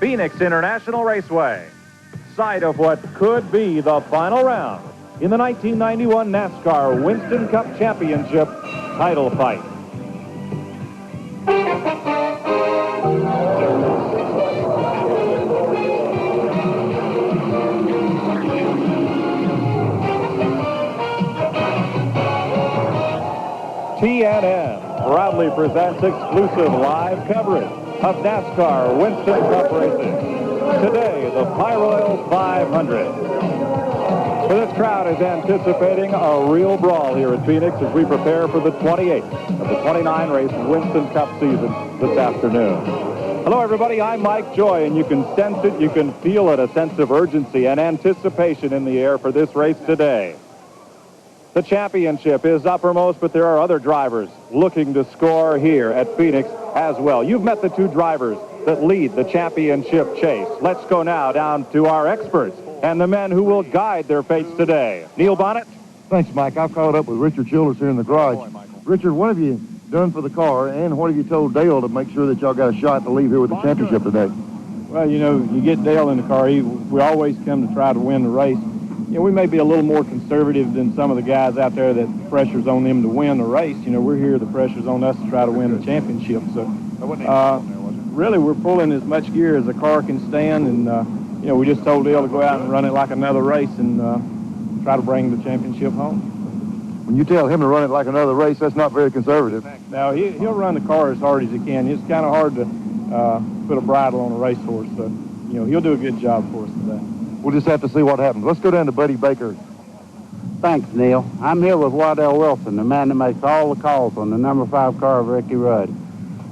Phoenix International Raceway, site of what could be the final round in the 1991 NASCAR Winston Cup Championship title fight. TNN proudly presents exclusive live coverage of NASCAR Winston Cup racing. Today, the Pyroil 500. Well, this crowd is anticipating a real brawl here at Phoenix as we prepare for the 28th of the 29-race Winston Cup season this afternoon. Hello, everybody. I'm Mike Joy, and you can sense it, you can feel it, a sense of urgency and anticipation in the air for this race today. The championship is uppermost, but there are other drivers looking to score here at Phoenix as well. You've met the two drivers that lead the championship chase. Let's go now down to our experts and the men who will guide their fates today. Neil Bonnet. Thanks, Mike. I've caught up with Richard Childress here in the garage. Richard, what have you done for the car, and what have you told Dale to make sure that y'all got a shot to leave here with the championship today? Well, you know, you get Dale in the car, we always come to try to win the race. You know, we may be a little more conservative than some of the guys out there that the pressure's on them to win the race. You know, we're here, the pressure's on us to try to win the championship. So, really, we're pulling as much gear as the car can stand, and, you know, we just told Dale to go out and run it like another race and try to bring the championship home. When you tell him to run it like another race, that's not very conservative. Now, he'll run the car as hard as he can. It's kind of hard to put a bridle on a racehorse, so, you know, he'll do a good job for us today. We'll just have to see what happens. Let's go down to Buddy Baker. Thanks, Neil. I'm here with Waddell Wilson, the man that makes all the calls on the number 5 car of Ricky Rudd.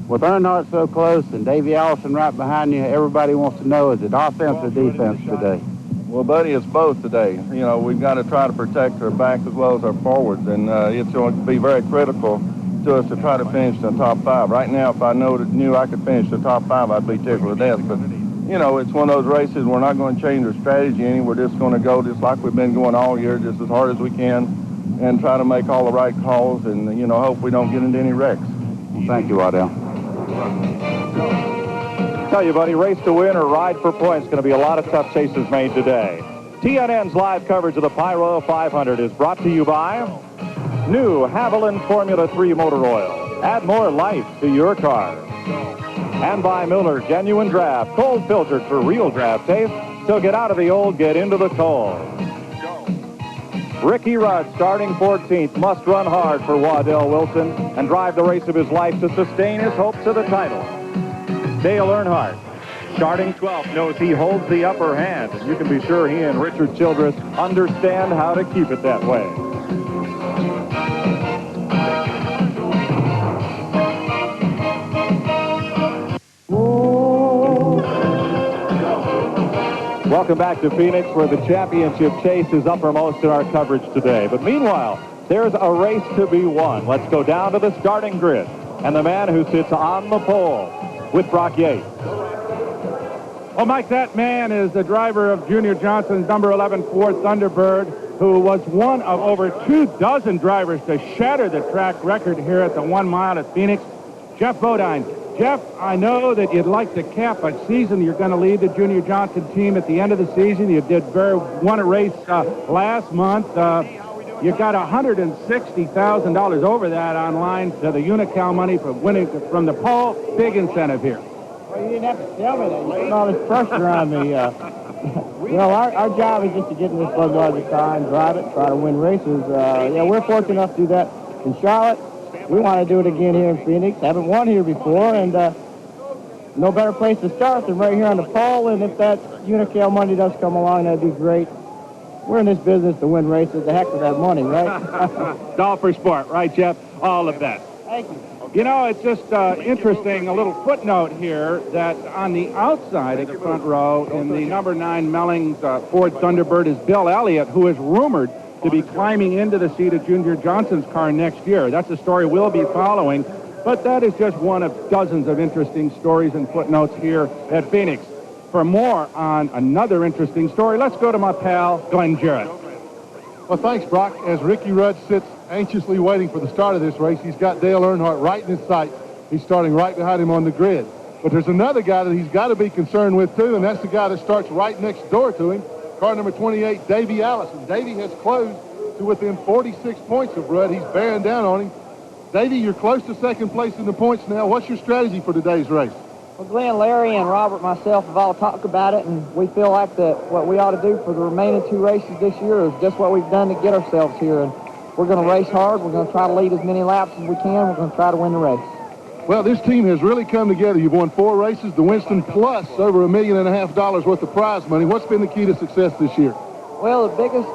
With Earnhardt so close and Davey Allison right behind you, everybody wants to know, is it offense or defense today? Well, Buddy, it's both today. You know, we've got to try to protect our back as well as our forwards, and it's going to be very critical to us to try to finish in the top 5. Right now, if I knew I could finish the top 5, I'd be tickled to death. But you know, it's one of those races we're not going to change our strategy any. We're just going to go just like we've been going all year, just as hard as we can, and try to make all the right calls and, you know, hope we don't get into any wrecks. Well, thank you, Waddell. Tell you, buddy, race to win or ride for points. Going to be a lot of tough chases made today. TNN's live coverage of the Pyroil 500 is brought to you by new Haviland Formula 3 motor oil. Add more life to your car. And by Miller Genuine Draft, cold filtered for real draft taste. So get out of the old, get into the cold. Ricky Rudd, starting 14th, must run hard for Waddell Wilson and drive the race of his life to sustain his hopes of the title. Dale Earnhardt, starting 12th, knows he holds the upper hand, and you can be sure he and Richard Childress understand how to keep it that way. Welcome back to Phoenix, where the championship chase is uppermost in our coverage today. But meanwhile, there's a race to be won. Let's go down to the starting grid and the man who sits on the pole with Brock Yates. Well, Mike, that man is the driver of Junior Johnson's number 11 Ford Thunderbird, who was one of over 24 drivers to shatter the track record here at the 1 mile at Phoenix. Jeff Bodine. Jeff, I know that you'd like to cap a season. You're going to lead the Junior Johnson team at the end of the season. You won a race last month. You got $160,000 over that online to the Unical money for winning from the pole. Big incentive here. Well, you didn't have to tell me that. You put all this pressure on me. Well, our job is just to get in this Budweiser car and drive it, try to win races. Yeah, we're fortunate enough to do that in Charlotte. We want to do it again here in Phoenix. Haven't won here before, and no better place to start than right here on the pole. And if that Unical money does come along, that'd be great. We're in this business to win races. The heck with that money, right? It's all for sport, right, Jeff? All of that. Thank you. You know, it's just interesting, a little footnote here, that on the outside of the front row in the number 9 Mellings Ford Thunderbird is Bill Elliott, who is rumored to be climbing into the seat of Junior Johnson's car next year. That's a story we'll be following, but that is just one of dozens of interesting stories and footnotes here at Phoenix. For more on another interesting story, let's go to my pal, Glenn Jarrett. Well, thanks, Brock. As Ricky Rudd sits anxiously waiting for the start of this race, he's got Dale Earnhardt right in his sight. He's starting right behind him on the grid. But there's another guy that he's got to be concerned with, too, and that's the guy that starts right next door to him, car number 28, Davey Allison. Davey has closed to within 46 points of Rudd. He's bearing down on him. Davey, you're close to second place in the points now. What's your strategy for today's race? Well, Glenn, Larry, and Robert and myself have all talked about it, and we feel like that what we ought to do for the remaining 2 races this year is just what we've done to get ourselves here. And we're going to race hard. We're going to try to lead as many laps as we can. We're going to try to win the race. Well, this team has really come together. You've won 4 races, the Winston, plus over $1.5 million worth of prize money. What's been the key to success this year? Well, the biggest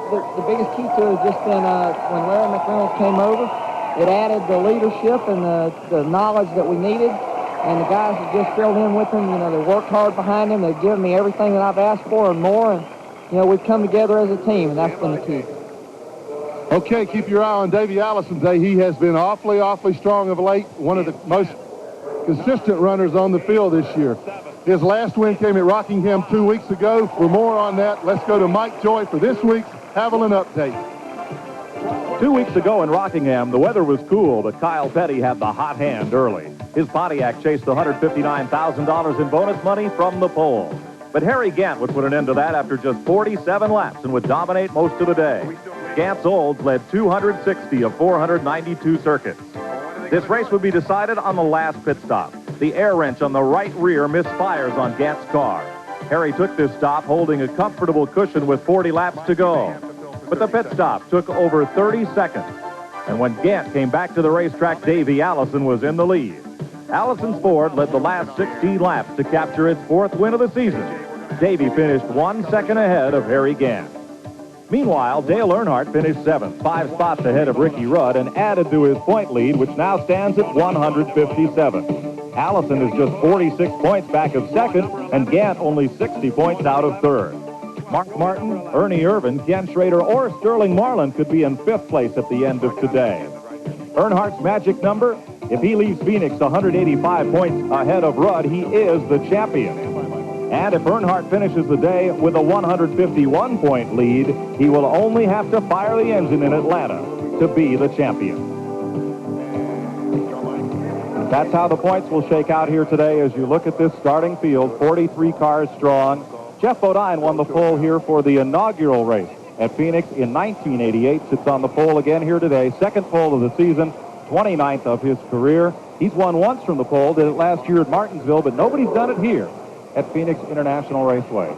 key to it has just been when Larry McReynolds came over, it added the leadership and the knowledge that we needed. And the guys have just filled in with him. You know, they worked hard behind him. They've given me everything that I've asked for and more. And, you know, we've come together as a team, and that's been the key. Okay, keep your eye on Davey Allison today. He has been awfully, awfully strong of late. One of the most consistent runners on the field this year. His last win came at Rockingham 2 weeks ago. For more on that, let's go to Mike Joy for this week's Haviland Update. 2 weeks ago in Rockingham, the weather was cool, but Kyle Petty had the hot hand early. His Pontiac chased $159,000 in bonus money from the pole. But Harry Gant would put an end to that after just 47 laps and would dominate most of the day. Gant's Olds led 260 of 492 circuits. This race would be decided on the last pit stop. The air wrench on the right rear misfires on Gant's car. Harry took this stop holding a comfortable cushion with 40 laps to go. But the pit stop took over 30 seconds. And when Gant came back to the racetrack, Davey Allison was in the lead. Allison's Ford led the last 16 laps to capture its 4th win of the season. Davey finished 1 second ahead of Harry Gant. Meanwhile, Dale Earnhardt finished 7th, 5 spots ahead of Ricky Rudd, and added to his point lead, which now stands at 157. Allison is just 46 points back of 2nd, and Gant only 60 points out of 3rd. Mark Martin, Ernie Irvin, Ken Schrader, or Sterling Marlin could be in 5th place at the end of today. Earnhardt's magic number, if he leaves Phoenix 185 points ahead of Rudd, he is the champion. And if Earnhardt finishes the day with a 151-point lead, he will only have to fire the engine in Atlanta to be the champion. That's how the points will shake out here today as you look at this starting field, 43 cars strong. Jeff Bodine won the pole here for the inaugural race at Phoenix in 1988. Sits on the pole again here today. 2nd pole of the season, 29th of his career. He's won once from the pole, did it last year at Martinsville, but nobody's done it here at Phoenix International Raceway.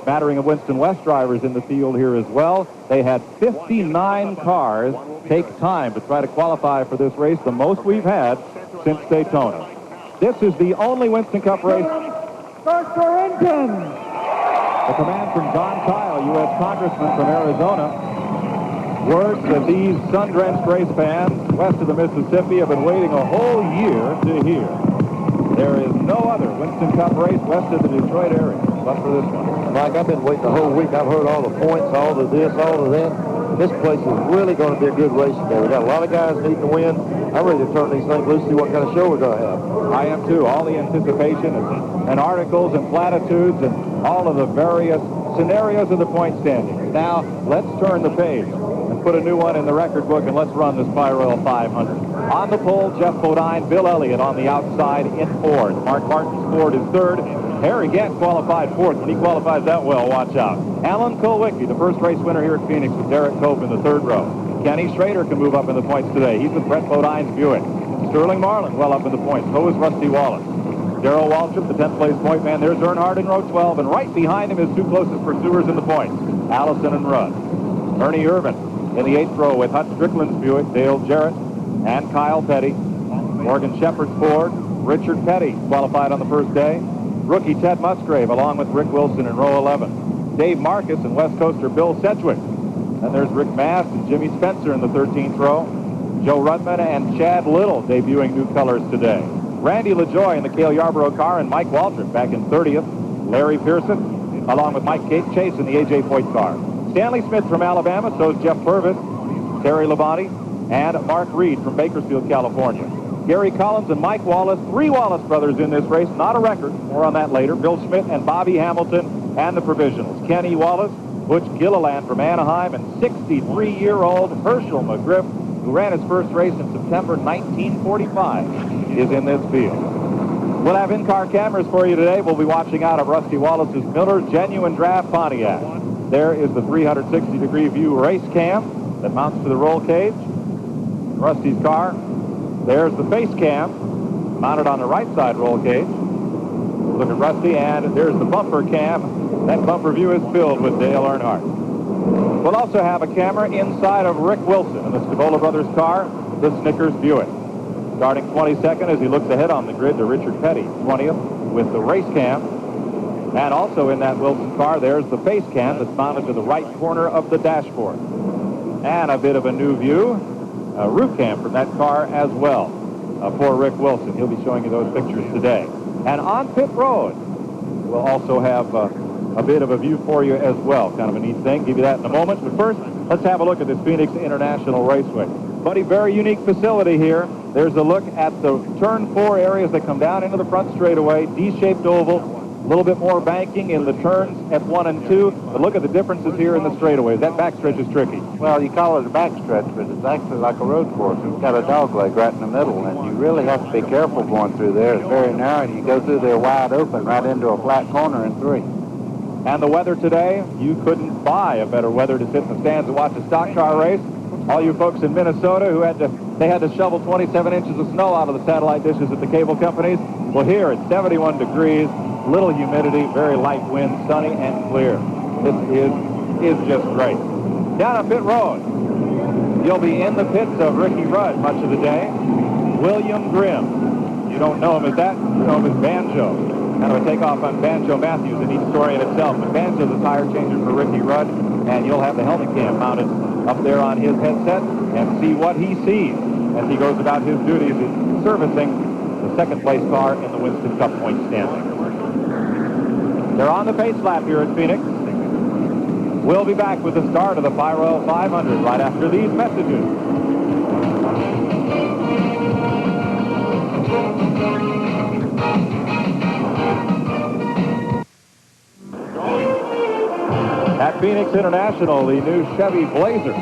Smattering of Winston West drivers in the field here as well. They had 59 cars take time to try to qualify for this race, the most we've had since Daytona. This is the only Winston Cup race. First for engine. A command from John Kyle, U.S. Congressman from Arizona. Words that these sun-drenched race fans west of the Mississippi have been waiting a whole year to hear. There is no other Winston Cup race west of the Detroit area but for this one. Mike, I've been waiting the whole week. I've heard all the points, all of this, all of that. This place is really going to be a good race today. We got a lot of guys needing to win. I'm ready to turn these things loose, see what kind of show we're going to have. I am too. All the anticipation and articles and platitudes and all of the various scenarios of the point standings. Now, let's turn the page and put a new one in the record book, and let's run this Pyroil 500. On the pole, Jeff Bodine, Bill Elliott on the outside in 4th. Mark Martin's Ford is 3rd. Harry Gant qualified 4th. When he qualifies that well, watch out. Alan Kulwicki, the first race winner here at Phoenix with Derek Cope in the 3rd row. Kenny Schrader can move up in the points today. He's with Brett Bodine's Buick. Sterling Marlin well up in the points. So is Rusty Wallace. Darrell Waltrip, the 10th place point man. There's Earnhardt in row 12, and right behind him his 2 closest pursuers in the points, Allison and Rudd. Ernie Irvin in the 8th row with Hut Strickland's Buick, Dale Jarrett, and Kyle Petty. Morgan Shepherd's Ford, Richard Petty qualified on the first day. Rookie Ted Musgrave along with Rick Wilson in row 11. Dave Marcus and West Coaster Bill Sedgwick. And there's Rick Mast and Jimmy Spencer in the 13th row. Joe Rudman and Chad Little debuting new colors today. Randy LaJoy in the Cale Yarborough car and Mike Waltrip back in 30th. Larry Pearson along with Mike Chase in the A.J. Foyt car. Stanley Smith from Alabama, so is Jeff Purvis, Terry Labonte, and Mark Reed from Bakersfield, California. Gary Collins and Mike Wallace, 3 Wallace brothers in this race, not a record, more on that later. Bill Schmidt and Bobby Hamilton and the provisionals. Kenny Wallace, Butch Gilliland from Anaheim, and 63-year-old Herschel McGriff, who ran his first race in September 1945, is in this field. We'll have in-car cameras for you today. We'll be watching out of Rusty Wallace's Miller Genuine Draft Pontiac. There is the 360-degree view race cam that mounts to the roll cage. Rusty's car. There's the face cam mounted on the right side roll cage. Look at Rusty, and there's the bumper cam. That bumper view is filled with Dale Earnhardt. We'll also have a camera inside of Rick Wilson in the Stavola Brothers car, the Snickers Buick. Starting 22nd as he looks ahead on the grid to Richard Petty, 20th with the race cam. And also in that Wilson car, there's the face cam that's mounted to the right corner of the dashboard. And a bit of a new view, a roof cam from that car as well for Rick Wilson. He'll be showing you those pictures today. And on pit road, we'll also have a bit of a view for you as well. Kind of a neat thing. Give you that in a moment. But first, let's have a look at this Phoenix International Raceway. Buddy, very unique facility here. There's a look at the turn 4 areas that come down into the front straightaway, D-shaped oval, a little bit more banking in the turns F1 and 2. But look at the differences here in the straightaways. That backstretch is tricky. Well, you call it a backstretch, but it's actually like a road course. It's got a dog leg right in the middle, and you really have to be careful going through there. It's very narrow, and you go through there wide open right into a flat corner in 3. And the weather today, you couldn't buy a better weather to sit in the stands and watch a stock car race. All you folks in Minnesota who had to shovel 27 inches of snow out of the satellite dishes at the cable companies. Well, here it's 71 degrees, little humidity, very light wind, sunny and clear. This is just great. Down on pit road, you'll be in the pits of Ricky Rudd much of the day. William Grimm. You don't know him as that, you know him as Banjo. Kind of a takeoff on Banjo Matthews, a neat story in itself. But Banjo's a tire changer for Ricky Rudd, and you'll have the helmet cam mounted up there on his headset and see what he sees as he goes about his duties in servicing the second-place car in the Winston Cup point standing. They're on the pace lap here at Phoenix. We'll be back with the start of the Pyroil 500 right after these messages. At Phoenix International, the new Chevy Blazer,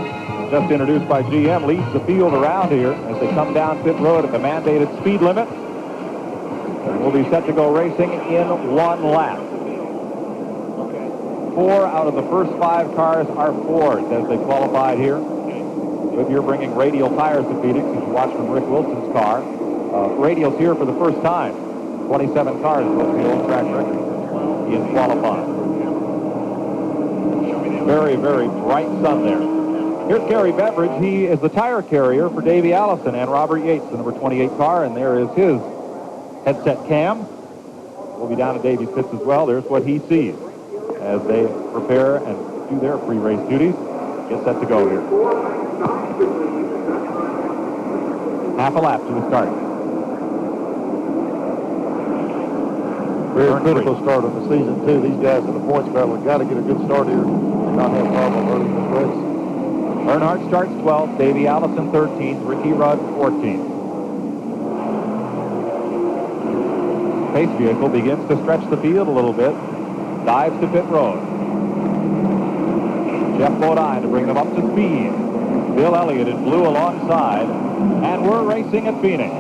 just introduced by GM, leads the field around here as they come down pit road at the mandated speed limit. And we'll be set to go racing in 1 lap. 4 out of the first 5 cars are Fords as they qualified here. Goodyear bringing radial tires to Phoenix, as you watch from Rick Wilson's car. Radials here for the first time. 27 cars was the old track record in qualifying. Very, very bright sun there. Here's Gary Beveridge. He is the tire carrier for Davey Allison and Robert Yates, the number 28 car, and there is his headset cam. We'll be down at Davey's pits as well. There's what he sees as they prepare and do their pre-race duties. Get set to go here. Half a lap to the start. Very critical start of the season, too. These guys in the points battle have got to get a good start here and not have a problem early in this race. Earnhardt starts 12th, Davey Allison 13th, Ricky Rudd 14th. Pace vehicle begins to stretch the field a little bit, dives to pit road. Jeff Bodine to bring them up to speed. Bill Elliott in blue alongside, and we're racing at Phoenix.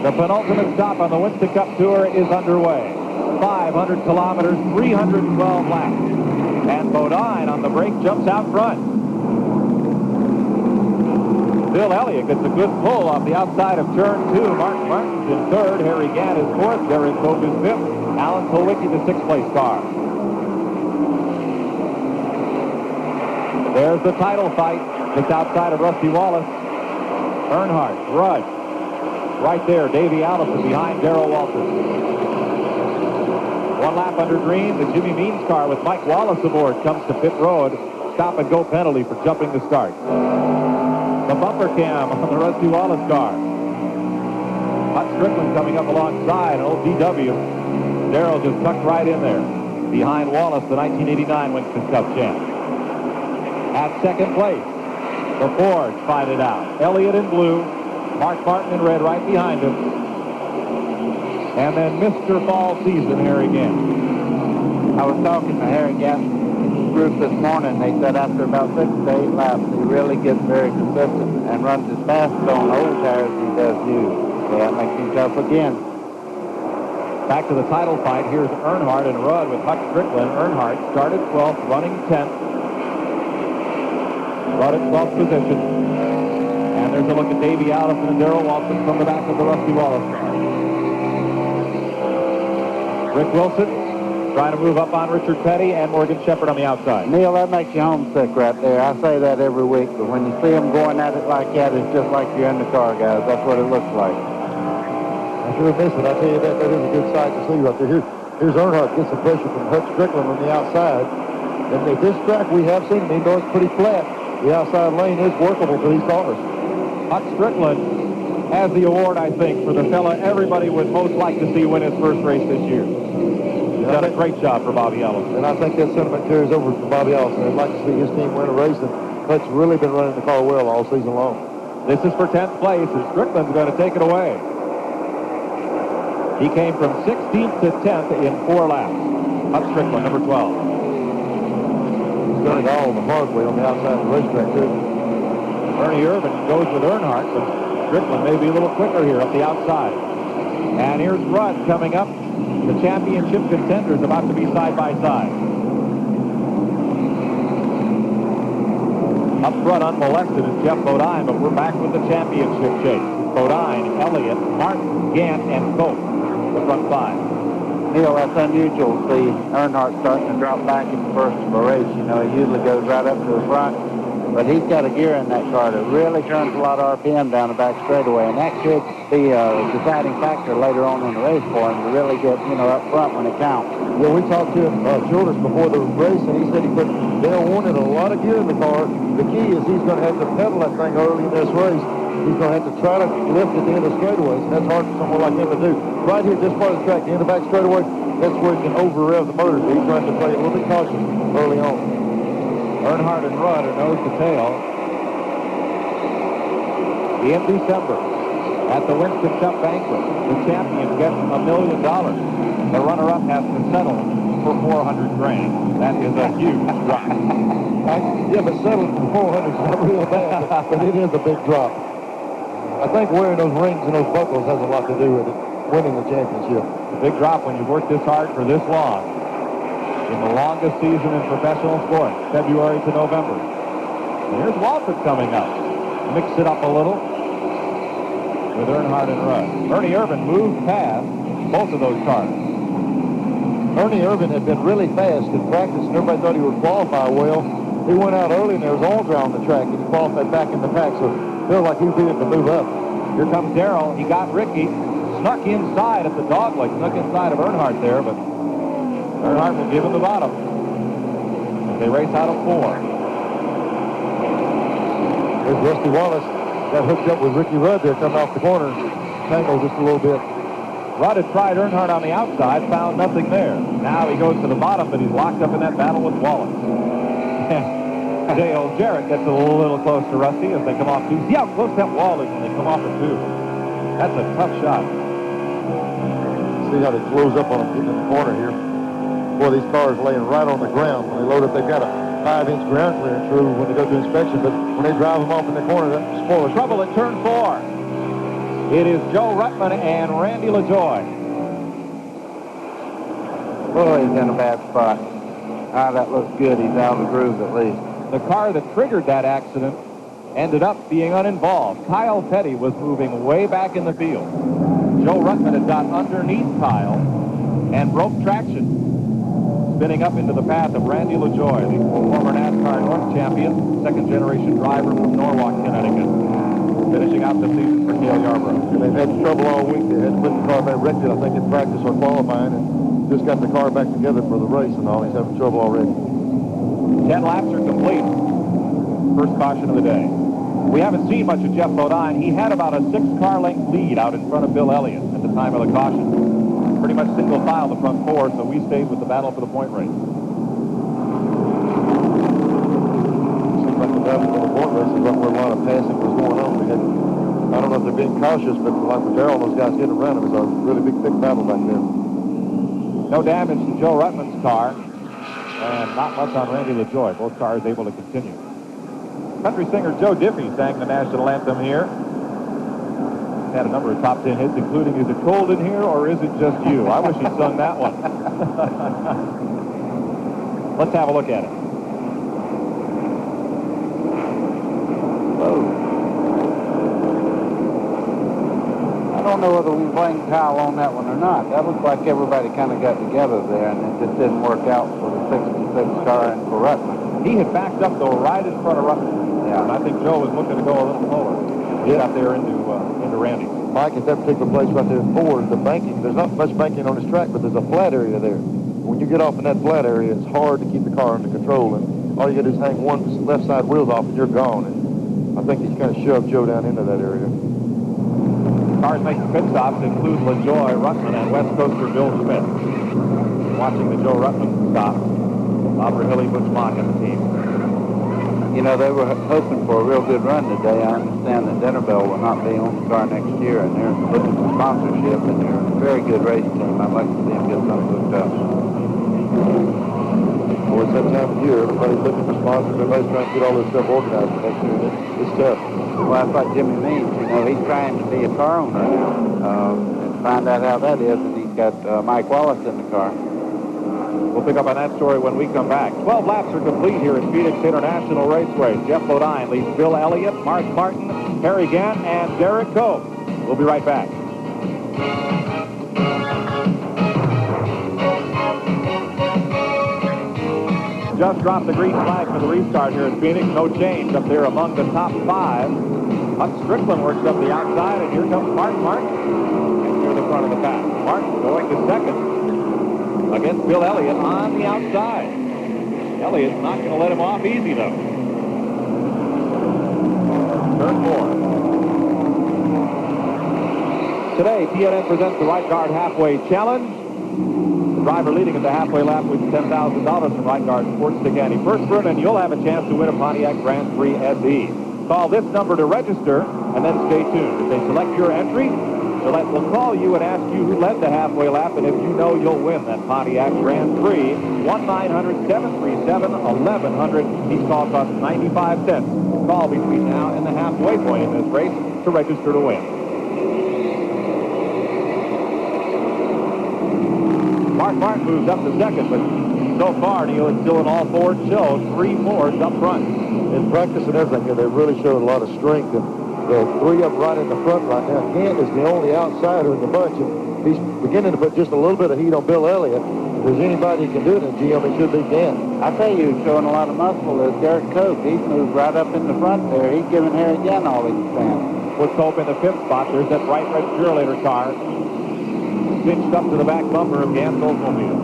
The penultimate stop on the Winston Cup Tour is underway. 500 kilometers, 312 laps. And Bodine on the brake jumps out front. Bill Elliott gets a good pull off the outside of turn 2. Mark Martin's in 3rd. Harry Gann is 4th. Derek Koch is 5th. Alan Kulwicki, the 6th-place car. There's the title fight just outside of Rusty Wallace. Earnhardt, Rudd. Right there, Davey Allison behind Darrell Walters. 1 lap under green, the Jimmy Means car with Mike Wallace aboard comes to pit road. Stop and go penalty for jumping the start. The bumper cam on the Rusty Wallace car. Hut Strickland coming up alongside, old DW. Darrell just tucked right in there behind Wallace, the 1989 Winston Cup champ. At second place, the Fords fight it out. Elliott in blue, Mark Martin in red right behind him. And then Mr. Fall Season, Harry Gann. I was talking to Harry Gass's group this morning. They said after about 6 to 8 laps, he really gets very consistent and runs as fast on old tires as he does new. So that makes him tough again. Back to the title fight. Here's Earnhardt and Rudd with Huck Strickland. Earnhardt started 12th, running 10th. Rudd at 12th position. And there's a look at Davey Allison and Darrell Walton from the back of the Rusty Wallace car. Rick Wilson trying to move up on Richard Petty and Morgan Shepherd on the outside. Neil, that makes you homesick right there. I say that every week, but when you see them going at it like that, it's just like you're in the car, guys. That's what it looks like. I sure miss it. I tell you that is a good sight to see right there. Here's Earnhardt gets some pressure from Huck Strickland on the outside. And at this track, we have seen him, even though it's pretty flat, the outside lane is workable for these cars. Huck Strickland has the award, I think, for the fella everybody would most like to see win his first race this year. He's done a great job for Bobby Allison. And I think that sentiment carries over for Bobby Allison. I'd like to see his team win a race, and Huck's really been running the car well all season long. This is for 10th place, and Strickland's going to take it away. He came from 16th to 10th in 4 laps. Huck Strickland, number 12. He's done it all the hard way on the outside of the racetrack, too. Ernie Irvin goes with Earnhardt, but Strickland may be a little quicker here up the outside. And here's Rudd coming up. The championship contenders about to be side by side. Up front unmolested is Jeff Bodine, but we're back with the championship chase. Bodine, Elliott, Martin, Gant, and Cope, the front 5. Neil, that's unusual to see Earnhardt starting to drop back in the first of a race. You know, he usually goes right up to the front. But he's got a gear in that car that really turns a lot of RPM down the back straightaway, and that could be a deciding factor later on in the race for him to really get, you know, up front when it counts. Yeah, we talked to him, Childress, before the race, and he said he put Dale wanted a lot of gear in the car. The key is he's going to have to pedal that thing early in this race. He's going to have to try to lift at the end of straightaways, and that's hard for someone like him to do. Right here, this part of the track, the end of the back straightaway, that's where he can over-rev the motor. He's trying to play a little bit cautious early on. Earnhardt and Rudd are nose to tail. In December, at the Winston Cup banquet, the champion gets $1 million. The runner-up has to settle for $400,000. That is a huge drop. Yeah, but settling for $400 is not real bad, but it is a big drop. I think wearing those rings and those buckles has a lot to do with it, winning the championship. A big drop when you've worked this hard for this long. In the longest season in professional sports, February to November. And here's Walton coming up. Mix it up a little with Earnhardt and Rudd. Ernie Irvin moved past both of those cars. Ernie Irvin had been really fast in practice, and everybody thought he would qualify well. He went out early, and there was arms around the track, and he qualified back in the pack, so it feels like he was able to move up. Here comes Darrell. He got Ricky. Snuck inside at the dogleg. Snuck inside of Earnhardt there, but Earnhardt will give him the bottom. They race out of 4. There's Rusty Wallace. Got hooked up with Ricky Rudd there coming off the corner. Tangled just a little bit. Rudd had tried Earnhardt on the outside, found nothing there. Now he goes to the bottom, but he's locked up in that battle with Wallace. Dale Jarrett gets a little close to Rusty as they come off 2. See how close that wall is when they come off of 2. That's a tough shot. See how they close up on him in the corner here. Boy, these cars laying right on the ground. When they load up, they've got a 5-inch ground clearance through when they go to inspection, but when they drive them off in the corner, that spoils trouble at turn 4. It is Joe Ruttman and Randy LaJoy. Boy, he's in a bad spot. Ah, that looks good. He's out of the groove at least. The car that triggered that accident ended up being uninvolved. Kyle Petty was moving way back in the field. Joe Ruttman had got underneath Kyle and broke traction, spinning up into the path of Randy LaJoy, the former NASCAR North champion, second-generation driver from Norwalk, Connecticut, finishing out the season for Cale Yarborough. And they've had trouble all week. They had to put the car back wrecked it, I think, in practice or qualifying, and just got the car back together for the race, and all. He's having trouble already. 10 laps are complete. First caution of the day. We haven't seen much of Jeff Bodine. He had about a 6-car length lead out in front of Bill Elliott at the time of the caution. Pretty much single file the front 4, so we stayed with the battle for the point race. Seems like the battle for the point race is up where a lot of passing was going on. I don't know if they're being cautious, but like with Darrell, those guys getting around him, it's a really big, thick battle back there. No damage to Joe Ruttman's car, and not much on Randy LaJoy. Both cars able to continue. Country singer Joe Diffie sang the national anthem here. had a number of top 10 hits, including Is It Cold in Here or Is It Just You? I wish he'd sung that one. Let's have a look at it. Whoa. I don't know whether we blame Kyle on that one or not. That looks like everybody kind of got together there, and it just didn't work out for the 66 car and for Ruttman. He had backed up, though, right in front of Ruttman. Yeah. And I think Joe was looking to go a little slower. He got there into Randy. Mike, at that particular place right there in Ford, the banking, there's not much banking on this track, but there's a flat area there. When you get off in that flat area, it's hard to keep the car under control, and all you got to do is hang one left side wheels off, and you're gone. And I think he's kind of shoved Joe down into that area. Cars making pit stops include LaJoy, Ruttman, and West Coaster Bill Smith. Watching the Joe Ruttman stop, Bob Rahilly, Butch Mock, and the team. You know, they were hoping for a real good run today. I understand that Dennerbell will not be on the car next year, and they're looking for sponsorship, and they're a very good race team. I'd like to see them get something hooked up. Well, it's that time of year. Everybody's looking for sponsors. Everybody's trying to get all this stuff organized for next year. It's tough. Well, that's like Jimmy means. You know, he's trying to be a car owner now. And find out how that is, and he's got Mike Wallace in the car. We'll pick up on that story when we come back. 12 laps are complete here at Phoenix International Raceway. Jeff Bodine leads Bill Elliott, Mark Martin, Harry Gant, and Derek Coe. We'll be right back. Just dropped the green flag for the restart here at Phoenix. No change up there among the top 5. Huck Strickland works up the outside, and here comes Mark Martin near the front of the pack. Martin going to second against Bill Elliott on the outside. Elliott's not going to let him off easy, though. Turn 4. Today, TNN presents the Right Guard Halfway Challenge. The driver leading at the halfway lap wins $10,000 from Right Guard Sports Stick Annie Firstburn, and you'll have a chance to win a Pontiac Grand Prix SE. Call this number to register, and then stay tuned. If they select your entry, Gillette will call you and ask you who led the halfway lap, and if you know, you'll win that Pontiac Grand Prix. 1-900-737-1100. Each call costs 95 cents. Call between now and the halfway point in this race to register to win. Mark Martin moves up to second, but so far, Neil, it's still an all-Ford show. 3 Fords up front. In practice and everything here, they really showed a lot of strength. And the 3 up right in the front right now. Gant is the only outsider in the bunch, and he's beginning to put just a little bit of heat on Bill Elliott. If there's anybody who can do it in GM, it should be Gant. I tell you, who's showing a lot of muscle is Derek Cope. He's moved right up in the front there. He's giving Harry Gant all he can stand. Puts Cope in the 5th spot. There's that bright red cheerleader car. Cinched up to the back bumper of Gant's Oldsmobile.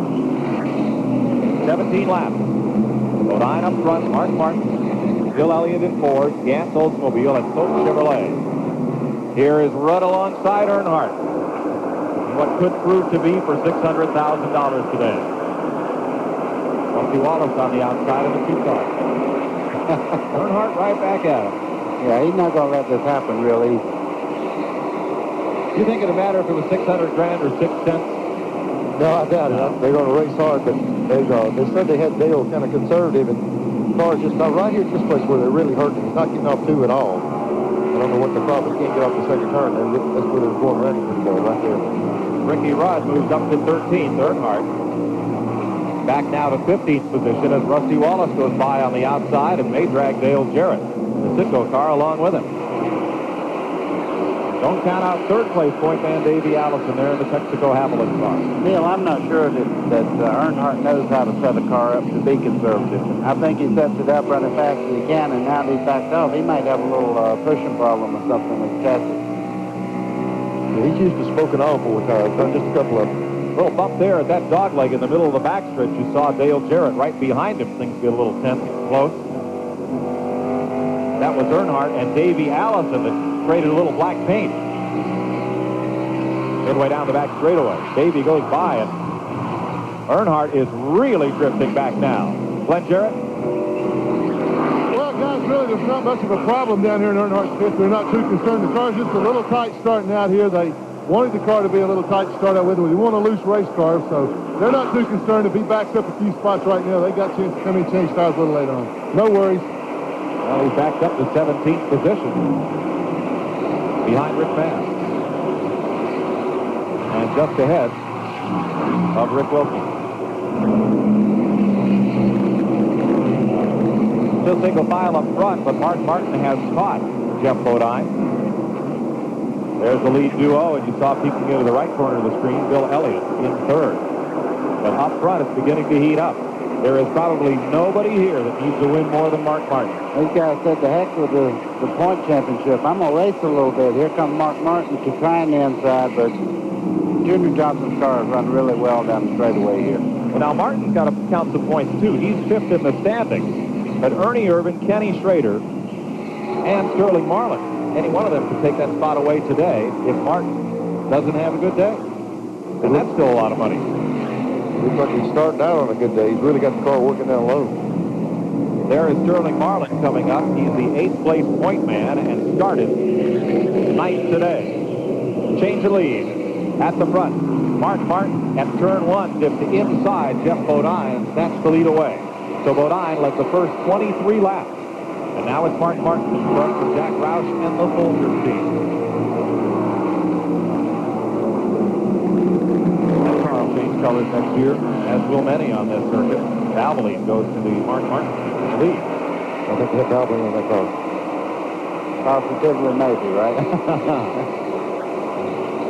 17 laps. Bodine up front, Mark Martin, Bill Elliott in Ford, Gant's Oldsmobile, and Cope Chevrolet. Here is Rudd alongside Earnhardt. What could prove to be for $600,000 today. Rusty Wallace on the outside of the 2 cars. Earnhardt right back at him. Yeah, he's not going to let this happen real easy. You think it'd matter if it was 600 grand or 6 cents? No, I doubt it. They're going to race hard, but they said they had Dale kind of conservative, and cars just not right here at this place where they're really hurting. He's not getting off 2 at all. I don't know what the problem. He can't get off the second turn. That's where they're going running pretty good right there. Ricky Rudd moves up to 13th, Earnhardt. Back now to 15th position as Rusty Wallace goes by on the outside and may drag Dale Jarrett, the Citgo car, along with him. Don't count out 3rd place point man Davey Allison there in the Texaco Hamilton car. Neil, I'm not sure that Earnhardt knows how to set a car up to be conservative. I think he sets it up running fast as he can, and now that he's backed off, he might have a little pushing problem or something with the chassis. Yeah, he's used to smoking all 4 tires. Done just a couple of them. Little bump there at that dog leg in the middle of the backstretch. You saw Dale Jarrett right behind him. Things get a little tense and close. That was Earnhardt and Davey Allison that sprayed a little black paint. Midway down the back straightaway. Davey goes by, and Earnhardt is really drifting back now. Glenn Jarrett? Well, guys, really, there's not much of a problem down here in Earnhardt's pit. They're not too concerned. The car's just a little tight starting out here. They wanted the car to be a little tight to start out with. We want a loose race car, so they're not too concerned. If he backs up a few spots right now, they got a chance to come in and change tires a little later on. No worries. Well, he's backed up to 17th position behind Rick Mast. just ahead of Rick Wilson. Still single file up front, but Mark Martin has caught Jeff Bodine. There's the lead duo, and you saw peeking into the right corner of the screen, Bill Elliott in third. But up front, it's beginning to heat up. There is probably nobody here that needs to win more than Mark Martin. These guys said the heck with the point championship. I'm going to race a little bit. Here comes Mark Martin to try on the inside, but Junior Johnson's car has run really well down the straightaway here. Well, now Martin's got to count some points, too. He's fifth in the standings. But Ernie Irvin, Kenny Schrader, and Sterling Marlin, any one of them could take that spot away today if Martin doesn't have a good day. And that's still a lot of money. Looks like he's starting out on a good day. He's really got the car working down low. There is Sterling Marlin coming up. He's the 8th place point man and started 9th today. Change of lead at the front. Mark Martin at turn 1 dipped inside Jeff Bodine and snatched the lead away. So Bodine led the first 23 laps. And now it's Mark Martin in front for Jack Roush and the Folgers team. That car will change colors next year, as will many on this circuit. Valvoline goes to the Mark Martin lead. I think they have Valvoline on that car. Positively maybe, right?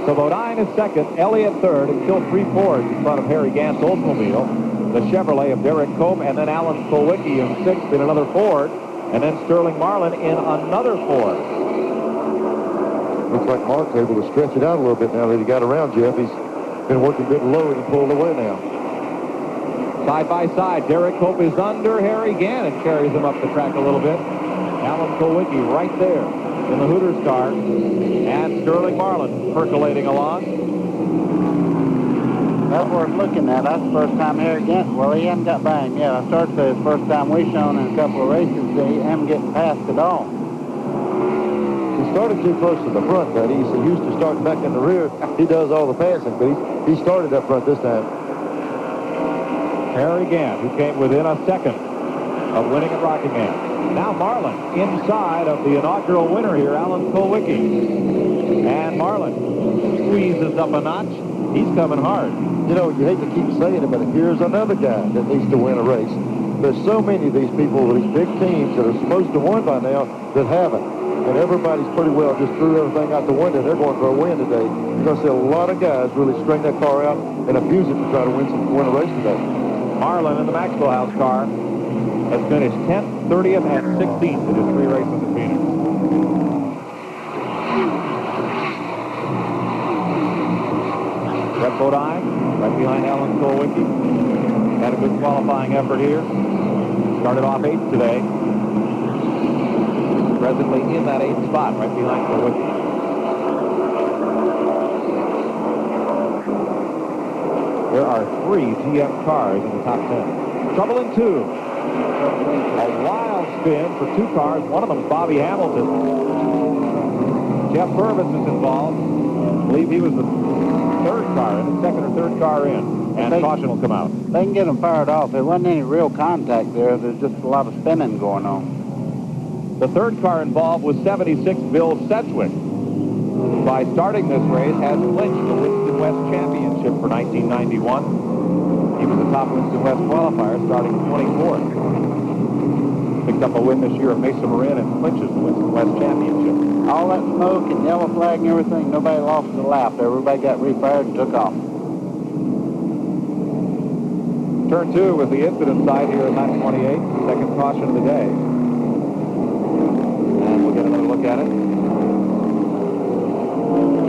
So Bodine is second, Elliott third, and still 3 Fords in front of Harry Gant's Oldsmobile. The Chevrolet of Derek Cope, and then Alan Kulwicki in 6th in another Ford. And then Sterling Marlin in another Ford. Looks like Mark's able to stretch it out a little bit now that he got around Jeff. He's been working good low and he pulled away now. Side by side, Derek Cope is under Harry Gant and carries him up the track a little bit. Alan Kulwicki right there in the Hooters car. And Sterling Marlin percolating along. That's worth looking at. That's the first time Harry Gant, well, he hasn't got by him yet. I started to say it's the first time we've shown in a couple of races that he hasn't getting past at all. He started too close to the front, buddy. He's used to starting back in the rear. He does all the passing, but he started up front this time. Harry Gant, who came within a second of winning at Rockingham. Now Marlin inside of the inaugural winner here, Alan Kulwicki. And Marlin squeezes up a notch. He's coming hard. You know, you hate to keep saying it, but here's another guy that needs to win a race. There's so many of these people with these big teams that are supposed to win by now that haven't. And everybody's pretty well just threw everything out the window. They're going for a win today. You're going to see a lot of guys really string that car out and abuse it to try to win a race today. Marlin in the Maxwell House car has finished 10th, 30th, and 16th in his 3 races in Phoenix. Brett Bodine, right behind Alan Kulwicki. Had a good qualifying effort here. Started off 8th today. Presently in that 8th spot, right behind Kulwicki. There are 3 GM cars in the top 10. Trouble in 2. A wild spin for 2 cars. One of them is Bobby Hamilton. Jeff Purvis is involved. I believe he was the 3rd car in, the 2nd or 3rd car in. And caution will come out. They can get them fired off. There wasn't any real contact there. There's just a lot of spinning going on. The 3rd car involved was 76 Bill Sedgwick. By starting this race, has clinched the Winston West Championship for 1991. He was the top Winston West qualifier, starting 24th. Picked up a win this year at Mesa Marin and clinches the Winston West Championship. All that smoke and yellow flag and everything, nobody lost a lap. Everybody got refired and took off. Turn 2 was the incident site here at lap 28, second caution of the day. And we'll get another look at it.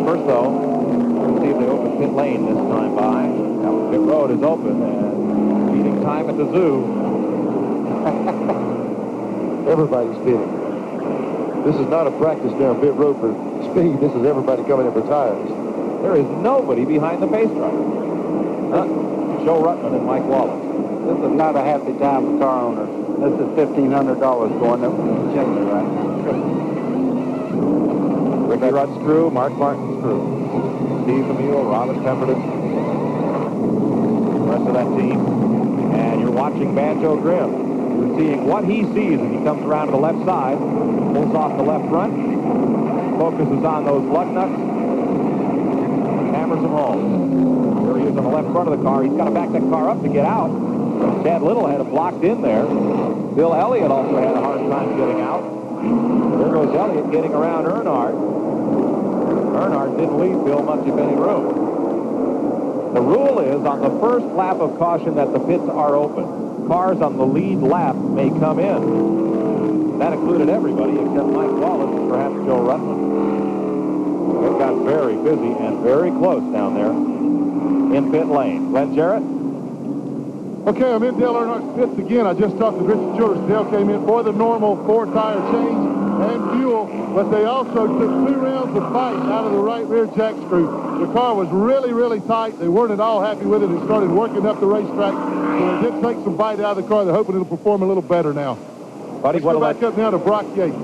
First, though, let's see if they open pit lane this time by. Now, pit road is open, and beating time at the zoo. Everybody's pitting. This is not a practice down pit road for speed. This is everybody coming in for tires. There is nobody behind the pace driver. Joe Rutman and Mike Wallace. This is not a happy time for car owners. This is $1,500 going up to the chimney, right? Ricky Rudd's crew, Mark Martin's crew. Steve Camille, Robin Pemberton, the rest of that team. And you're watching Banjo Grimm. You're seeing what he sees as he comes around to the left side, pulls off the left front, focuses on those lug nuts, hammers hammers them home. Here he is on the left front of the car. He's got to back that car up to get out. Chad Little had it blocked in there. Bill Elliott also had a hard time getting out. There goes Elliott getting around Earnhardt. Earnhardt didn't leave Bill much, if any, room. The rule is on the first lap of caution that the pits are open. Cars on the lead lap may come in. That included everybody except Mike Wallace and perhaps Joe Rutland. It got very busy and very close down there in pit lane. Glenn Jarrett? Okay, I'm in Dale Earnhardt's pits again. I just talked to Richard Childress. Dale came in for the normal 4-tire change and fuel, but they also took 2 rounds of fight out of the right rear jack screw. The car was really, really tight. They weren't at all happy with it. It started working up the racetrack, so they did take some bite out of the car. They're hoping it'll perform a little better now. Buddy, Let's go back up now to Brock Yates.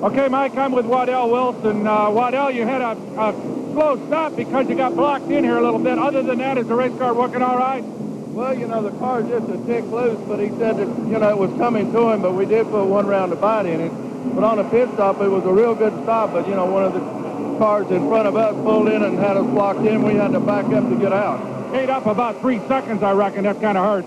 Okay, Mike, I'm with Waddell Wilson. Waddell, you had a slow stop because you got blocked in here a little bit. Other than that, is the race car working all right? Well, you know, the car's just a tick loose, but he said that, you know, it was coming to him, but we did put 1 round of bite in it. But on a pit stop, it was a real good stop, but, you know, one of the cars in front of us pulled in and had us blocked in. We had to back up to get out. Ate up about 3 seconds, I reckon. That kind of hurt.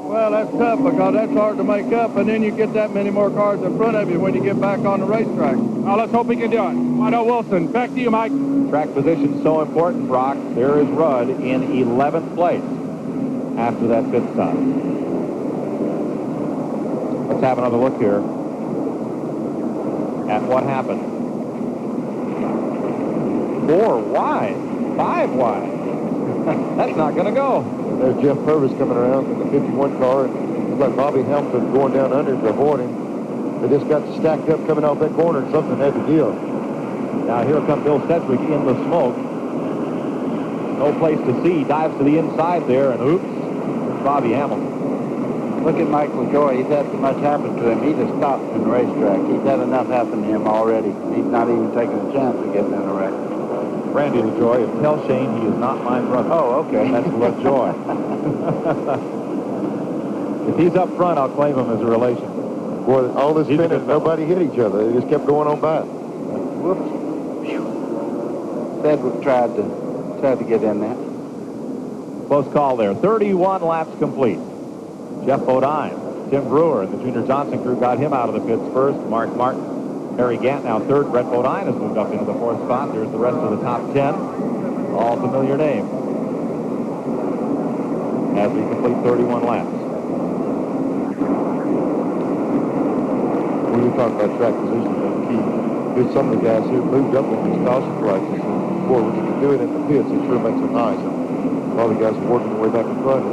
Well, that's tough because that's hard to make up, and then you get that many more cars in front of you when you get back on the racetrack. Now, let's hope we can do it. Waddell Wilson, back to you, Mike. Track position so important, Brock. There is Rudd in 11th place after that pit stop. Let's have another look here at what happened. 4 wide, 5 wide. That's not going to go. There's Jeff Purvis coming around in the 51 car, and looks like Bobby Hamilton going down under him to avoid him. They just got stacked up coming off that corner, and something had to give. Now here comes Bill Sedgwick in the smoke. No place to see. Dives to the inside there, and oops, there's Bobby Hamilton. Look at Mike LaJoy. He's had so much happen to him. He just stopped in the racetrack. He's had enough happen to him already. He's not even taking a chance of getting in a wreck. Randy LaJoy, and tell Shane he is not my brother. Oh, okay. That's LaJoy. If he's up front, I'll claim him as a relation. Boy, all this spinning, nobody hit each other. They just kept going on by. Whoops. Sedgwick tried to get in there. Close call there. 31 laps complete. Jeff Bodine, Tim Brewer, and the Junior Johnson crew got him out of the pits first. Mark Martin, Harry Gant now third. Brett Bodine has moved up into the 4th spot. There's the rest of the top 10. All familiar names as we complete 31 laps. When we talk about track position, the key is some of the guys who moved up on these caution flags. Boy, when you can do it in the pits, it sure makes it nice. And all the guys are working their way back in front.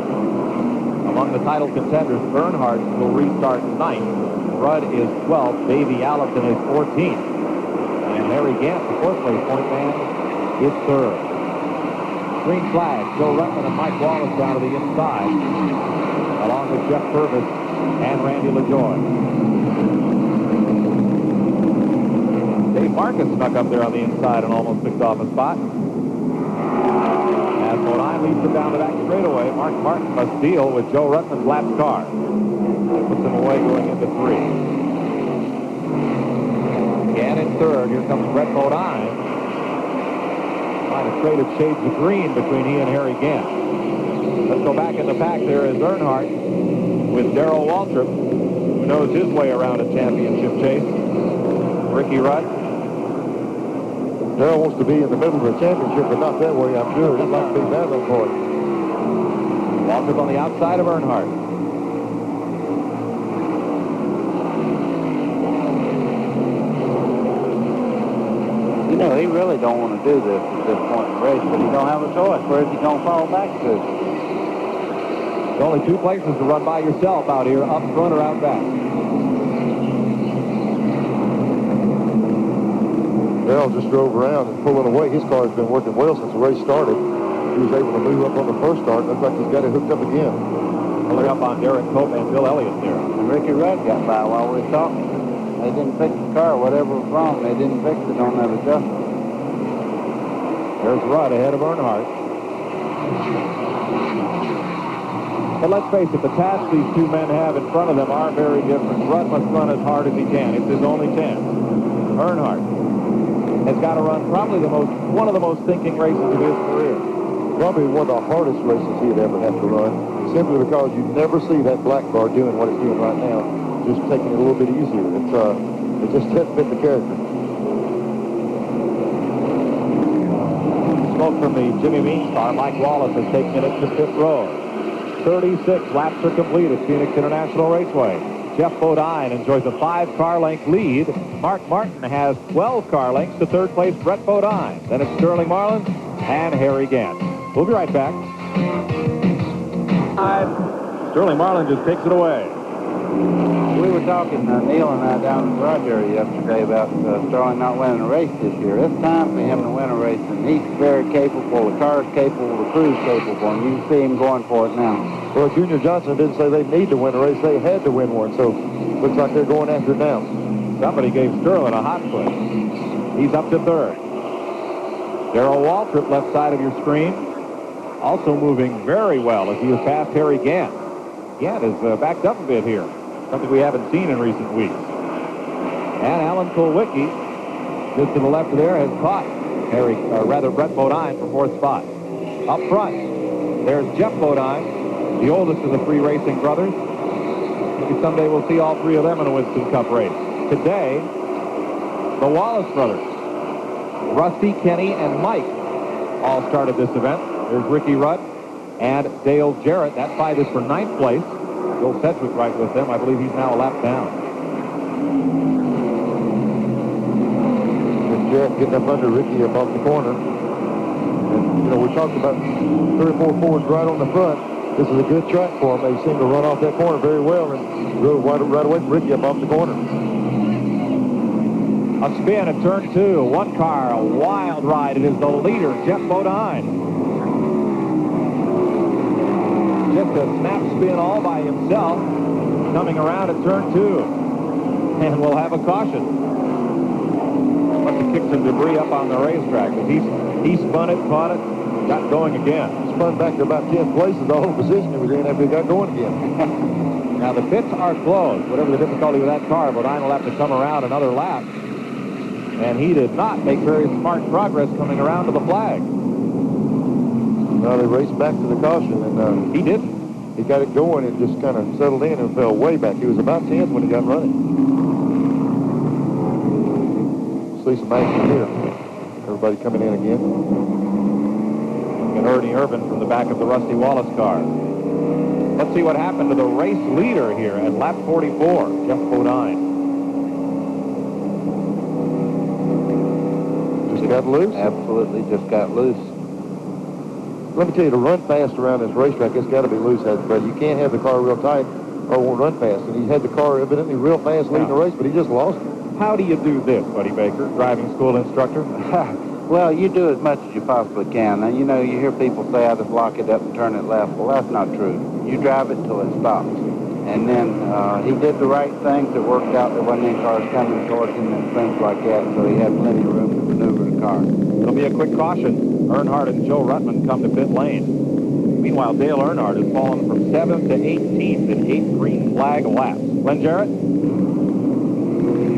Among the title contenders, Earnhardt will restart 9th. Rudd is 12th. Davey Allison is 14th. And Harry Gant, the 4th place point man, is 3rd. Green flag. Joe Rutland and Mike Wallace down to the inside, along with Jeff Purvis and Randy LaJoy. Dave Marcus snuck up there on the inside and almost picked off a spot. As Bodine leads him down the back straightaway, Mark Martin must deal with Joe Rutland's lap car. Puts him away going into 3. Again in 3rd. Here comes Brett Bodine. Might have traded shades of green between he and Harry Gant. Let's go back in the pack. There is Earnhardt with Darrell Waltrip, who knows his way around a championship chase. Ricky Rudd. Darrell wants to be in the middle of the championship, but not that way, I'm sure. He'd like to be that on board. Waltrip on the outside of Earnhardt. You know, he really don't want to do this at this point in the race, but he don't have a choice. Where is he going to fall back to? There's only 2 places to run by yourself out here, up front or out back. Darrell just drove around and pulling away. His car has been working well since the race started. He was able to move up on the first start. Looks like he's got it hooked up again. Pulling up on Derek Cope and Bill Elliott there. And Ricky Rudd got by while we were talking. They didn't fix the car. Whatever was wrong, they didn't fix it on that adjustment. There's Rudd ahead of Earnhardt. But let's face it, the tasks these 2 men have in front of them are very different. Rudd must run as hard as he can. It's his only chance. Earnhardt has got to run probably one of the most thinking races of his career. Probably one of the hardest races he'd ever have to run, simply because you never see that black car doing what it's doing right now, just taking it a little bit easier. It just doesn't fit the character. Smoke from the Jimmy Means car. Mike Wallace has taken it to pit road. 36 laps are complete at Phoenix International Raceway. Jeff Bodine enjoys a 5-car length lead. Mark Martin has 12 car lengths to third place Brett Bodine. Then it's Sterling Marlin and Harry Gant. We'll be right back. Sterling Marlin just takes it away. We were talking, Neil and I, down in the garage area yesterday about Sterling not winning a race this year. It's time for him to win a race, and he's very capable. The car's capable, the crew's capable, and you see him going for it now. Well, Junior Johnson didn't say they need to win a race. They had to win one, so looks like they're going after it now. Somebody gave Sterling a hot foot. He's up to third. Darrell Waltrip, left side of your screen, also moving very well as he has passed Harry Gant. Gant is backed up a bit here, something we haven't seen in recent weeks. And Alan Kulwicki, just to the left of there, has caught Brett Bodine for fourth spot. Up front, there's Jeff Bodine, the oldest of the three racing brothers. Maybe someday we'll see all three of them in a Winston Cup race. Today, the Wallace brothers, Rusty, Kenny, and Mike all started this event. There's Ricky Rudd and Dale Jarrett. That fight is for 9th place. Bill Sedgwick right with them. I believe he's now a lap down. And Jarrett getting up under Ricky up off the corner. And, we talked about 3 or 4 Fords right on the front. This is a good track for them. They seem to run off that corner very well and drove right away from Ricky up off the corner. A spin at turn 2. One car, a wild ride. It is the leader, Jeff Bodine. Just a snap spin all by himself, coming around at turn 2. And we'll have a caution. Must have kicked some debris up on the racetrack. He spun it, caught it, got going again. Spun back to about 10th place is the whole position he was in after he got going again. Now the pits are closed. Whatever the difficulty with that car, Bodine will have to come around another lap. And he did not make very smart progress coming around to the flag. Well, they raced back to the caution, and he didn't. He got it going and just kind of settled in and fell way back. He was about 10th when he got running. See some action here. Everybody coming in again. And Ernie Irvin from the back of the Rusty Wallace car. Let's see what happened to the race leader here at lap 44, Jeff Bodine. Just got loose? Absolutely, just got loose. Let me tell you, to run fast around this racetrack, it's got to be loose, Brad. You can't have the car real tight or it won't run fast. And he had the car evidently real fast leading the race, but he just lost it. How do you do this, Buddy Baker, driving school instructor? Well, you do as much as you possibly can. Now, you hear people say, I just lock it up and turn it left. Well, that's not true. You drive it till it stops. And then he did the right things. It worked out. There wasn't any cars coming towards him and things like that, so he had plenty of room to maneuver the car. It'll be a quick caution. Earnhardt and Joe Ruttman come to pit lane. Meanwhile, Dale Earnhardt has fallen from 7th to 18th in 8 green flag laps. Glenn Jarrett?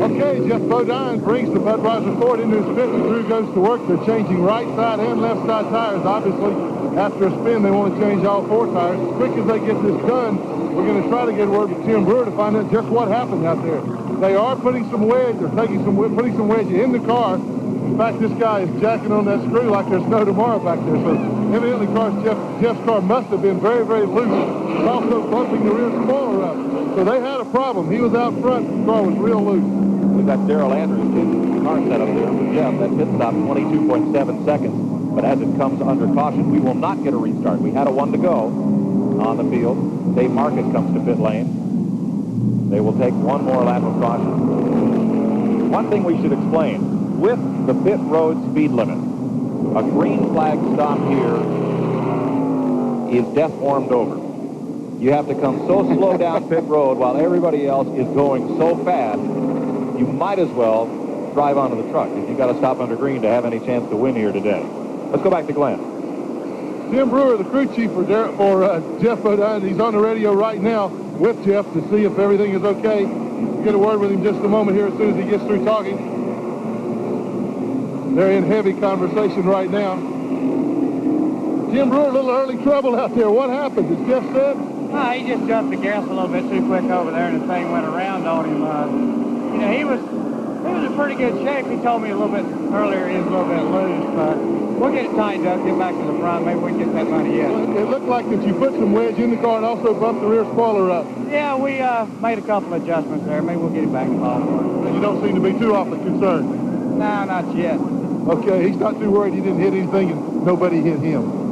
Okay, Jeff Bodine brings the Budweiser Ford into his pit. The crew goes to work. They're changing right side and left side tires. Obviously, after a spin, they want to change all 4 tires. As quick as they get this done, we're going to try to get word with Tim Brewer to find out just what happened out there. They are putting some wedge. They're putting some wedge in the car. In fact, this guy is jacking on that screw like there's no tomorrow back there. So evidently, Jeff's car must have been very, very loose. It's also bumping the rear spoiler up. So they had a problem. He was out front. The car was real loose. We've got Darrell Andrews in the car setup there with Jeff. That pit stop 22.7 seconds. But as it comes under caution, we will not get a restart. We had a 1 to go on the field. Dave Marcus comes to pit lane. They will take 1 more lap of caution. One thing we should explain. With the pit road speed limit, a green flag stop here is death warmed over. You have to come so slow down pit road while everybody else is going so fast, you might as well drive onto the truck if you've got to stop under green to have any chance to win here today. Let's go back to Glenn. Tim Brewer, the crew chief for Jeff Bodine. He's on the radio right now with Jeff to see if everything is okay. We'll get a word with him just a moment here as soon as he gets through talking. They're in heavy conversation right now. Jim Brewer, a little early trouble out there. What happened? Did Jeff said? No, he just jumped the gas a little bit too quick over there, and the thing went around on him. You know, he was in pretty good shape. He told me a little bit earlier he was a little bit loose, but we'll get it tightened up, get back to the front. Maybe we can get that money in. Well, it looked like that you put some wedge in the car and also bumped the rear spoiler up. Yeah, we made a couple adjustments there. Maybe we'll get it back in Baltimore. You don't seem to be too awfully concerned. No, not yet. Okay, he's not too worried he didn't hit anything and nobody hit him.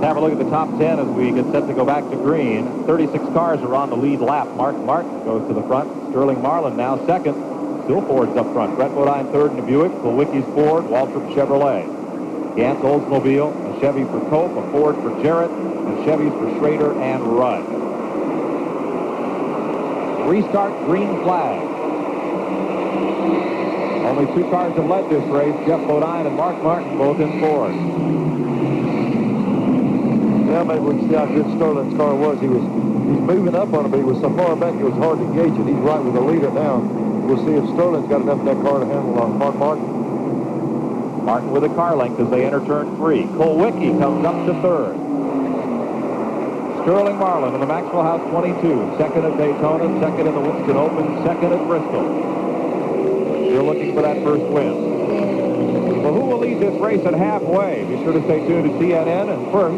Have a look at the top 10 as we get set to go back to green. 36 cars are on the lead lap. Mark Martin goes to the front. Sterling Marlin now second. Still Ford's up front. Brett Bodine third in the Buick. Kulwicki's Ford. Waltrip Chevrolet. Gantz Oldsmobile. A Chevy for Cope. A Ford for Jarrett. And Chevys for Schrader and Rudd. Restart green flag. Only 2 cars have led this race. Jeff Bodine and Mark Martin both in Ford. Now maybe we can see how good Sterling's car was. He's moving up on him, but he was so far back it was hard to gauge it. He's right with the leader now. We'll see if Sterling's got enough of that car to handle Mark Martin. Martin with a car length as they enter turn 3. Kulwicki comes up to third. Sterling Marlin in the Maxwell House 22. Second at Daytona, second in the Winston Open, second at Bristol. Still looking for that first win. Well, who will lead this race at halfway? Be sure to stay tuned to CNN. And first,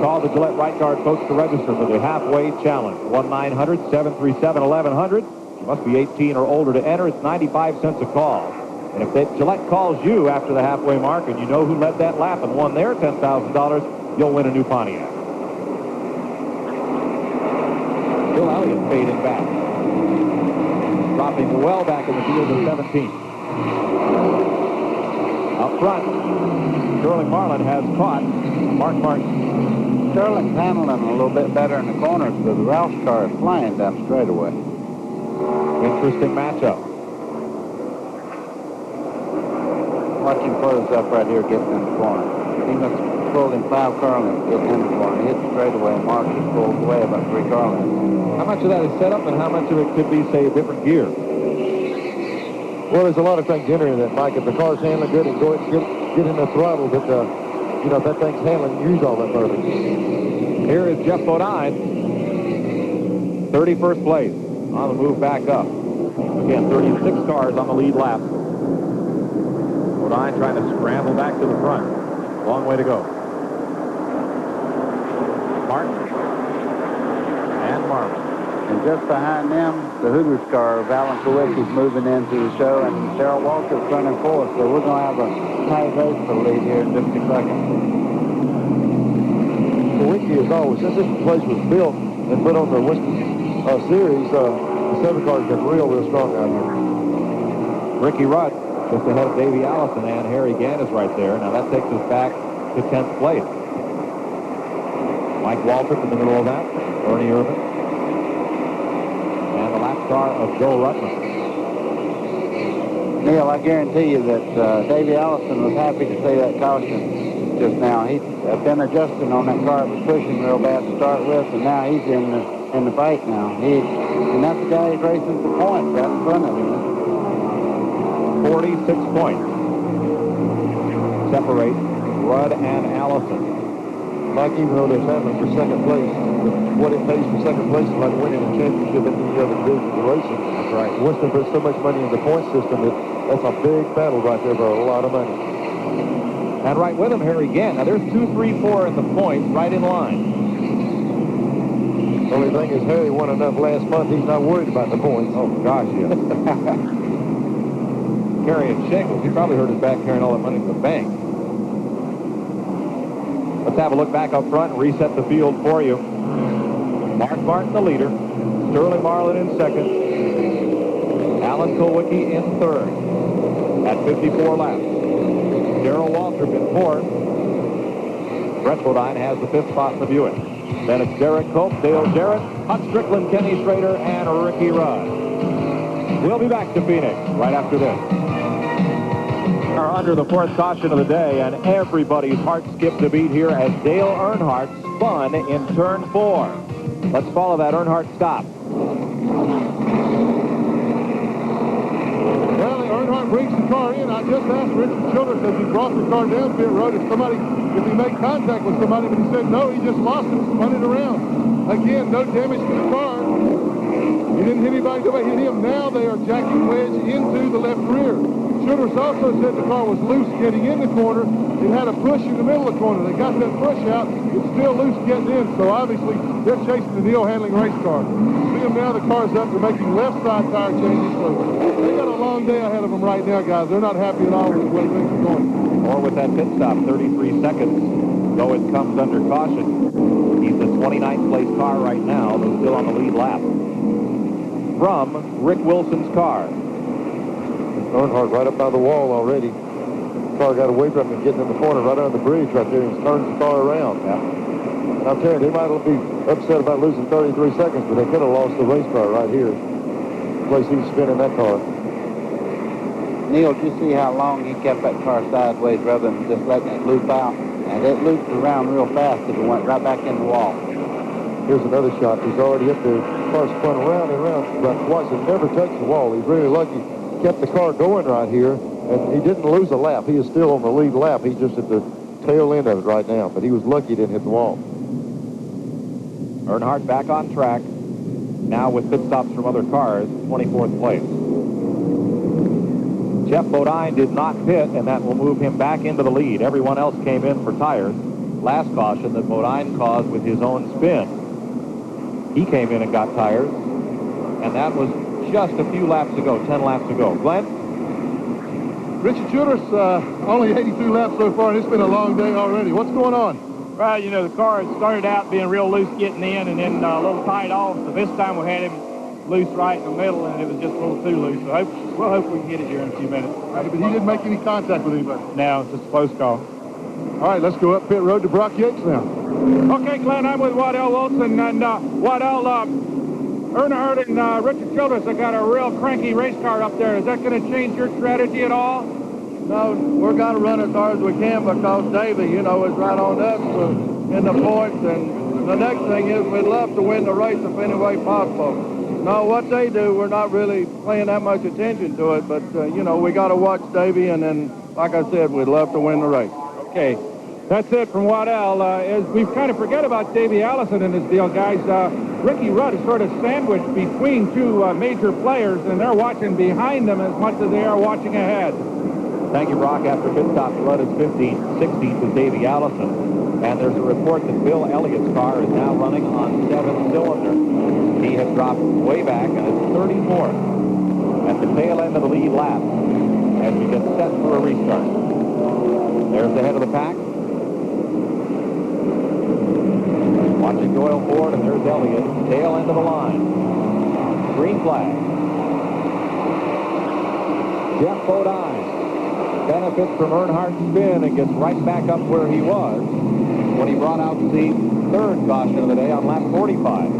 call the Gillette Right Guard folks to register for the halfway challenge. 1-900-737-1100. You must be 18 or older to enter. It's 95 cents a call. And if Gillette calls you after the halfway mark and you know who led that lap and won their $10,000, you'll win a new Pontiac. Bill Elliott fading back. Dropping well back in the field of 17. Up front, Sterling Marlin has caught Mark Martin. Sterling's handling a little bit better in the corners, but the Roush car is flying down straightaway. Interesting matchup. Watch him close up right here getting in the corner. He must have pulled him 5 car lengths getting in the corner. He hit the straightaway and Mark is pulled away about 3 car lengths. How much of that is set up and how much of it could be, say, a different gear? Well, there's a lot of things entering that, Mike. If the car's handling good, and go ahead and get in the throttle, but you know, if that thing's handling, use all that motor. Here is Jeff Bodine. 31st place on the move back up. Again, 36 cars on the lead lap. Bodine trying to scramble back to the front. Long way to go. Martin and Marlin. And just behind them, the Hooters car of Alan Kulwicki's moving into the show, and Darrell Waltrip's running fourth. So we're going to have a tight race for the lead here in just a second. Kulwicki, as always, since this place was built and put on the Winston series, the 7 cars have been real strong out here. Ricky Rudd just ahead of Davey Allison, and Harry Gann is right there. Now that takes us back to 10th place. Mike Waltrip in the middle of that. Ernie Irvin. And the lap car of Joe Rutland. Neil, I guarantee you that Davey Allison was happy to see that caution just now. He's been adjusting on that car. It was pushing real bad to start with, and now he's in the fight now. And that's the guy who's racing for points right in front of him. 46 points separate Rudd and Allison. Mike, even though they're battling for second place, what it pays for second place is like winning a championship in any other division of racing. That's right. Winston puts so much money in the point system that that's a big battle right there for a lot of money. And right with him, Harry Gann. Now there's 2, 3, 4 in the points, right in line. Only thing is, Harry won enough last month. He's not worried about the points. Oh gosh, yes. Carrying shingles. He probably hurt his back carrying all that money to the bank. Let's have a look back up front and reset the field for you. Mark Martin, the leader. Sterling Marlin in second. Alan Kulwicki in third at 54 laps. Darrell Waltrip in fourth. Brett Bodine has the 5th spot in the Buick. Then it's Derek Cope, Dale Jarrett, Huck Strickland, Kenny Schrader, and Ricky Rudd. We'll be back to Phoenix right after this. Are under the 4th caution of the day, and everybody's heart skipped a beat here as Dale Earnhardt spun in turn 4. Let's follow that Earnhardt stop. Well, the just asked Richard Childress as he brought the car down pit road if he made contact with somebody, but he said no, he just lost it, spun it around. Again, no damage to the car. He didn't hit anybody, nobody hit him. Now they are jacking wedge into the left rear. Childress also said the car was loose getting in the corner. It had a push in the middle of the corner. They got that push out. It's still loose getting in, so obviously they're chasing the Neil Handling race car. See them now, the car's up. They're making left side tire changes, so they got a long day ahead of them right now, guys. They're not happy at all with the way things are going. Or with that pit stop, 33 seconds, though it comes under caution. He's the 29th place car right now, though still on the lead lap. From Rick Wilson's car. Earnhardt right up by the wall already. The car got away from him getting in the corner right under the bridge right there and turns the car around. Yeah. And I'm telling you, they might be upset about losing 33 seconds, but they could have lost the race car right here. The place he's spinning that car. Neil, did you see how long he kept that car sideways rather than just letting it loop out? And it looped around real fast and it went right back in the wall. Here's another shot. He's already up there. The car spun around and around about twice and never touched the wall. He's really lucky. Kept the car going right here, and he didn't lose a lap. He is still on the lead lap. He's just at the tail end of it right now, but he was lucky he didn't hit the wall. Earnhardt back on track, now with pit stops from other cars, 24th place. Jeff Bodine did not pit, and that will move him back into the lead. Everyone else came in for tires. Last caution that Bodine caused with his own spin. He came in and got tires, and that was just a few laps ago, 10 laps ago. Glenn? Richard Childress, only 82 laps so far, and it's been a long day already. What's going on? Well, you know, the car started out being real loose getting in and then a little tight off. So this time we had him loose right in the middle, and it was just a little too loose. So we'll hope we can get it here in a few minutes. But he didn't make any contact with anybody. No, it's just a close call. All right, let's go up pit road to Brock Yates now. Okay, Glenn, I'm with Waddell Wilson, and Waddell, Earnhardt and Richard Childress have got a real cranky race car up there. Is that going to change your strategy at all? No, we're going to run as hard as we can because Davey, you know, is right on us in the points. And the next thing is we'd love to win the race if any way possible. No, what they do, we're not really paying that much attention to it. But, you know, we got to watch Davey. And then, like I said, we'd love to win the race. Okay. That's it from Waddell. As we kind of forget about Davey Allison in this deal, guys. Ricky Rudd is sort of sandwiched between two major players, and they're watching behind them as much as they are watching ahead. Thank you, Brock. After pit stop, Rudd is 15th. 16th is Davey Allison. And there's a report that Bill Elliott's car is now running on 7-cylinder. He has dropped way back and is 34th at the tail end of the lead lap as we get set for a restart. There's the head of the pack. Watching Doyle Ford, and there's Elliott, tail end of the line. Green flag. Jeff Bodine benefits from Earnhardt's spin and gets right back up where he was when he brought out the third caution of the day on lap 45.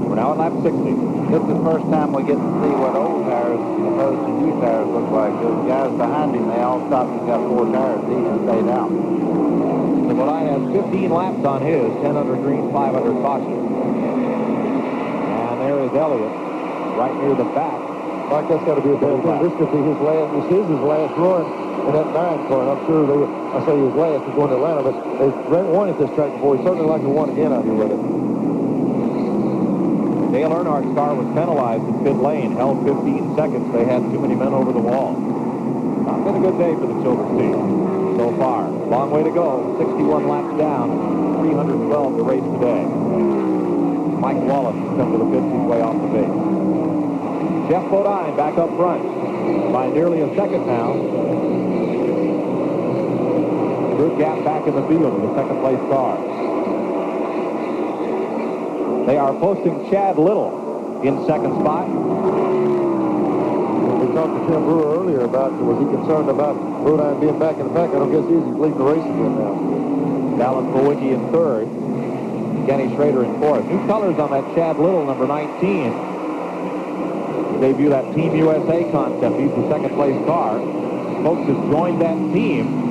We're now on lap 60. This is the first time we get to see what old tires opposed to new tires look like. Those guys behind him, they all stopped and got 4 tires. He just stayed out. So Bodine has 15 laps on his, 10 under green, 5 under caution. And there is Elliott right near the back. Mike, that's got to be a bad thing. This could be his last run in that 9 car. And I'm sure I say his last is going to Atlanta, but they've won at this track before. He'd certainly like to win again out here with it. Dale Earnhardt's car was penalized in pit lane, held 15 seconds. They had too many men over the wall. Not been a good day for the Childress team so far. Long way to go. 61 laps down, 312 to race today. Mike Wallace has come to the pits his way off the base. Jeff Bodine back up front by nearly a second now. Good gap back in the field with the second place car. They are posting Chad Little in second spot. We talked to Tim Brewer earlier about, was he concerned about Bodine being back in the pack? I don't guess he's leading the race again now. Dallin Kowicki in third. Kenny Schrader in fourth. New colors on that Chad Little, number 19. Debut that Team USA concept. He's the second place car. Folks has joined that team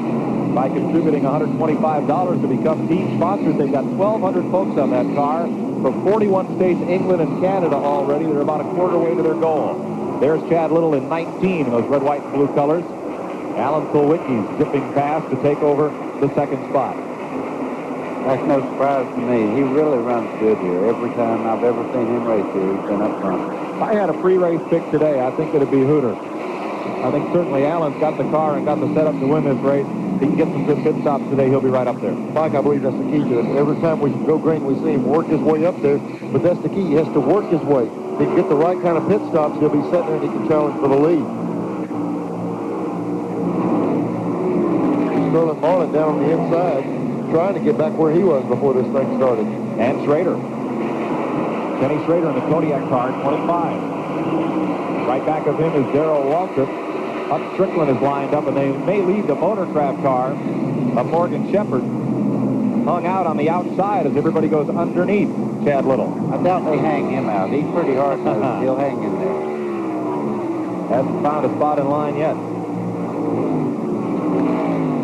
by contributing $125 to become team sponsors. They've got 1,200 folks on that car from 41 states, England and Canada already. They're about a quarter way to their goal. There's Chad Little in 19 in those red, white, and blue colors. Alan Kulwicki's zipping past to take over the second spot. That's no surprise to me. He really runs good here. Every time I've ever seen him race here, he's been up front. If I had a pre-race pick today, I think it'd be Hooter. I think certainly Alan's got the car and got the setup to win this race. He can get some good pit stops today. He'll be right up there. Mike, I believe that's the key to it. Every time we go green, we see him work his way up there. But that's the key. He has to work his way. If he can get the right kind of pit stops, he'll be sitting there and he can challenge for the lead. Sterling Marlin down on the inside, trying to get back where he was before this thing started. And Schrader. Kenny Schrader in the Kodiak car, 25. Right back of him is Darrell Waltrip. Huck Strickland is lined up, and they may lead the Motorcraft car of Morgan Shepherd. Hung out on the outside as everybody goes underneath Chad Little. I doubt they hang him out. He's pretty hard nosed. He'll hang in there. Hasn't found a spot in line yet.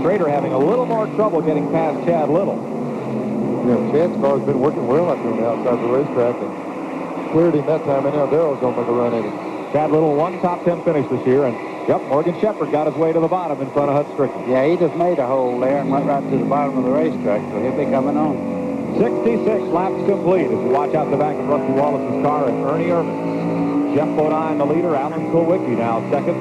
Schrader having a little more trouble getting past Chad Little. Yeah, Chad's car's been working well up here on the outside of the racetrack and cleared him that time, and now Darrell's going to make a run at him. Chad Little, one top 10 finish this year, and yep, Morgan Shepherd got his way to the bottom in front of Huck Strickland. Yeah, he just made a hole there and went right to the bottom of the racetrack, so he'll be coming on. 66 laps complete as you watch out the back of Rusty Wallace's car and Ernie Irvin. Jeff Bodine, the leader. Alan Kulwicki now second.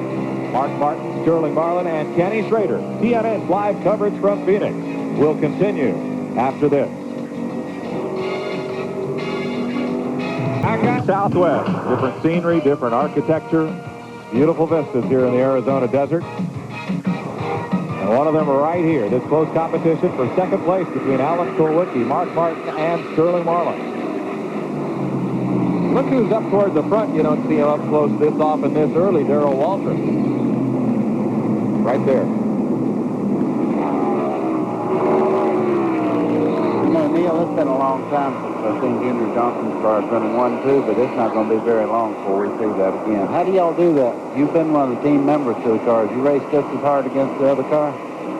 Mark Martin, Sterling Marlin, and Kenny Schrader. TNN's live coverage from Phoenix will continue after this. Southwest, different scenery, different architecture, beautiful vistas here in the Arizona desert. And one of them right here, this close competition for second place between Alan Kulwicki, Mark Martin, and Sterling Marlin. Look who's up toward the front. You don't see him up close this often this early, Darrell Waltrip. Right there. You know, Neil, it's been a long time since I've seen Junior Johnson's cars running 1-2, but it's not going to be very long before we see that again. How do y'all do that? You've been one of the team members to the cars. You race just as hard against the other car?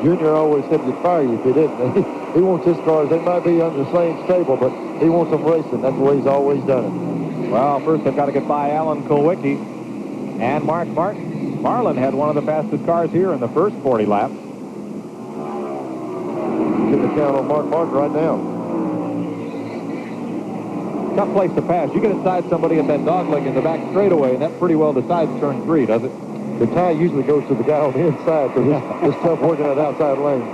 Junior always said he'd fire you if he didn't. He wants his cars. They might be under the same stable, but he wants them racing. That's the way he's always done it. Well, first they've got to get by Alan Kulwicki and Mark Martin. Marlin had one of the fastest cars here in the first 40 laps. Get the count on Mark Martin right now. Tough place to pass. You get inside somebody at that dog leg in the back straightaway, and that pretty well decides turn 3, does it? The tie usually goes to the guy on the inside because it's tough working that outside lane.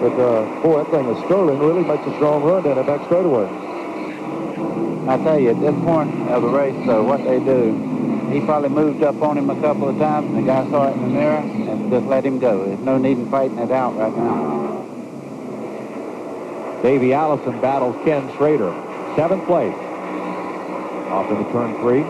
But, boy, that thing is Sterling really makes a strong run down that back straightaway. I tell you, at this point of the race, though, what they do, he probably moved up on him a couple of times, and the guy saw it in the mirror and just let him go. There's no need in fighting it out right now. Davey Allison battles Ken Schrader. 7th place. Off into turn 3.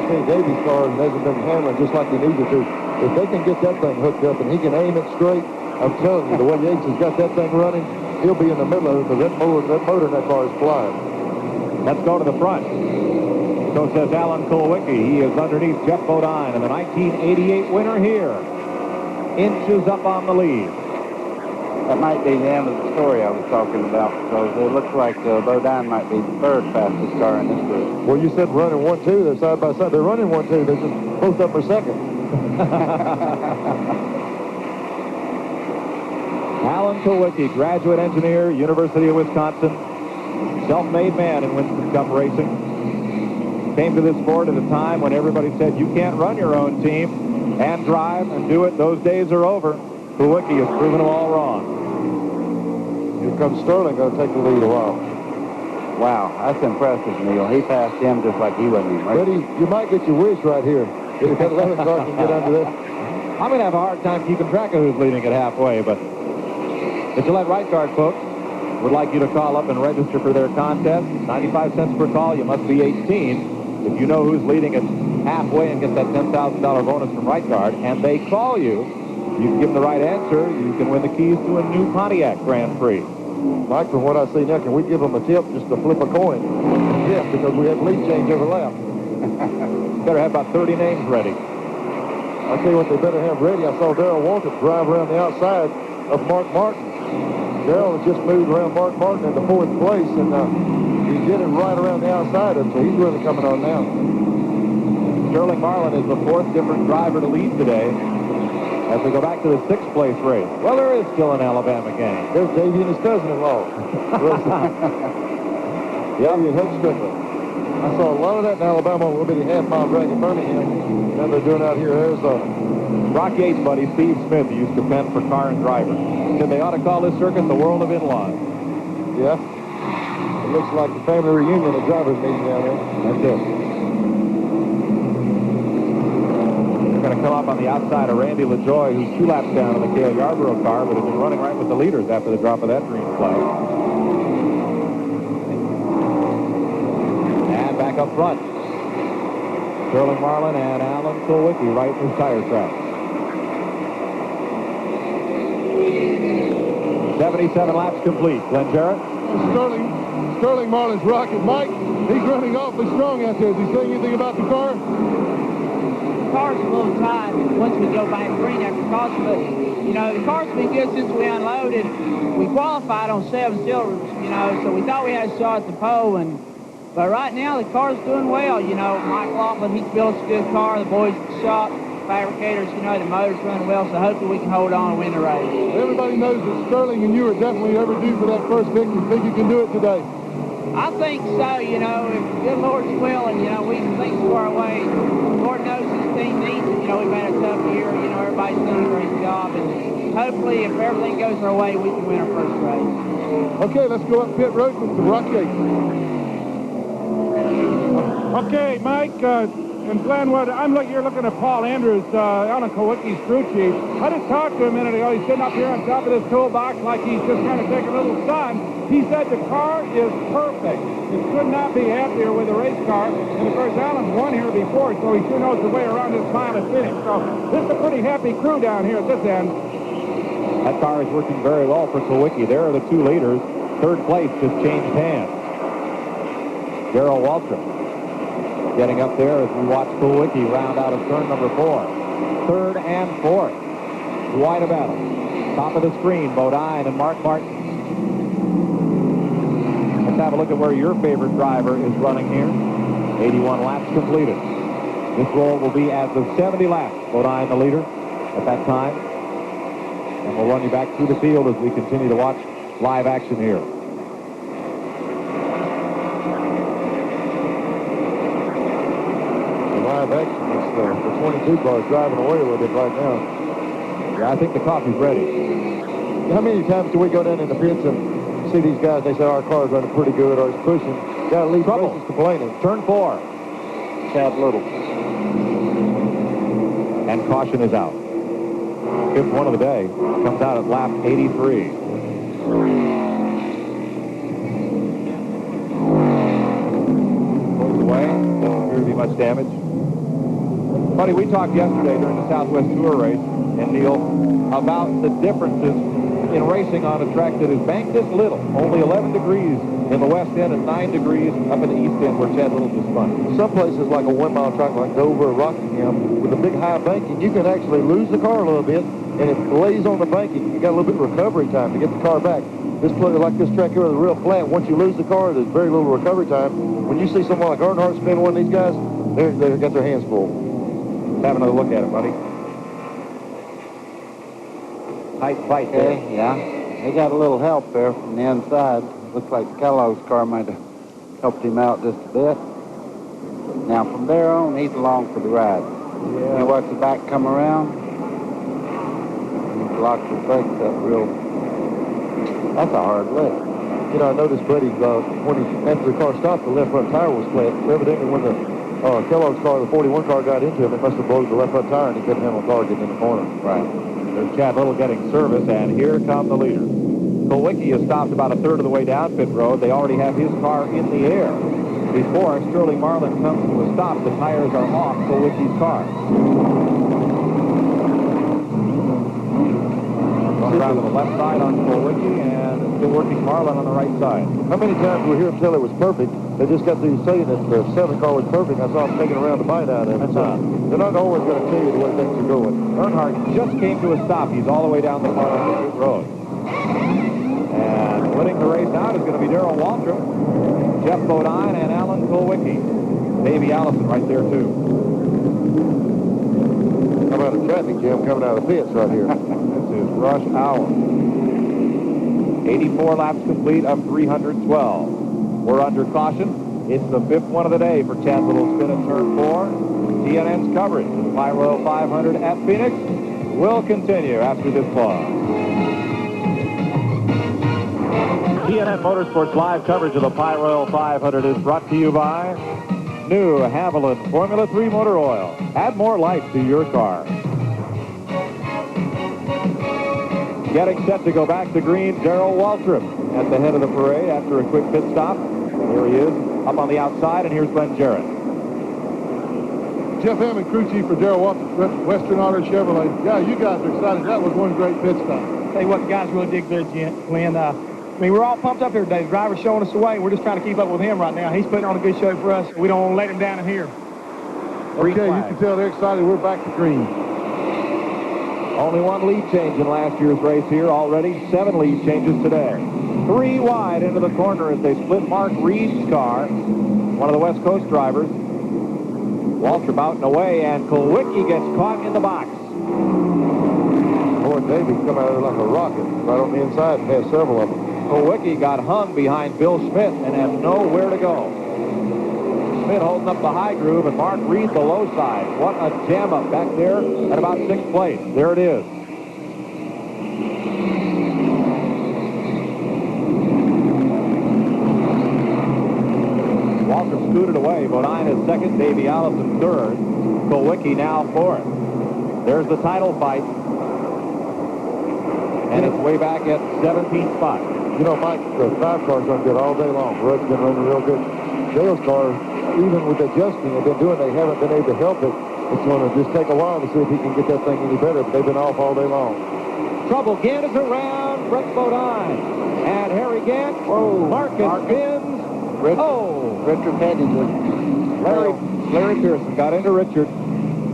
Okay, Davey's car hasn't been handling just like he needed to. If they can get that thing hooked up and he can aim it straight, I'm telling you, the way Yates has got that thing running, he'll be in the middle of it, because that motor in that car is flying. Let's go to the front. So says Alan Kulwicki. He is underneath Jeff Bodine, and the 1988 winner here inches up on the lead. That might be the end of the story I was talking about, because it looks like Bodine might be the 3rd fastest car in this group. Well, you said running 1-2. They're side by side. They're running 1-2. They're just both up for second. Alan Kulwicki, graduate engineer, University of Wisconsin, self-made man in Winston Cup racing. Came to this sport at a time when everybody said you can't run your own team and drive and do it. Those days are over. Kulwicki has proven them all wrong. Here comes Sterling, going to take the lead a while. Wow, that's impressive, Neil. He passed him just like he wasn't even racing. But you might get your wish right here. If that 11 car can get under there. I'm going to have a hard time keeping track of who's leading at halfway, but the Gillette Right Guard folks would like you to call up and register for their contest. 95 cents per call. You must be 18. If you know who's leading at halfway and get that $10,000 bonus from Right Guard, and they call you, you can give them the right answer. You can win the keys to a new Pontiac Grand Prix. Mike, from what I see now, can we give them a tip just to flip a coin? Yes, because we have lead change every lap. Better have about 30 names ready. I tell you what they better have ready. I saw Darrell Waltrip drive around the outside of Mark Martin. Darrell has just moved around Mark Martin into 4th place, and he did it right around the outside of him, so he's really coming on now. Sterling Marlin is the 4th different driver to lead today. as we go back to the 6th place race. Well, there is still an Alabama game. There's Davey and his cousin-in-law. Davey and Hutch Strickland. I saw a lot of that in Alabama on a little bitty half-mile drag in Birmingham. Now they're doing out here in Arizona. Rock Yates' buddy, Steve Smith, used to pen for Car and Driver. Said they ought to call this circuit the world of in-laws. Yeah. It looks like the family reunion at drivers meeting down there. That's it. They're going to come up on the outside of Randy LaJoy, who's 2 laps down in the Cale Yarborough car, but has been running right with the leaders after the drop of that green flag. And back up front, Sterling Marlin and Alan Kulwicki right through tire tracks. 77 laps complete. Glenn Jarrett. Sterling Marlin's rocket. Mike, he's running awfully strong out there. Is he saying anything about the car? The car's a little tight once we go back green after caution, but, you know, the car's been good since we unloaded. We qualified on 7 silvers, you know, so we thought we had a shot at the pole, but right now the car's doing well, you know. Mike Laughlin, he's built a good car. The boys at the shop, fabricators, you know, the motor's running well, so hopefully we can hold on and win the race. Everybody knows that Sterling and you are definitely overdue for that first victory. Think you can do it today? I think so, you know, if the good Lord's willing, you know, we can think so far away. Lord knows this team needs it. You know, we've had a tough year, you know, everybody's done a great job, and hopefully if everything goes our way, we can win our first race. Okay, let's go up pit road with the Rock Yates. Okay, Mike and Glenn, you're looking at Paul Andrews, Alan Kulwicki's crew chief. I just talked to him a minute ago. He's sitting up here on top of this toolbox like he's just kind of taking a little sun. He said the car is perfect. It could not be happier with a race car. And of course, Alan's won here before, so he sure knows the way around this mile of finish. So this is a pretty happy crew down here at this end. That car is working very well for Kulwicki. There are the 2 leaders. 3rd place just changed hands. Darrell Waltrip getting up there as we watch Kulwicki round out of turn number 4. 3rd and 4th. Wide of battle. Top of the screen, Bodine and Mark Martin. Let's have a look at where your favorite driver is running here. 81 laps completed. This roll will be as of 70 laps. Bodine the leader at that time. And we'll run you back through the field as we continue to watch live action here. Live action. The 22 car is driving away a little bit right now. Yeah, I think the coffee's ready. How many times do we go down in the pits and see these guys? They say our car's running pretty good or it's pushing. Got to leave races complaining. Turn 4. Chad Little. And caution is out. 5th one of the day. Comes out at lap 83. Goes away. Doesn't appear to be much damage. Buddy, we talked yesterday during the Southwest Tour race, and Neil, about the differences in racing on a track that is banked this little. Only 11 degrees in the west end and 9 degrees up in the east end where Chad Little just spun. Some places like a 1 mile track like Dover or Rockingham with a big high banking, you can actually lose the car a little bit, and if it lays on the banking, you got a little bit of recovery time to get the car back. This place, like this track here, is real flat. Once you lose the car, there's very little recovery time. When you see someone like Earnhardt spin one of these guys, they've got their hands full. Let's have another look at it, buddy. Tight fight there. Yeah, he got a little help there from the inside. Looks like Kellogg's car might have helped him out just a bit. Now from there on, he's along for the ride. Yeah. You watch the back come around. He locks the brakes up real. That's a hard lift. You know, I noticed Buddy, after the car stopped, the left front tire was flat. Evidently, when the Kellogg's car, the 41 car, got into him, it must have blown the left front tire, and he couldn't handle the car getting in the corner. Right. There's Chad Little getting service, and here come the leaders. Kulwicki has stopped about a 1/3 of the way down pit road. They already have his car in the air. Before Sterling Marlin comes to a stop, the tires are off Kulwicki's car. Going around to the left side on Kulwicki, and still working Marlin on the right side. How many times we hear him tell it was perfect? They just got through saying that the 7 car was perfect. I saw him taking around the bite out of it. So they're not always going to tell you the way things are going. Earnhardt just came to a stop. He's all the way down the pit road. And winning the race out is going to be Darrell Waltrip, Jeff Bodine, and Alan Kulwicki. Davey Allison right there, too. How about find a traffic jam coming out of the pits right here. This is rush hour. 84 laps complete of 312. We're under caution. It's the 5th one of the day for Chad Little's at turn 4. TNN's coverage of the Pyroil 500 at Phoenix will continue after this pause. TNN Motorsports live coverage of the Pyroil 500 is brought to you by new Haviland Formula 3 motor oil. Add more life to your car. Getting set to go back to green, Darrell Waltrip at the head of the parade after a quick pit stop. Here he is, up on the outside, and here's Glenn Jarrett. Jeff Hammond, crew chief for Darrell Waltrip, Western Auto Chevrolet. Yeah, you guys are excited. That was one great pit stop. Tell you what, the guys really did good, Glenn. I mean, we're all pumped up here today. The driver's showing us the way. We're just trying to keep up with him right now. He's putting on a good show for us. We don't want to let him down in here. Okay, you can tell they're excited. We're back to green. Only one lead change in last year's race here already. 7 lead changes today. 3 wide into the corner as they split Mark Reed's car, one of the West Coast drivers. Waltrip out and away, and Kulwicki gets caught in the box. Boy, Davies come out of there like a rocket right on the inside and has several of them. Kulwicki got hung behind Bill Schmidt and had nowhere to go. Schmidt holding up the high groove and Mark Reed the low side. What a jam up back there at about 6th place. There it is. Waltrip scooted away. Bodine is 2nd, Davey Allison 3rd. Kulwicki now 4th. There's the title fight. And it's way back at 17th spot. You know, Mike, the 5 cars run good all day long. Rudd's been running real good. Dale's car, even with adjusting and been doing, they haven't been able to help it. It's going to just take a while to see if he can get that thing any better, but they've been off all day long. Trouble. Gant is around Brett Bodine. And Harry Gant. Marcus spins. Richard Petty just... Larry Pearson got into Richard.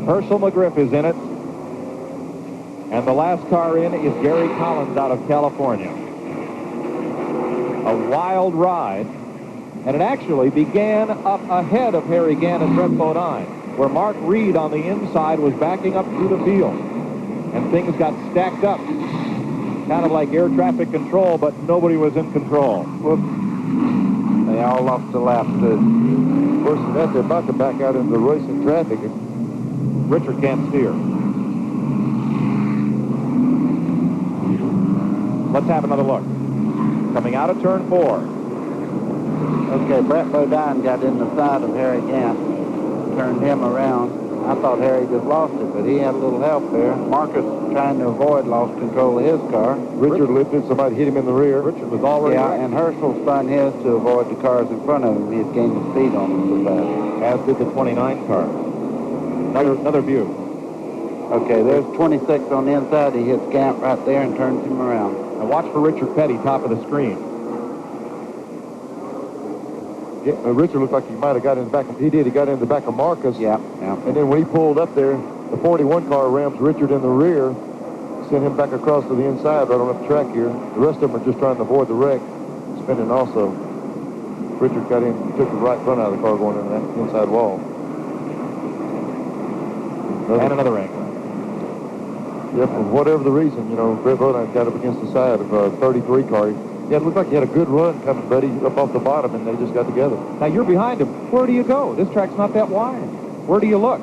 Herschel McGriff is in it. And the last car in is Gary Collins out of California. A wild ride. And it actually began up ahead of Harry Gant and Brett Bodine, where Mark Reed on the inside was backing up through the field. And things got stacked up. Kind of like air traffic control, but nobody was in control. Whoops. They all lost the lap, too. Worse than that, they're about to back out into the racing traffic. Richard can't steer. Let's have another look. Coming out of turn 4. Okay, Brett Bodine got in the side of Harry Gant, turned him around. I thought Harry just lost it, but he had a little help there. Marcus trying to avoid lost control of his car. Richard lifted, somebody hit him in the rear. Richard was already right. And Herschel spun his to avoid the cars in front of him. He had gained the speed on them so fast. As did the 29 car. Another view. Okay, there's 26 on the inside. He hits Gant right there and turns him around. Now watch for Richard Petty, top of the screen. Yeah, Richard looked like he might have got in the back. He did. He got in the back of Marcus. Yeah. And then when he pulled up there, the 41 car rams Richard in the rear, sent him back across to the inside right on the track here. The rest of them are just trying to avoid the wreck, spinning also. Richard got in, took the right front out of the car going into that inside wall. And another wreck. Yep, for whatever the reason, you know, Brett Bodine got up against the side of a 33 car. Yeah, it looked like he had a good run coming, buddy, up off the bottom, and they just got together. Now, you're behind him. Where do you go? This track's not that wide. Where do you look?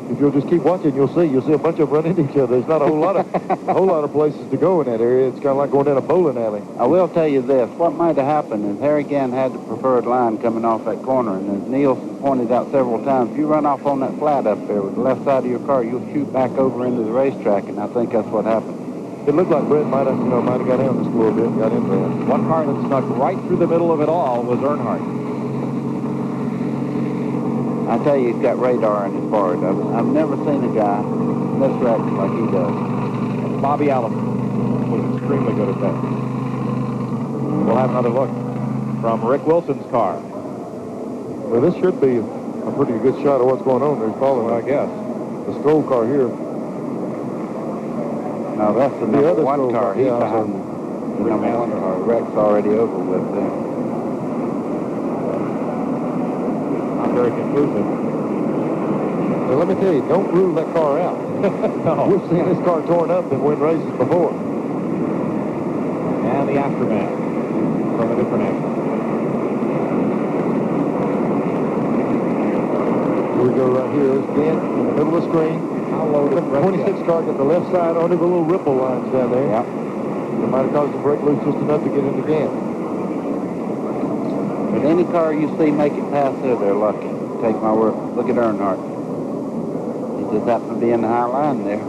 If you'll just keep watching, you'll see a bunch of them run into each other. There's not a whole lot of places to go in that area. It's kind of like going down a bowling alley. I will tell you this. What might have happened is Harry Gant had the preferred line coming off that corner, and as Neil pointed out several times, if you run off on that flat up there with the left side of your car, you'll shoot back over into the racetrack, and I think that's what happened. It looked like Brett might have got down just a little bit, got in there. One car that snuck right through the middle of it all was Earnhardt. I tell you, he's got radar in his forward. I've never seen a guy misdirect like he does. And Bobby Allen was extremely good at that. We'll have another look from Rick Wilson's car. Well, this should be a pretty good shot of what's going on there. Following, I guess. The Stroll car here. No, that's the number one car. He's yeah, behind the number one car. Rick's already over with there. Not very conclusive. But let me tell you, don't rule that car out. No. We've seen this car torn up and win races before. And the aftermath from a different angle. Here we go right here. There's Gant in the middle of the screen. How low the 26 car got the left side under the little ripple lines down there. Yep. It might have caused the brake loose just enough to get into Gant. But any car you see make it past there, they're lucky. Take my word. Look at Earnhardt. He just happened to be in the high line there.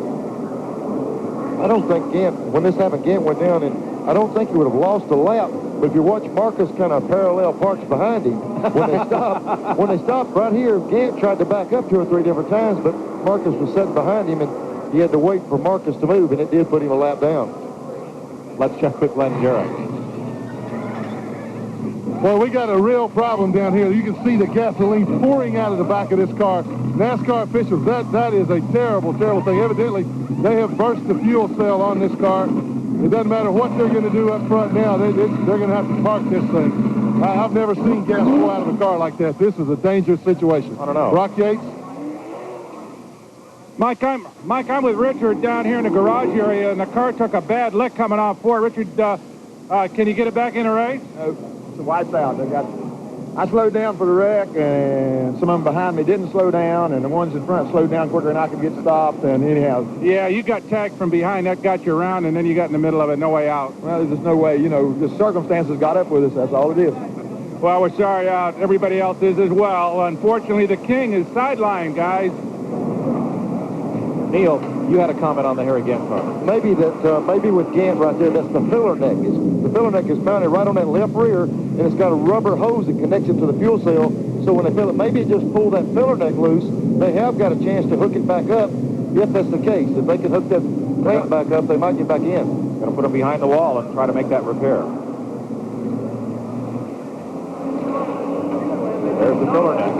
I don't think Gant, when this happened, Gant went down, and I don't think he would have lost a lap. But if you watch Marcus kind of parallel parks behind him, when they stopped right here, Gant tried to back up 2 or 3 different times, but Marcus was sitting behind him, and he had to wait for Marcus to move, and it did put him a lap down. Let's check with Glenn Jarrett. Well, we got a real problem down here. You can see the gasoline pouring out of the back of this car. NASCAR officials, that is a terrible, terrible thing. Evidently, they have burst the fuel cell on this car. It doesn't matter what they're going to do up front now. They're going to have to park this thing. I've never seen gas pour out of a car like that. This is a dangerous situation. I don't know. Rock Yates? Mike, I'm with Richard down here in the garage area, and the car took a bad lick coming off for Richard. Can you get it back in the race? It's a wipes out. I slowed down for the wreck, and some of them behind me didn't slow down, and the ones in front slowed down quicker than I could get stopped, and anyhow. Yeah, you got tagged from behind. That got you around, and then you got in the middle of it. No way out. Well, there's just no way. You know, the circumstances got up with us. That's all it is. Well, we're sorry everybody else is as well. Unfortunately, the King is sidelined, guys. Neil, you had a comment on the Harry Gant car. Maybe with Gant right there, that's the filler neck. The filler neck is mounted right on that left rear, and it's got a rubber hose that connects it to the fuel cell. So when they fill it, maybe it just pulled that filler neck loose. They have got a chance to hook it back up, if that's the case. If they can hook that clamp back up, they might get back in. Going to put them behind the wall and try to make that repair. There's the filler neck.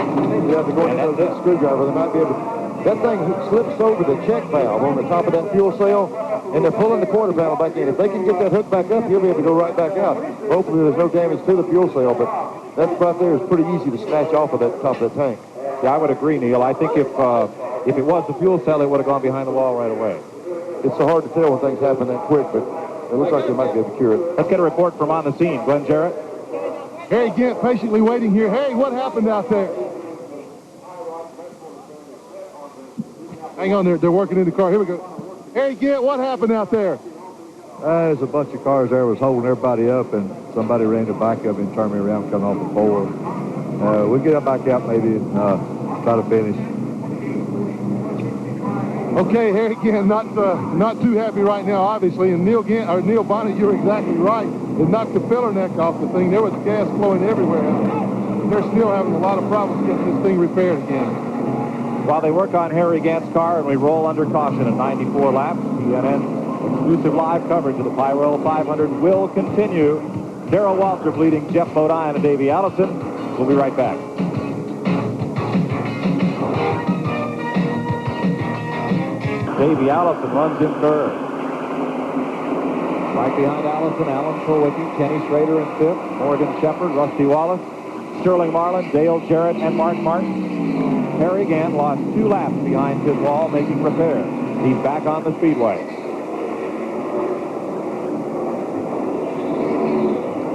You have to go into that screwdriver. They might be able to. That thing slips over the check valve on the top of that fuel cell, and they're pulling the quarter panel back in. If they can get that hook back up, he'll be able to go right back out. Hopefully there's no damage to the fuel cell, but that right there is pretty easy to snatch off of that top of that tank. Yeah, I would agree, Neil. I think if it was the fuel cell, it would have gone behind the wall right away. It's so hard to tell when things happen that quick, but it looks like they might be able to cure it. Let's get a report from on the scene. Glenn Jarrett. Harry Gant patiently waiting here. Harry, what happened out there? Hang on, they're working in the car. Here we go. Harry Gant, what happened out there? There's a bunch of cars there was holding everybody up, and somebody ran the back of me and turned me around coming off the floor. We'll get them back out maybe and try to finish. Okay, Harry Gant, not too happy right now, obviously. And Neil Bonnet, you're exactly right. It knocked the filler neck off the thing. There was gas flowing everywhere out there. They're still having a lot of problems getting this thing repaired again. While they work on Harry Gant's car and we roll under caution at 94 laps, CNN exclusive live coverage of the Pyroil 500 will continue. Darrell Walter leading Jeff Bodine and Davey Allison. We'll be right back. Davey Allison runs in third. Right behind Allison, Alan Kulwicki, Kenny Schrader in fifth, Morgan Shepard, Rusty Wallace, Sterling Marlin, Dale Jarrett, and Mark Martin. Harry Gant lost 2 laps behind pit wall making repairs. He's back on the speedway.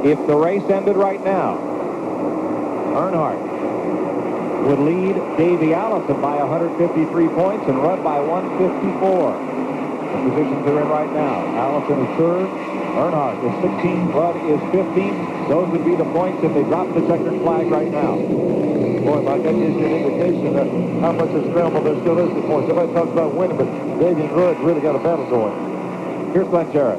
If the race ended right now, Earnhardt would lead Davey Allison by 153 points and Rudd by 154. The positions they're in right now. Allison is third, Earnhardt is 16th, Rudd is 15th. Those would be the points if they dropped the checkered flag right now. Boy, Mike, that gives you an indication of how much of scramble there still is at points. Everybody talks about winning, but Davey and Rudd really got a battle going. Here's Glenn Jarrett.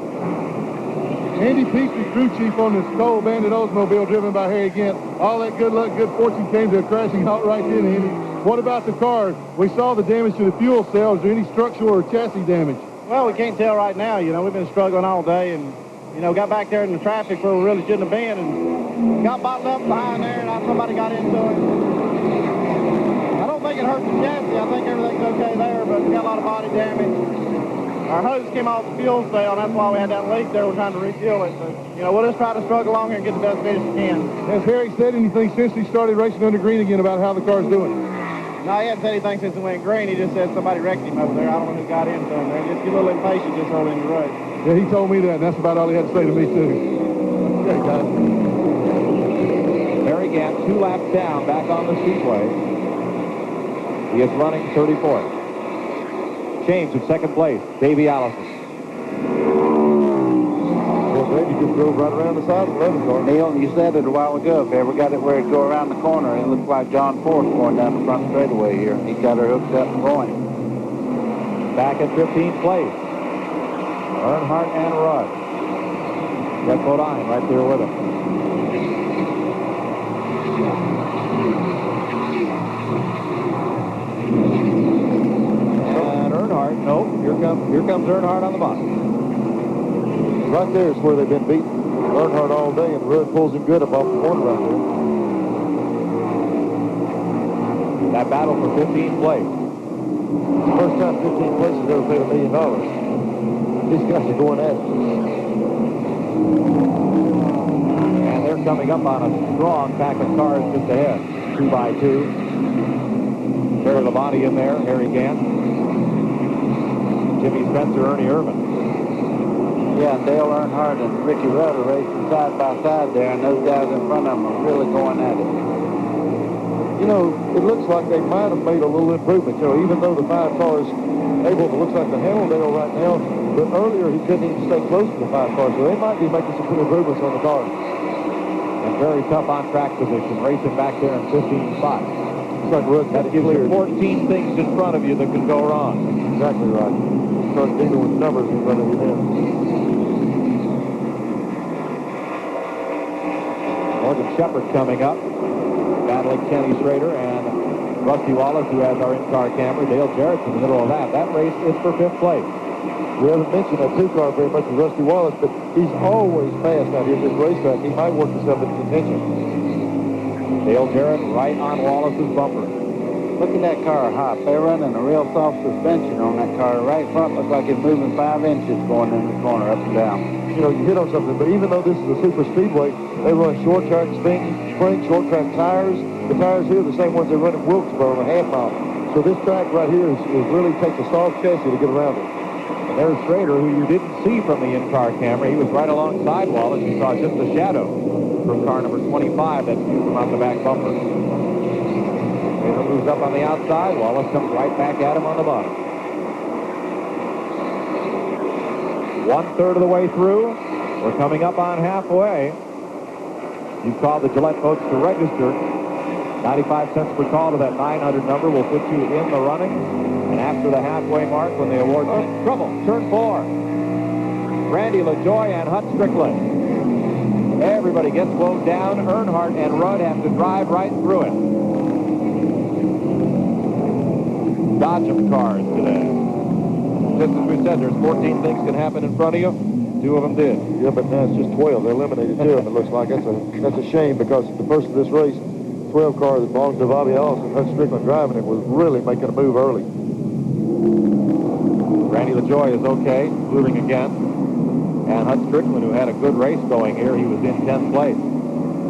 Andy Peasley, crew chief on the Skull Bandit Oldsmobile driven by Harry Gant. All that good luck, good fortune came to a crashing halt right then, Andy. What about the car? We saw the damage to the fuel cell. Is there any structural or chassis damage? Well, we can't tell right now. You know, we've been struggling all day and, you know, got back there in the traffic where we really shouldn't have been and got bottled up behind there and somebody got into it. I don't think it hurt the chassis. I think everything's okay there, but we got a lot of body damage. Our hose came off the fuel cell, and that's why we had that leak there. We're trying to refuel it. But, you know, we'll just try to struggle along here and get the best finish we can. Has Harry said anything since he started racing under green again about how the car's doing? No, he hadn't said anything since it went green. He just said somebody wrecked him over there. I don't know who got into him there. Just get a little impatient just early in the race. Yeah, he told me that, and that's about all he had to say to me, too. Okay, guys. Harry Gant, 2 laps down, back on the speedway. He is running 34th. Change of second place, Davey Allison. Well, Davey just drove right around the side of the 11 car. Neil, you said it a while ago, if they ever got it where it'd go around the corner, it looked like John Force going down the front straightaway here. He got her hooked up and going. Back at 15th place, Earnhardt and Rudd. Got Bodine right there with him. And Earnhardt, nope, here comes Earnhardt on the bottom. Right there is where they've been beating Earnhardt all day, and Rudd pulls him good up off the corner right there. That battle for 15th place. It's the first time 15th place has ever paid $1 million. These guys are going at it. And they're coming up on a strong pack of cars just ahead. 2 by 2. Terry Labonte in there, Harry Gant, Jimmy Spencer, Ernie Irvin. Yeah, Dale Earnhardt and Ricky Rudd are racing side by side there, and those guys in front of them are really going at it. You know, it looks like they might have made a little improvement. You know, even though the 5 cars able to look like the Hamildale right now, but earlier he couldn't even stay close to the 5 cars, so they might be making some good improvements on the cars. And very tough on track position, racing back there in 15th spot. It's like Rudd That gives you 14 things in front of you that can go wrong. Exactly right. Start dealing with numbers in front of you then. Morgan Shepherd coming up, battling Kenny Schrader and Rusty Wallace, who has our in-car camera. Dale Jarrett's in the middle of that. That race is for 5th place. We haven't mentioned that 2-car very much with Rusty Wallace, but he's always fast out here at this racetrack. He might work himself into contention. Dale Jarrett right on Wallace's bumper. Look at that car hop. They're running a real soft suspension on that car. Right front looks like it's moving 5 inches going in the corner up and down. You know, you hit on something, but even though this is a super speedway, they run short track spring, short track tires. The tires here are the same ones they run at Wilkesboro, a half mile. So this track right here is really takes a soft chassis to get around it. And there's Schrader, who you didn't see from the in-car camera. He was right alongside Wallace. You saw just a shadow from car number 25 that viewed from out the back bumper. Schrader moves up on the outside. Wallace comes right back at him on the bottom. 1/3 of the way through. We're coming up on halfway. You called the Gillette folks to register. 95 cents per call to that 900 number will put you in the running. And after the halfway mark, when they award trouble, turn 4. Randy LaJoy and Hut Strickland. Everybody gets slowed down. Earnhardt and Rudd have to drive right through it. Dodgem cars today. Just as we said, there's 14 things can happen in front of you. 2 of them did. Yeah, but now it's just 12. They eliminated 2 of them, it looks like. That's a shame because the first of this race, 12 car that belongs to Bobby Allison, Hut Strickland driving it, was really making a move early. Randy LaJoy is okay, moving again. And Hut Strickland, who had a good race going here, he was in 10th place.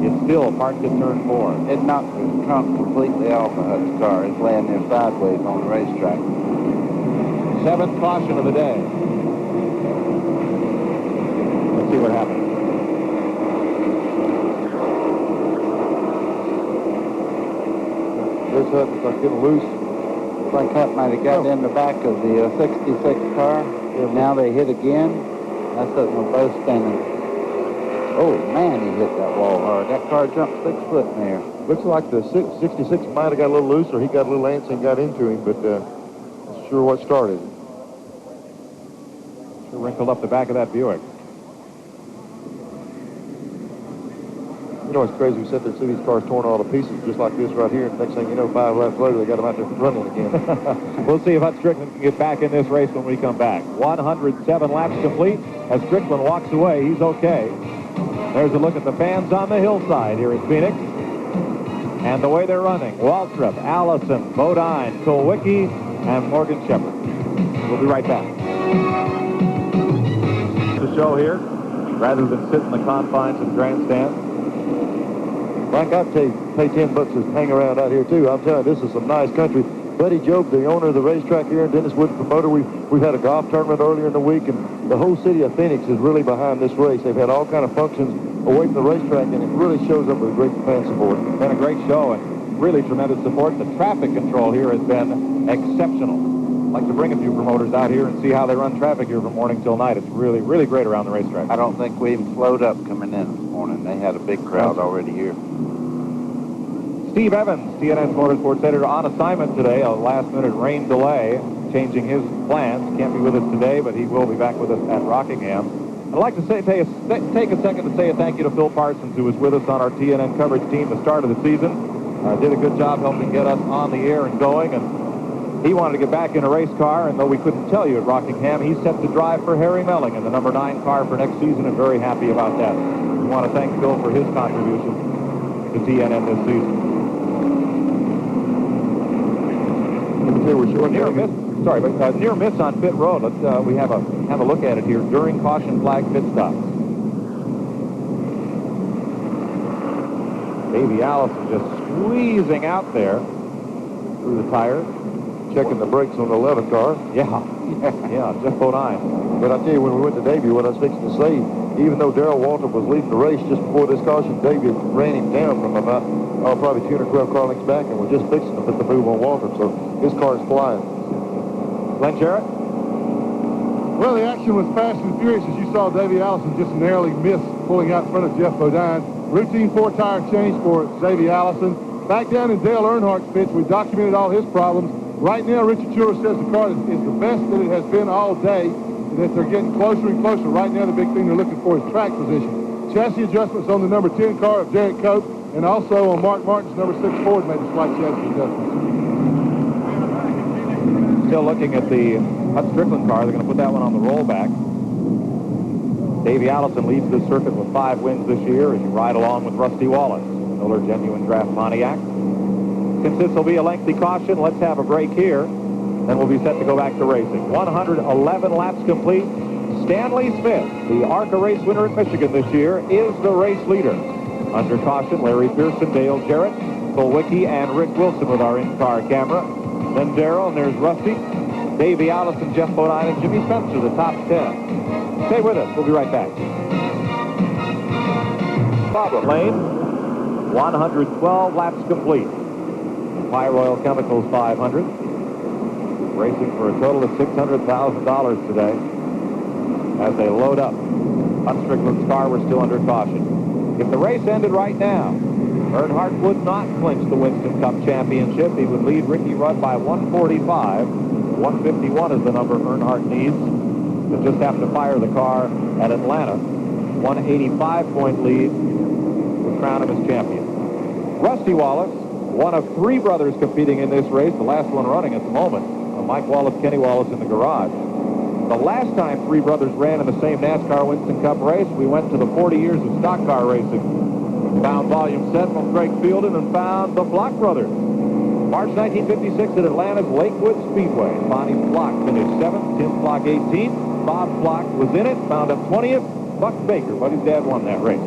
It's still parked at turn 4. It knocked his trunk completely off of Hut's car. It's laying there sideways on the racetrack. 7th caution of the day. Let's see what happens. This Hut is like getting loose. Looks like Hut might have got in the back of the 66 car. Now they hit again. That's something we're both standing. Oh, man, he hit that wall hard. That car jumped 6 foot in there. Looks like the 66 might have got a little loose, or he got a little antsy and got into him, but that's sure what started. Sure wrinkled up the back of that Buick. You know, it's crazy. We sit there and see these cars torn all to pieces just like this right here. And next thing you know, 5 laps later, they got them out there running again. We'll see if Hut Strickland can get back in this race when we come back. 107 laps complete. As Strickland walks away, he's okay. There's a look at the fans on the hillside here at Phoenix. And the way they're running. Waltrip, Allison, Bodine, Kulwicki, and Morgan Shepherd. We'll be right back. The show here, rather than sit in the confines of the grandstand. Frank, I'd pay 10 bucks to hang around out here, too. I'm telling you, this is some nice country. Buddy Job, the owner of the racetrack here in Dennis Wood, promoter, we've had a golf tournament earlier in the week, and the whole city of Phoenix is really behind this race. They've had all kind of functions away from the racetrack, and it really shows up with great fan support. It's been a great show and really tremendous support. The traffic control here has been exceptional. I'd like to bring a few promoters out here and see how they run traffic here from morning till night. It's really, really great around the racetrack. I don't think we even slowed up coming in this morning. They had a big crowd already here. Steve Evans, TNN's Motorsports editor, on assignment today. A last-minute rain delay, changing his plans. Can't be with us today, but he will be back with us at Rockingham. I'd like to take a second to say a thank you to Phil Parsons, who was with us on our TNN coverage team the start of the season. Did a good job helping get us on the air and going, and he wanted to get back in a race car, and though we couldn't tell you at Rockingham, he's set to drive for Harry Melling in the number 9 car for next season, and very happy about that. We want to thank Phil for his contribution to TNN this season. Near miss on pit road. Let's we have a look at it here during caution flag pit stops. Davey Allison just squeezing out there through the tires. Checking the brakes on the 11 car. Yeah, Jeff Bodine. But I tell you, when we went to Davey, what I was fixing to say, even though Darrell Walter was leading the race just before this caution, Davey ran him down from about probably 212 car lengths back, and we're just fixing to put the move on Walter, so his car is flying. Glenn Jarrett? Well, the action was fast and furious as you saw Davey Allison just narrowly miss pulling out in front of Jeff Bodine. Routine 4-tire change for Davey Allison. Back down in Dale Earnhardt's pits, we documented all his problems. Right now, Richard Chura says the car is the best that it has been all day, and that they're getting closer and closer. Right now, the big thing they're looking for is track position. Chassis adjustments on the number 10 car of Jarrett Cope, and also on Mark Martin's number 6 Ford made a slight chassis adjustments. Still looking at the Hut Strickland car. They're going to put that one on the rollback. Davey Allison leads this circuit with 5 wins this year as you ride along with Rusty Wallace, Miller Genuine Draft Pontiac. Since this will be a lengthy caution, let's have a break here. Then we'll be set to go back to racing. 111 laps complete. Stanley Smith, the ARCA race winner at Michigan this year, is the race leader. Under caution, Larry Pearson, Dale Jarrett, Kulwicki, and Rick Wilson with our in-car camera. Then Darrell, and there's Rusty, Davey Allison, Jeff Bodine, and Jimmy Spencer, the top 10. Stay with us. We'll be right back. Barbara Lane, 112 laps complete. Pyroil Chemicals 500. Racing for a total of $600,000 today as they load up. Hut Strickland's car, we're still under caution. If the race ended right now, Earnhardt would not clinch the Winston Cup championship. He would lead Ricky Rudd by 145. 151 is the number Earnhardt needs. He'll just have to fire the car at Atlanta. 185-point lead would crown him as champion. Rusty Wallace, one of 3 brothers competing in this race, the last one running at the moment. Mike Wallace, Kenny Wallace in the garage. The last time 3 brothers ran in the same NASCAR Winston Cup race, we went to the 40 years of stock car racing. Found volume 7 from Greg Fielden and found the Flock brothers. March 1956 at Atlanta's Lakewood Speedway. Bonnie Flock finished 7th, Tim Flock 18th. Bob Flock was in it, found up 20th. Buck Baker, Buddy's dad, won that race.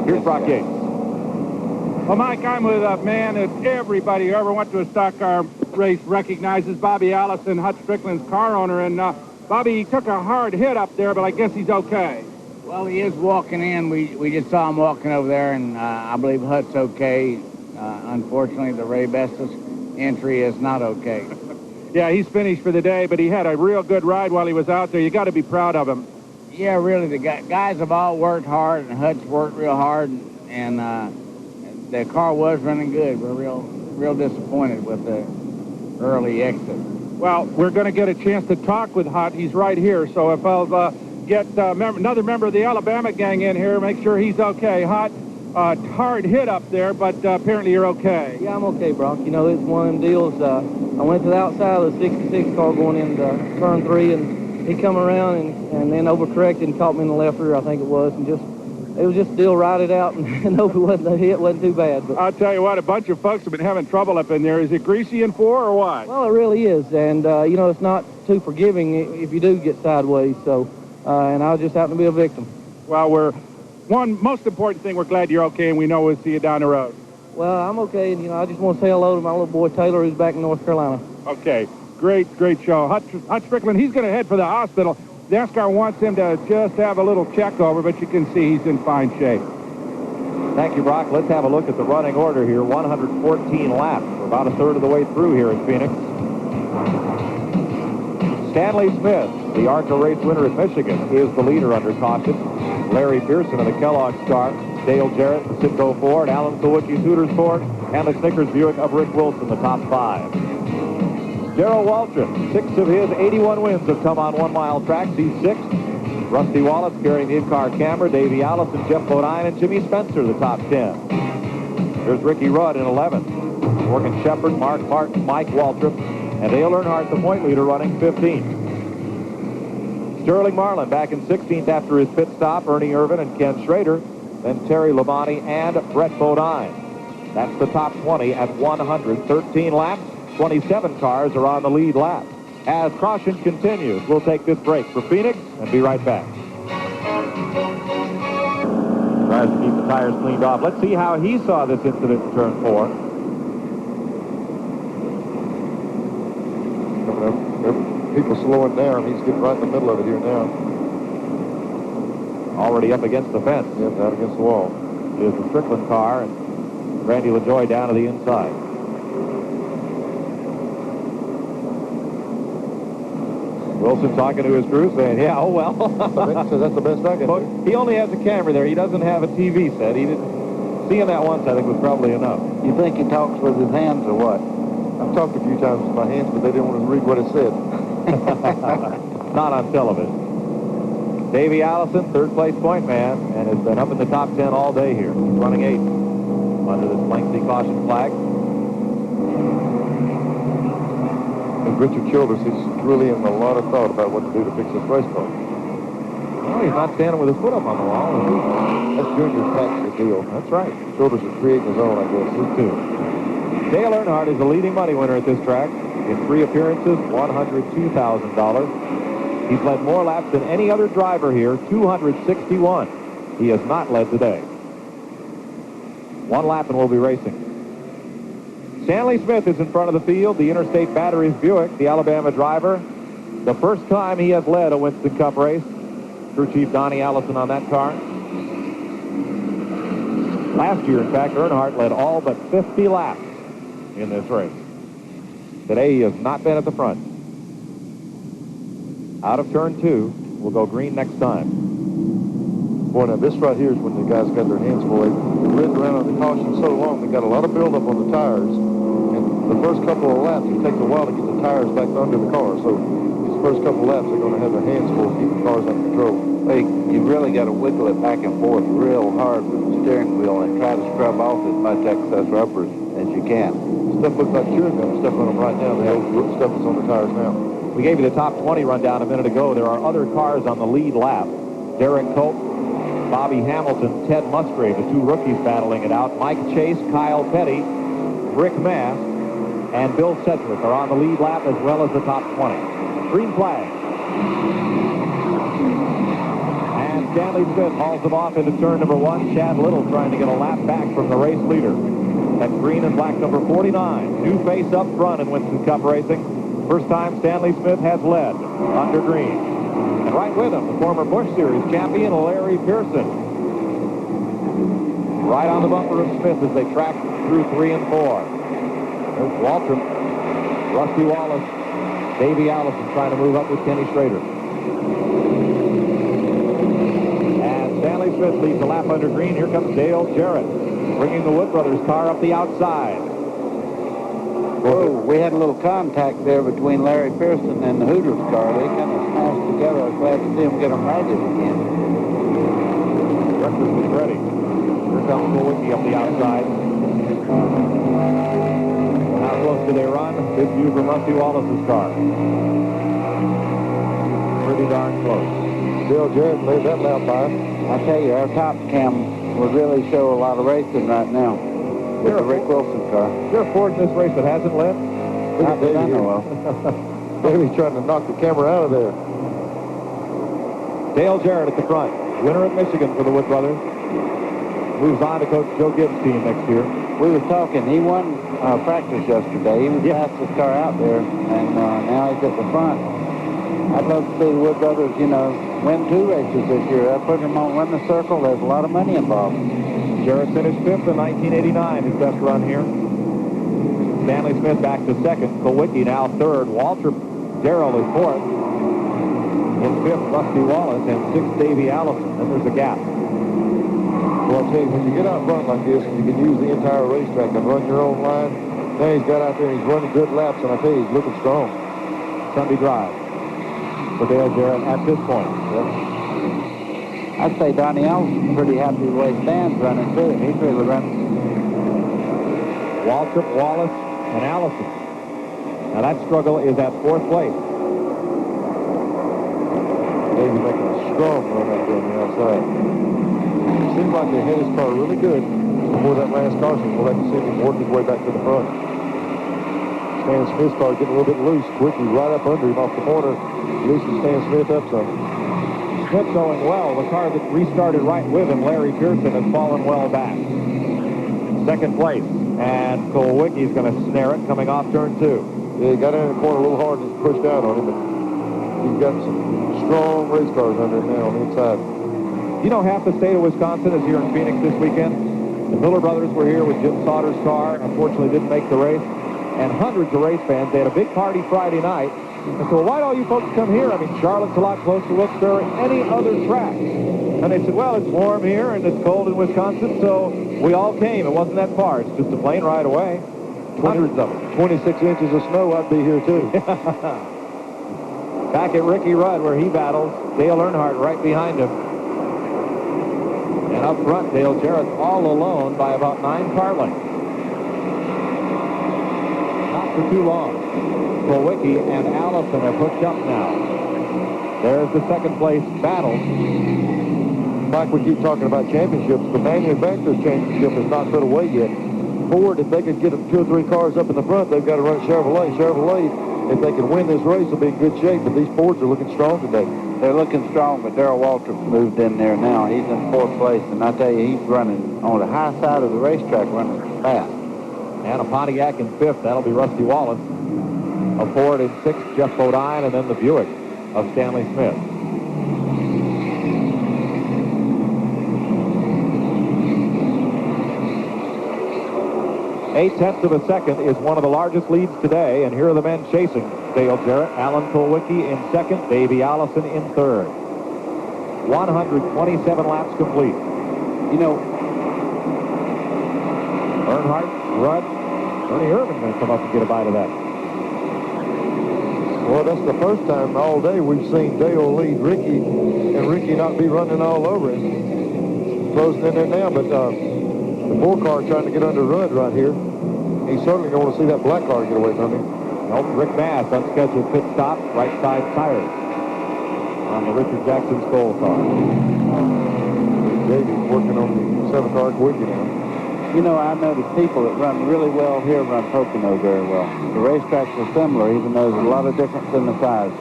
Here's Brock Yates. Well, Mike, I'm with a man that everybody who ever went to a stock car race recognizes, Bobby Allison, Hut Strickland's car owner. And Bobby, he took a hard hit up there, but I guess he's okay. Well, he is walking in. We just saw him walking over there, and I believe Hut's okay. Unfortunately, the Ray Bestis entry is not okay. Yeah, he's finished for the day, but he had a real good ride while he was out there. You got to be proud of him. Yeah, really, the guys have all worked hard, and Hut's worked real hard, and the car was running good. We're real disappointed with the early exit. Well, we're going to get a chance to talk with Hut. He's right here, so if I'll get another member of the Alabama gang in here, make sure he's okay. Hut, hard hit up there, but apparently you're okay. Yeah, I'm okay, Brock. You know, it's one of them deals. I went to the outside of the 66 car going into turn 3, and he come around and then overcorrected and caught me in the left rear, I think it was, and it was just a deal, ride it out, and hope the hit wasn't too bad. But I'll tell you what, a bunch of folks have been having trouble up in there. Is it greasy in 4 or what? Well, it really is, and, you know, it's not too forgiving if you do get sideways, so, and I just happen to be a victim. Well, we're one most important thing, we're glad you're okay, and we know we'll see you down the road. Well, I'm okay, and, I just want to say hello to my little boy Taylor, who's back in North Carolina. Okay, great show. Hutch Strickland, he's going to head for the hospital. NASCAR wants him to just have a little check over, but you can see he's in fine shape. Thank you, Brock. Let's have a look at the running order here. 114 laps. We're about a third of the way through here at Phoenix. Stanley Smith, the ARCA race winner at Michigan, is the leader under caution. Larry Pearson of the Kellogg's car, Dale Jarrett, the Citgo Ford, Alan Sawicki's Hooters Ford, and the Snickers Buick of Rick Wilson, the top 5. Darrell Waltrip, 6 of his 81 wins have come on 1-mile tracks. He's 6th. Rusty Wallace carrying the in-car camera, Davey Allison, Jeff Bodine, and Jimmy Spencer, the top 10. There's Ricky Rudd in 11th. Morgan Shepherd, Mark Martin, Mike Waltrip, and Dale Earnhardt, the point leader, running 15th. Sterling Marlin back in 16th after his pit stop, Ernie Irvin and Ken Schrader, then Terry Labonte and Brett Bodine. That's the top 20 at 113 laps. 27 cars are on the lead lap. As caution continues, we'll take this break for Phoenix and be right back. Tries to keep the tires cleaned off. Let's see how he saw this incident in turn 4. People slowing down. He's getting right in the middle of it here now. Already up against the fence. Yep, out against the wall. Here's the Strickland car, and Randy LaJoie down to the inside. Wilson talking to his crew saying, yeah, oh well. So that's the best I can do. He only has a camera there. He doesn't have a TV set. He didn't. Seeing that once, I think, was probably enough. You think he talks with his hands or what? I've talked a few times with my hands, but they didn't want to read what it said. Not on television. Davey Allison, third place point man, and has been up in the top 10 all day here. He's running 8th under this lengthy caution flag. And Richard Childers, he's really in a lot of thought about what to do to fix this race car. Well, he's not standing with his foot up on the wall, is he? That's Junior's tactical deal. That's right. Childers is creating his own, I guess. His too. Dale Earnhardt is the leading money winner at this track. In 3 appearances, $102,000. He's led more laps than any other driver here, 261. He has not led today. 1 lap and we'll be racing. Stanley Smith is in front of the field, the Interstate Batteries Buick, the Alabama driver. The first time he has led a Winston Cup race. Crew Chief Donnie Allison on that car. Last year, in fact, Earnhardt led all but 50 laps in this race. Today, he has not been at the front. Out of turn 2, we'll go green next time. Boy, now this right here is when the guys got their hands full. They've ridden around on the caution so long, they got a lot of buildup on the tires. And the first couple of laps, it takes a while to get the tires back under the car. So these first couple of laps, they're going to have their hands full, keeping cars under control. Hey, you've really got to wiggle it back and forth real hard with the steering wheel and try to scrub off as much excess rubbers as you can. Stuff looks like chewing gum stuff on them right now. The old stuff that's on the tires now. We gave you the top 20 rundown a minute ago. There are other cars on the lead lap. Derek Cope, Bobby Hamilton, Ted Musgrave, the 2 rookies battling it out. Mike Chase, Kyle Petty, Rick Mast, and Bill Sedgwick are on the lead lap as well as the top 20. Green flag. And Stanley Smith hauls them off into turn number 1. Chad Little trying to get a lap back from the race leader. That's green and black number 49. New face up front in Winston Cup racing. First time Stanley Smith has led under green. And right with him, the former Busch Series champion, Larry Pearson. Right on the bumper of Smith as they track through 3 and 4. There's Waltrip, Rusty Wallace, Davey Allison trying to move up with Kenny Schrader. And Stanley Smith leads the lap under green. Here comes Dale Jarrett, bringing the Wood Brothers car up the outside. Oh, we had a little contact there between Larry Pearson and the Hooters car. They kind of smashed together. I was glad to see them get them righted again. Breakfast is ready. Here comes Sawicki up the outside. How close do they run? Good view from Rusty Wallace's car. Pretty darn close. Dale Jarrett laid that lap by. I tell you, our top cam would really show a lot of racing right now. With the Rick Wilson car. Is there a Ford in this race that hasn't led? Not that I know of. Davey's trying to knock the camera out of there. Dale Jarrett at the front. Winner at Michigan for the Wood Brothers. Moves on to Coach Joe Gibbs' team next year. We were talking. He won practice yesterday. He was the fastest car out there, and now he's at the front. I'd love to see the Wood brothers, win 2 races this year. That put them on Win the Circle. There's a lot of money involved. Jarrett finished 5th in 1989, his best run here. Stanley Smith back to 2nd. Kulwicki now 3rd. Walter Darrell is 4th. In 5th, Rusty Wallace, and 6th, Davey Allison. Then there's a gap. Well, I'll tell you, when you get out front like this, you can use the entire racetrack and run your own line. Now he's got out there and he's running good laps, and I tell you, he's looking strong. Sunday drive for Dale Jarrett at this point. I'd say Donnie Allison's pretty happy the way Stan's running, too. He's really running. Waltrip, Wallace, and Allison. Now that struggle is at 4th place. Davey making a strong run out there on the outside. Seemed like they hit his car really good before that last caution. We'll have to see if he can work his way back to the front. Stan Smith's car getting a little bit loose. Quickly right up under him off the corner. Loosing Stan Smith up some. Smith going well. The car that restarted right with him, Larry Pearson, has fallen well back. 2nd place. And Kulwicki's going to snare it coming off turn 2. Yeah, he got in the corner a little hard and pushed out on him, but he's got some strong race cars under him now on the inside. You know, half the state of Wisconsin is here in Phoenix this weekend. The Miller brothers were here with Jim Sauter's car. Unfortunately, didn't make the race. And hundreds of race fans. They had a big party Friday night. And so why do all you folks come here? I mean, Charlotte's a lot closer to Wilkes-Barre or any other track. And they said, well, it's warm here and it's cold in Wisconsin, so we all came. It wasn't that far. It's just a plane ride away. Hundreds of them. 26 inches of snow, I'd be here too. Back at Ricky Rudd where he battles. Dale Earnhardt right behind him. And up front, Dale Jarrett all alone by about 9 car lengths. Not for too long. Kulwicki and Allison are pushed up now. There's the 2nd place battle. Mike, we keep talking about championships. The manufacturer's championship is not put away yet. Ford, if they could get 2 or 3 cars up in the front, they've got to run Chevrolet. Chevrolet, if they can win this race, will be in good shape. But these Fords are looking strong today. They're looking strong, but Darrell Waltrip moved in there now. He's in 4th place, and I tell you, he's running on the high side of the racetrack, running fast. And a Pontiac in 5th. That'll be Rusty Wallace. A Ford in 6th, Jeff Bodine, and then the Buick of Stanley Smith. 0.8 of a second is one of the largest leads today, and here are the men chasing. Dale Jarrett, Alan Kulwicki in 2nd, Davey Allison in 3rd. 127 laps complete. You know, Earnhardt, Rudd, Ernie Irvin going to come up and get a bite of that. Well, that's the first time all day we've seen Dale lead Ricky, and Ricky not be running all over him. Closing in there now, but the 4 car trying to get under Rudd right here. He's certainly going to want to see that black car get away from him. Nope, Rick Bass, unscheduled pit stop, right side tires on the Richard Jackson Skoll car. Davey's working on the 7 car Kulwicki now. You know, I noticed people that run really well here run Pocono very well. The racetracks are similar, even though there's a lot of difference in the size.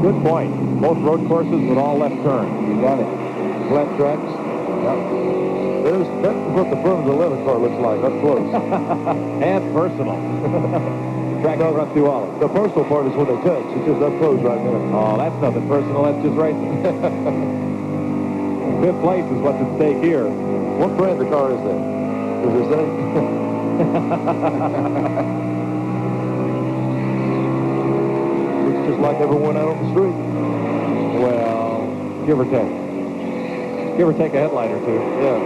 Good point. Both road courses with all left turns. You got it. Flat tracks. Yep. That's what the front of the 11 car looks like, up close. And personal. Track of Rusty Wallace. The personal part is when they touch. It's just up close right now. Oh, that's nothing personal. That's just racing. 5th place is what's at stake here. What brand of car is that? Does it say? Looks just like everyone out on the street. Well, give or take. Give or take a headlight or two. Yeah.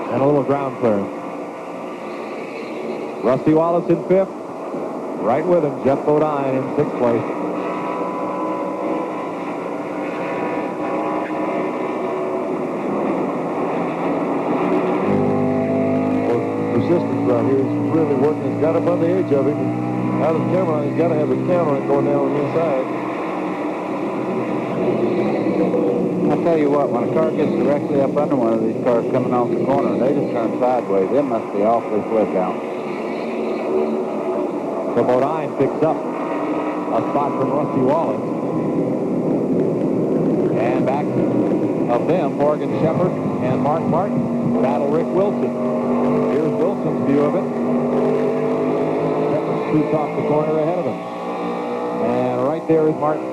And a little ground clearance. Rusty Wallace in 5th. Right with him, Jeff Bodine in 6th place. Resistance right here is really working. He's got up on the edge of it. Out of the camera, he's got to have a counter going down on the inside. I'll tell you what, when a car gets directly up under one of these cars coming off the corner, they just turn sideways. It must be awfully slick out. So Bodine picks up a spot from Rusty Wallace. And back of of them, Morgan Shepherd and Mark Martin, battle Rick Wilson. Here's Wilson's view of it. Shepherd shoots off the corner ahead of him. And right there is Martin.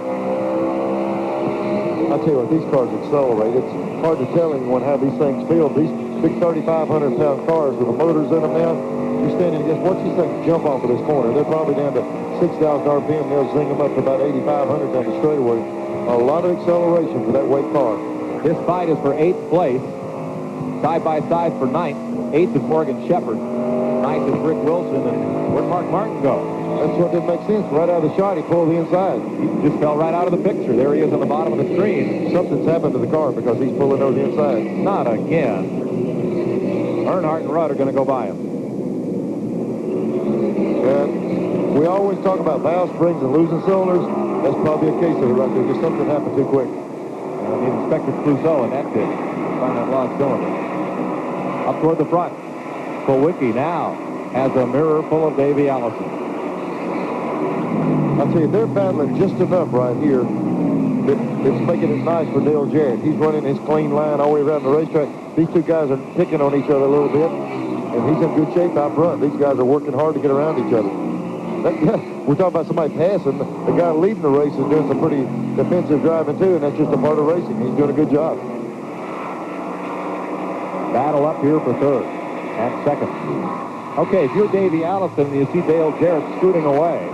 I'll tell you what, these cars accelerate. It's hard to tell anyone how these things feel. These big 3,500-pound cars with the motors in them now, you're standing against, watch these things jump off of this corner. They're probably down to 6,000 RPM. They'll zing them up to about 8,500 down the straightaway. A lot of acceleration for that weight car. This fight is for 8th place. Side by side for 9th. 8th is Morgan Shepherd. 9th is Rick Wilson. And where'd Mark Martin go? That's what didn't make sense. Right out of the shot, he pulled the inside. He just fell right out of the picture. There he is on the bottom of the screen. Something's happened to the car because he's pulling over the inside. Not again. Earnhardt and Rudd are going to go by him. And we always talk about valve springs and losing cylinders. That's probably a case of it right there. Just something happened too quick. He inspected Clouseau, and that did. Find that lost cylinder. Up toward the front. Kulwicki now has a mirror full of Davey Allison. I'll tell you, they're battling just enough right here that it's making it nice for Dale Jarrett. He's running his clean line all the way around the racetrack. These two guys are picking on each other a little bit, and he's in good shape out front. These guys are working hard to get around each other. We're talking about somebody passing. The guy leading the race is doing some pretty defensive driving, too, and that's just a part of racing. He's doing a good job. Battle up here for 3rd and 2nd. Okay, if you're Davey Allison and you see Dale Jarrett scooting away,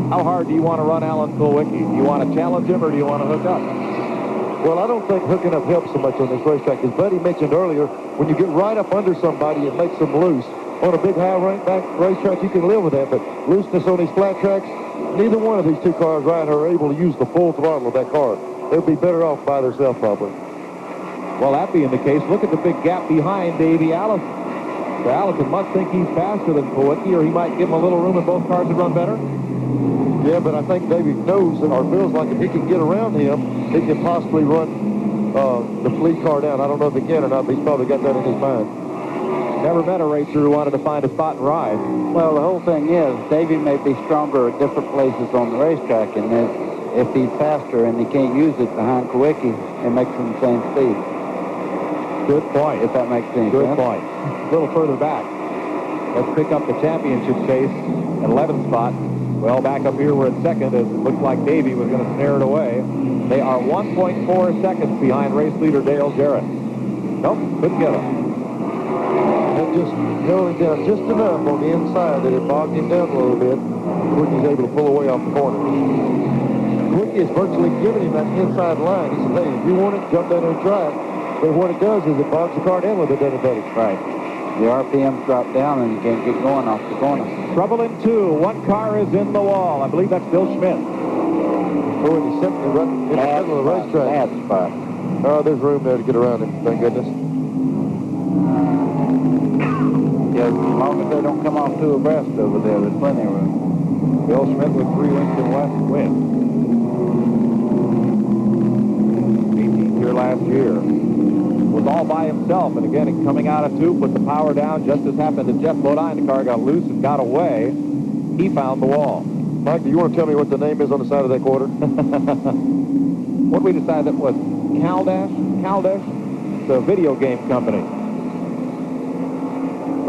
how hard do you want to run Alan Kulwicki? Do you want to challenge him or do you want to hook up? Well, I don't think hooking up helps so much on this racetrack. As Buddy mentioned earlier, when you get right up under somebody, it makes them loose. On a big high-back racetrack, you can live with that, but looseness on these flat tracks, neither one of these two cars right are able to use the full throttle of that car. They'll be better off by themselves, probably. Well, that being the case, look at the big gap behind Davey Allison. So Allison must think he's faster than Kulwicki, or he might give him a little room and both cars would run better. Yeah, but I think Davey knows or feels like if he can get around him, he can possibly run the lead car down. I don't know if he can or not, but he's probably got that in his mind. Never met a racer who wanted to find a spot and ride. Well, the whole thing is, Davey may be stronger at different places on the racetrack, and if he's faster and he can't use it behind Kulwicki, it makes him the same speed. Good point. If that makes sense. Good point. A little further back. Let's pick up the championship chase at 11th spot. Well, back up here, we're at 2nd, as it looked like Davey was going to snare it away. They are 1.4 seconds behind race leader Dale Jarrett. Nope, couldn't get him. That just held him down just enough on the inside that it bogged him down a little bit. Quicky's able to pull away off the corner. Quicky is virtually giving him that inside line. He said, hey, if you want it, jump down there and try it. But what it does is it bogs the car down a little bit, doesn't it, buddy? Right. The RPMs drop down and you can't get going off the corner. Trouble in 2. One car is in the wall. I believe that's Bill Schmidt. Oh, and he's sitting right in the middle of the racetrack. Bad spot. Oh, there's room there to get around him, thank goodness. Yeah, as long as they don't come off too abreast over there, there's plenty of room. Bill Schmidt with 3 wins in West win. 18th here last year. Was all by himself, and again, coming out of 2, put the power down, just as happened to Jeff Bodine. The car got loose and got away. He found the wall. Mike, do you want to tell me what the name is on the side of that quarter? What did we decide that was? Caldash? Caldash? It's a video game company.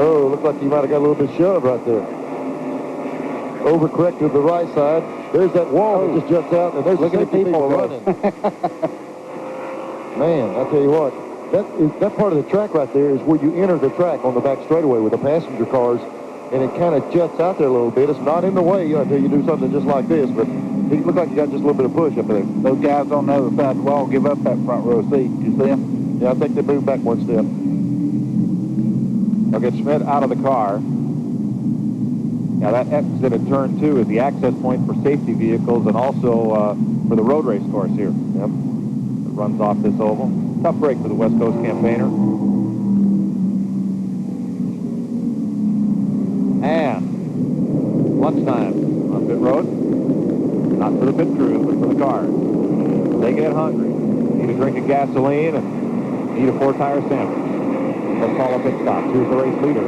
Oh, looks like you might have got a little bit shoved right there. Overcorrected to the right side. There's that wall that just juts out, and there's the safety people running. Man, I tell you what, that part of the track right there is where you enter the track on the back straightaway with the passenger cars, and it kind of juts out there a little bit. It's not in the way until you do something just like this, but it looked like you got just a little bit of push up there. Those guys on the other side of the wall give up that front row seat. You see them? Yeah, I think they moved back one step. They'll get Schmidt out of the car. Now that exit at turn 2 is the access point for safety vehicles and also for the road race course here. Yep. It runs off this oval. Tough break for the West Coast campaigner. And lunchtime on pit road. Not for the pit crew, but for the cars. They get hungry. Need a drink of gasoline and need a 4-tire sandwich. Let's call a pit stop. Here's the race leader.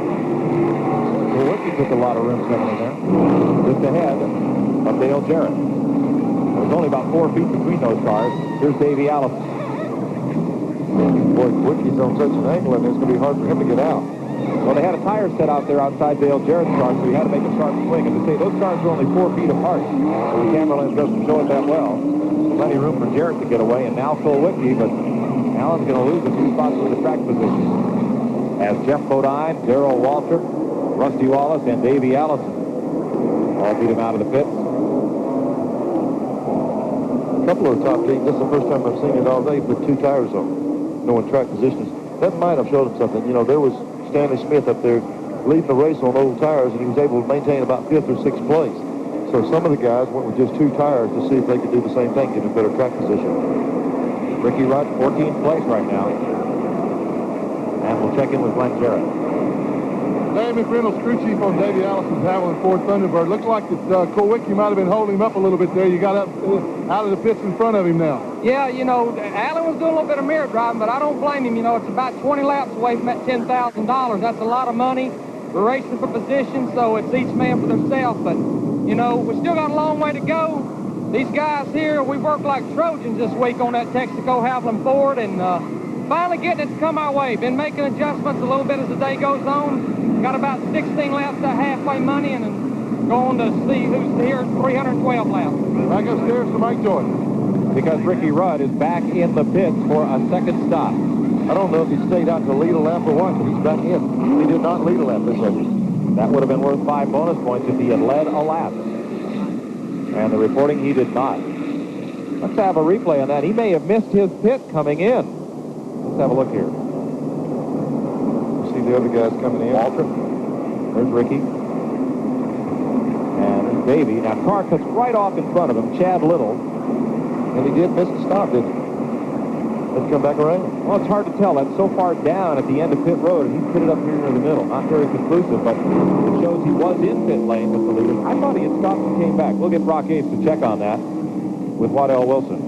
Kulwicki took a lot of room suddenly there. Just ahead of Dale Jarrett. There's only about 4 feet between those cars. Here's Davey Allison. Boy, Wickie's on such an angle, and it's going to be hard for him to get out. Well, they had a tire set out there outside Dale Jarrett's car, so he had to make a sharp swing. And to say those cars were only 4 feet apart, so the camera lens doesn't show it that well. Plenty of room for Jarrett to get away, and now Cole Wickie, but Allen's going to lose a few spots in the track position. As Jeff Bodine, Darrell Walter, Rusty Wallace, and Davey Allison all beat him out of the pits. A couple of the top teams, this is the first time I've seen it all day, put 2 tires on, knowing track positions. That might have showed him something. You know, there was Stanley Smith up there leading the race on old tires, and he was able to maintain about 5th or 6th place. So some of the guys went with just 2 tires to see if they could do the same thing, get a better track position. Ricky Rudd, 14th place right now. And we'll check in with Glenn Jarrett. Larry McReynolds, crew chief on Davey Allison's Havoc Ford Thunderbird. Looks like that Cole Wickie might have been holding him up a little bit there. You got up out of the pits in front of him now. Yeah, you know, Allen was doing a little bit of mirror driving, but I don't blame him. You know, it's about 20 laps away from that $10,000. That's a lot of money. We're racing for position, so it's each man for themselves. But, you know, we still got a long way to go. These guys here, we worked like Trojans this week on that Texaco Haviland Ford, and finally getting it to come our way. Been making adjustments a little bit as the day goes on. Got about 16 laps to halfway money, and going to see who's here 312 laps. Back upstairs to Mike Joy. Because Ricky Rudd is back in the pits for a second stop. I don't know if he stayed out to lead a lap or what, but he's back in. He did not lead a lap this session. That would have been worth 5 bonus points if he had led a lap. And the reporting, he did not. Let's have a replay on that. He may have missed his pit coming in. Let's have a look here. See the other guys coming in. Walter. There's Ricky. And there's Davey. Now, car cuts right off in front of him, Chad Little. And he did miss the stop, didn't he? Let's come back around. Well, it's hard to tell. That's so far down at the end of pit road, and he's pitted up here near the middle. Not very conclusive, but it shows he was in pit lane with the leaders. I thought he had stopped and came back. We'll get Brock Ace to check on that with Waddell Wilson.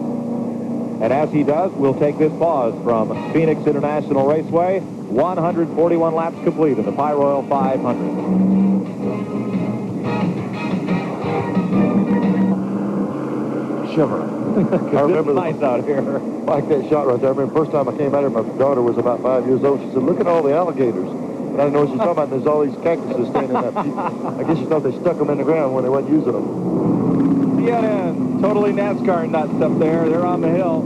And as he does, we'll take this pause from Phoenix International Raceway. 141 laps complete in the Pyroil 500. Shiver. I remember nice out here. Like that shot right there. I remember the first time I came out here, my daughter was about 5 years old. She said, "Look at all the alligators." And I didn't know what she was talking about. There's all these cactuses standing up. I guess she thought they stuck them in the ground when they weren't using them. CNN, totally NASCAR nuts up there. They're on the hill,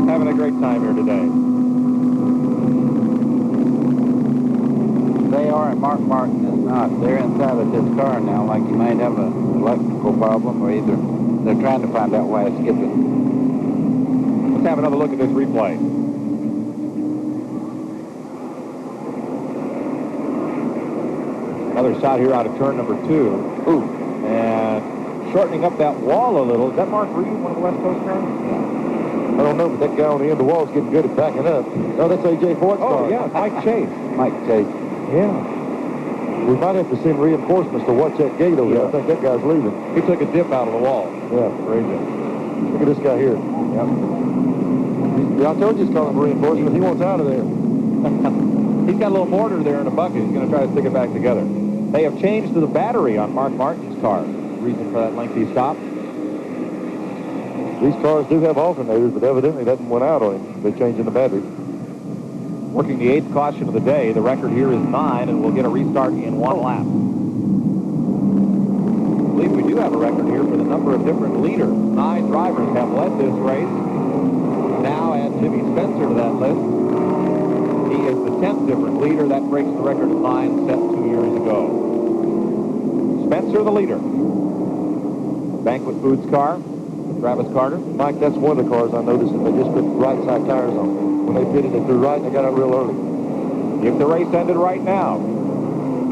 having a great time here today. They are, and Mark Martin is not. They're inside of this car now, like you might have an electrical problem, or either they're trying to find out why it's skipping. Let's have another look at this replay. Another shot here out of turn number 2. Ooh. And shortening up that wall a little. Is that Mark Reed, one of the West Coast cars? I don't know, but that guy on the end of the wall is getting good at backing up. Oh, that's A.J. Ford's car. Oh, yeah, Mike Chase. Mike Chase. Yeah. We might have to send reinforcements to watch that gate over there. I think that guy's leaving. He took a dip out of the wall. Yeah. Crazy. Look at this guy here. Yep. Yeah, I told you he's calling reinforcements. He wants out of there. He's got a little mortar there in a bucket. He's going to try to stick it back together. They have changed the battery on Mark Martin's car. Reason for that lengthy stop. These cars do have alternators, but evidently that went out on him. They're changing the battery. Working the 8th caution of the day. The record here is 9, and we'll get a restart in 1 lap. I believe we do have a record here for the number of different leaders. 9 drivers have led this race. Now add Jimmy Spencer to that list. He is the 10th different leader. That breaks the record of 9 set 2 years ago. Spencer, the leader. Banquet Foods car. Travis Carter. Mike, that's one of the cars I noticed that they just put right side tires on. When they pitted it through right, they got out real early. If the race ended right now,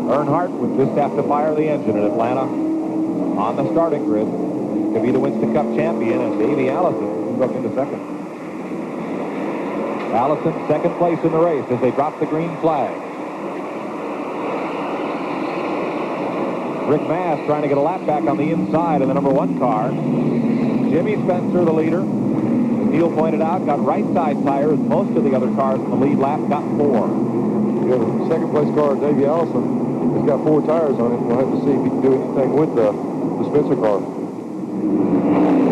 Earnhardt would just have to fire the engine at Atlanta on the starting grid to be the Winston Cup champion, and Davey Allison moves up into second. Allison, second place in the race as they drop the green flag. Rick Mass trying to get a lap back on the inside of the number 1 car. Jimmy Spencer, the leader, as Neil pointed out, got right side tires. Most of the other cars in the lead lap got 4. Yeah, the second place car, Davey Allison, has got 4 tires on it. We'll have to see if he can do anything with the Spencer car.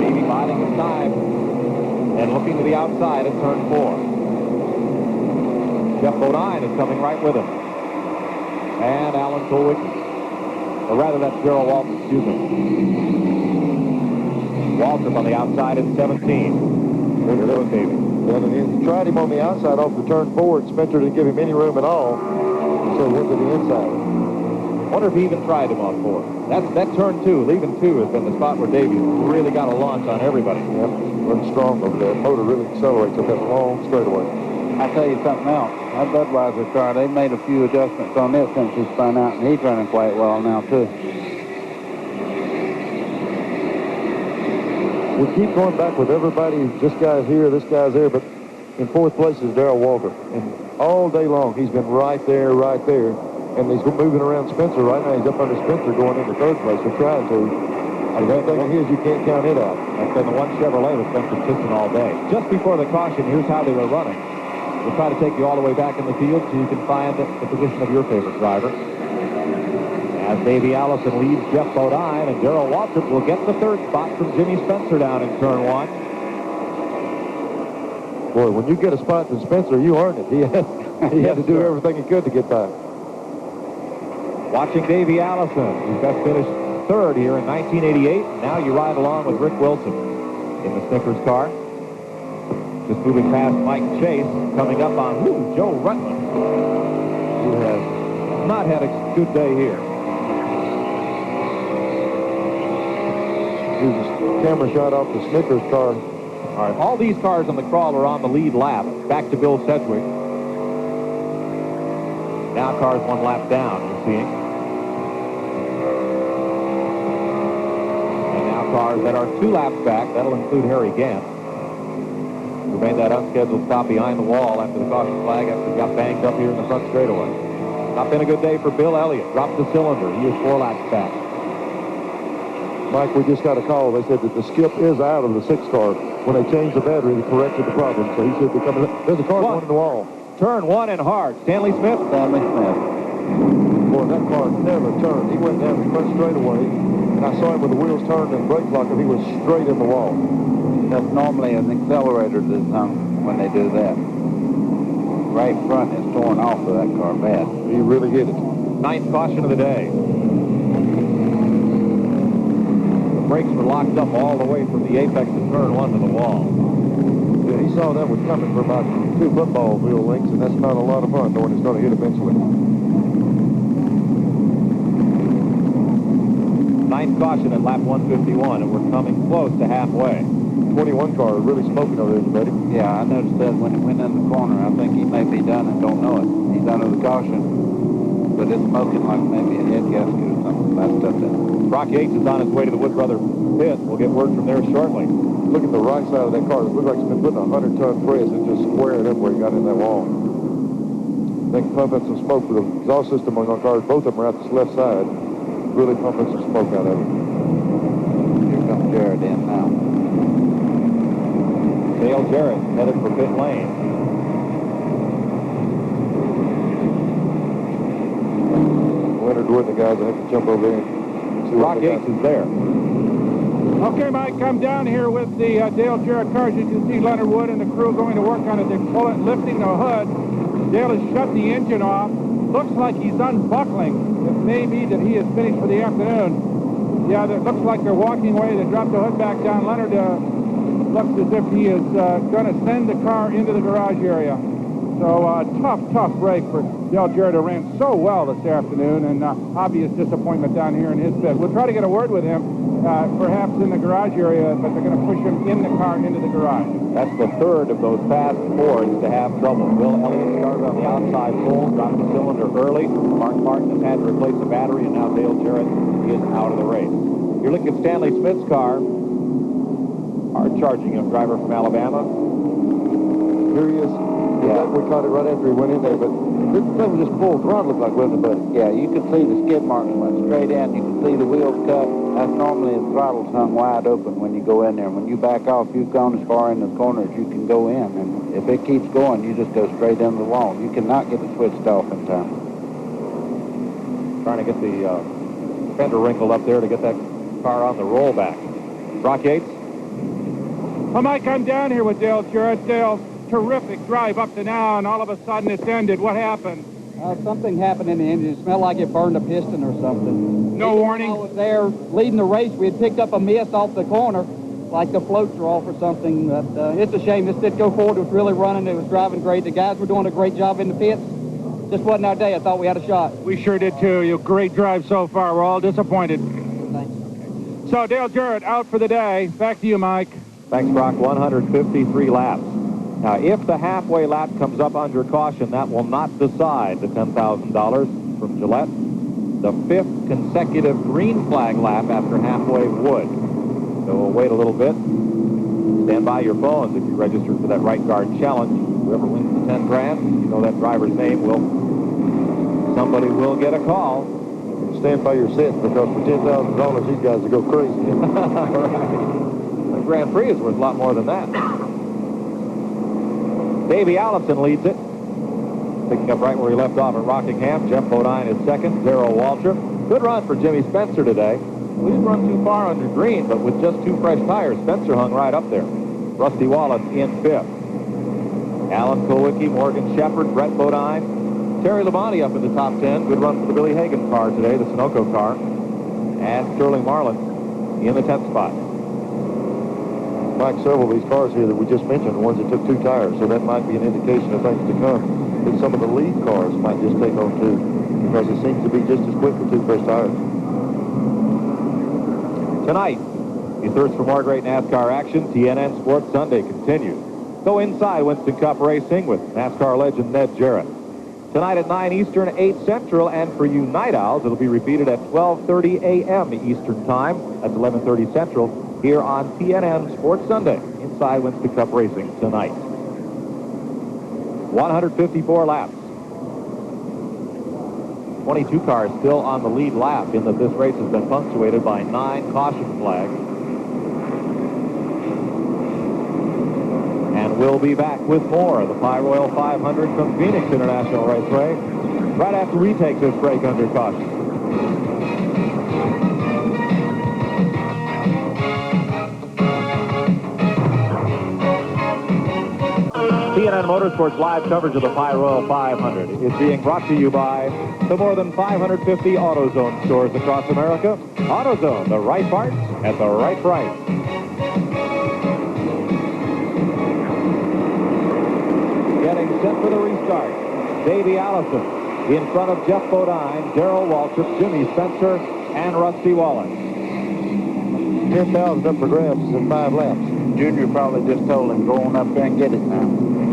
Davey biding his time and looking to the outside at turn 4. Jeff Bodine is coming right with him. And Alan Kulwicki. Or rather, that's Gerald Walton, excuse me. Waltrip on the outside in 17. Here goes Davey. Well, he tried him on the outside off the turn forward. Spencer didn't give him any room at all, so he went to the inside. Wonder if he even tried him on 4. That turn 2, leaving 2, has been the spot where Davey really got a launch on everybody. Yep, running strong over there. Motor really accelerates up that long straightaway. I'll tell you something else. That Budweiser car, they made a few adjustments on it since he spun out, and he's running quite well now, too. We keep going back with everybody. This guy's here, this guy's there, but in 4th place is Darrell Walker. And all day long, he's been right there. And he's moving around Spencer right now. He's up under Spencer going into 3rd place. We're trying to. The one thing is you can't count it out. That's been the one Chevrolet that's been consistent all day. Just before the caution, here's how they were running. We'll try to take you all the way back in the field so you can find the position of your favorite driver. As Davey Allison leads Jeff Bodine, and Darrell Waltrip will get the 3rd spot from Jimmy Spencer down in turn 1. Boy, when you get a spot from Spencer, you earn it. He had to do everything he could to get by. Watching Davey Allison, who's just finished 3rd here in 1988. Now you ride along with Rick Wilson in the Snickers car. Just moving past Mike Chase, coming up on Joe Rutland, who has not had a good day here. Here's a camera shot off the Snickers car. All right, all these cars on the crawl are on the lead lap, back to Bill Sedgwick. Now cars 1 lap down, you're seeing. And now cars that are 2 laps back, that'll include Harry Gant, who made that unscheduled stop behind the wall after the caution flag after he got banged up here in the front straightaway. Not been a good day for Bill Elliott. Dropped the cylinder. He is 4 laps back. Mike, we just got a call. They said that the skip is out of the 6 car. When they changed the battery, they corrected the problem. So he should be coming. There's a car going in the wall. Turn 1 and hard. Stanley Smith. Boy, that car never turned. He went down the front straightaway, and I saw him with the wheels turned and brake lock, and he was straight in the wall. That's normally an accelerator that's hung when they do that. Right front is torn off of that car bad. He really hit it. 9th caution of the day. The brakes were locked up all the way from the apex of turn 1 to the wall. Yeah, he saw that one coming for about 2 football wheel lengths, and that's not a lot of fun knowing it's going to hit eventually. 9th caution at lap 151, and we're coming close to halfway. 21 car really smoking over there, buddy. Yeah, I noticed that when it went in the corner. I think he may be done and don't know it. He's under the caution, but it's smoking like maybe a head gasket or something messed up there. Brock Yates is on his way to the Wood Brother pit. We'll get word from there shortly. Look at the right side of that car. It looks like it's been putting a 100-ton press and just squared up where he got in that wall. I think pumping some smoke for the exhaust system on our cars. Both of them are out this left side. Really pumping some smoke out of it. Here comes Jared in now. Dale Jarrett headed for pit lane. Leonard Wood and the guys will have to jump over there and see what Brock Yates is there. Okay, Mike, I'm down here with the Dale Jarrett cars. You can see Leonard Wood and the crew going to work on it. They're lifting the hood. Dale has shut the engine off. Looks like he's unbuckling. It may be that he is finished for the afternoon. Yeah, it looks like they're walking away. They dropped the hood back down. Leonard looks as if he is going to send the car into the garage area. So tough break for Dale Jarrett, who ran so well this afternoon, and obvious disappointment down here in his pit. We'll try to get a word with him, perhaps in the garage area, but they're going to push him in the car into the garage. That's the 3rd of those fast Fords to have trouble. Bill Elliott started on the outside pole, dropped the cylinder early. Mark Martin has had to replace the battery, and now Dale Jarrett is out of the race. You're looking at Stanley Smith's car. Hard charging him, driver from Alabama. Here he is. Yeah, we caught it right after he went in there, but this thing was just full throttle, looked like, wasn't it, buddy? Yeah, you could see the skid marks went straight in. You could see the wheels cut. That's normally the throttle's hung wide open when you go in there. When you back off, you've gone as far in the corner as you can go in. And if it keeps going, you just go straight into the wall. You cannot get it switched off in time. Trying to get the fender wrinkled up there to get that car on the rollback. Brock Yates. Well, Mike, I'm down here with Dale Jarrett. Dale terrific drive up to now, and all of a sudden it's ended. What happened? Something happened in the engine. It smelled like it burned a piston or something. No warning? I was there leading the race. We had picked up a mist off the corner, like the floats were off or something. But it's a shame. This did go forward. It was really running. It was driving great. The guys were doing a great job in the pits. Just wasn't our day. I thought we had a shot. We sure did, too. You great drive so far. We're all disappointed. Thanks. So Dale Jarrett out for the day. Back to you, Mike. Thanks, Brock. 153 laps. Now, if the halfway lap comes up under caution, that will not decide the $10,000 from Gillette. The 5th consecutive green flag lap after halfway would. So we'll wait a little bit. Stand by your phones if you registered for that right guard challenge. Whoever wins the 10 grand, you know that driver's name somebody will get a call. Stand by your sets, because for $10,000, these guys will go crazy. Right. The Grand Prix is worth a lot more than that. Davey Allison leads it. Picking up right where he left off at Rockingham. Jeff Bodine is second. Darrell Waltrip. Good run for Jimmy Spencer today. We didn't run too far under green, but with just 2 fresh tires, Spencer hung right up there. Rusty Wallace in 5th. Alan Kulwicki, Morgan Shepherd, Brett Bodine. Terry Labonte up in the top 10. Good run for the Billy Hagan car today, the Sunoco car. And Sterling Marlin in the 10th spot. Mike, several of these cars here that we just mentioned, the ones that took 2 tires, so that might be an indication of things to come. That some of the lead cars might just take on 2, because it seems to be just as quick with 2 fresh tires. Tonight, you thirst for more great NASCAR action, TNN Sports Sunday continues. Go inside Winston Cup Racing with NASCAR legend Ned Jarrett. Tonight at 9 Eastern, 8 Central, and for you Night Owls, it'll be repeated at 12:30 a.m. Eastern Time. That's 11:30 Central. Here on TNN Sports Sunday, inside Winston Cup Racing tonight. 154 laps. 22 cars still on the lead lap, in that this race has been punctuated by 9 caution flags. And we'll be back with more of the Pyroil 500 from Phoenix International Raceway right after we take this break under caution. TNN Motorsports live coverage of the Pyroil 500 is being brought to you by the more than 550 AutoZone stores across America. AutoZone, the right parts at the right price. Getting set for the restart. Davey Allison in front of Jeff Bodine, Darrell Waltrip, Jimmy Spencer, and Rusty Wallace. 10,000 up for grabs in 5 laps. Junior probably just told him, go on up there and get it now.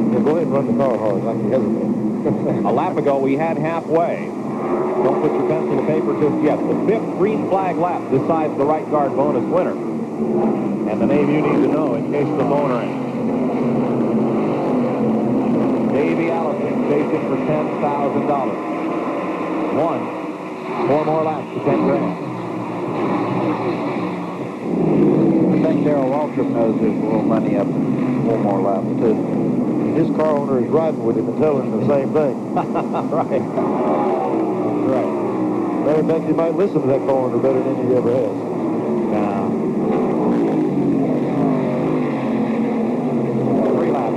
Yeah, go ahead and run the car hard, like you hesitate. A lap ago, we had halfway. Don't put your pencil to paper just yet. The 5th green flag lap decides the right guard bonus winner. And the name you need to know in case the boner ends. Davey Allison chasing for $10,000. 4 more laps to 10 grand. I think Darrell Waltrip knows there's a little money up in 4 more laps, too. His car owner is riding with him and telling him the same thing. Right. Right. Matter of fact, he might listen to that car owner better than he ever has. Now, 3 laps.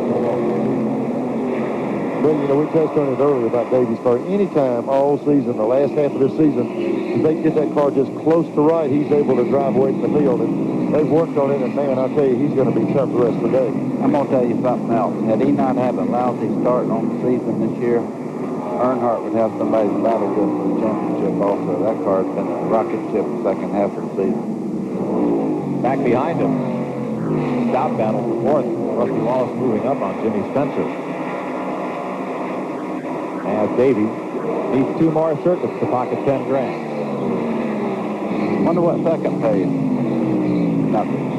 Well, you know, we touched on it earlier about Davey's car. Anytime all season, the last half of the season, if they get that car just close to right, he's able to drive away from the field. And they've worked on it, and man, I'll tell you, he's going to be tough the rest of the day. I'm going to tell you something else. Had he not had a lousy start on the season this year, Earnhardt would have somebody to battle with for the championship also. That car has been a rocket ship the second half of the season. Back behind him, Stout battle for 4th. Rusty Wallace moving up on Jimmy Spencer. As Davey needs 2 more circuits to pocket 10 grand. Wonder what second pays. Nothing.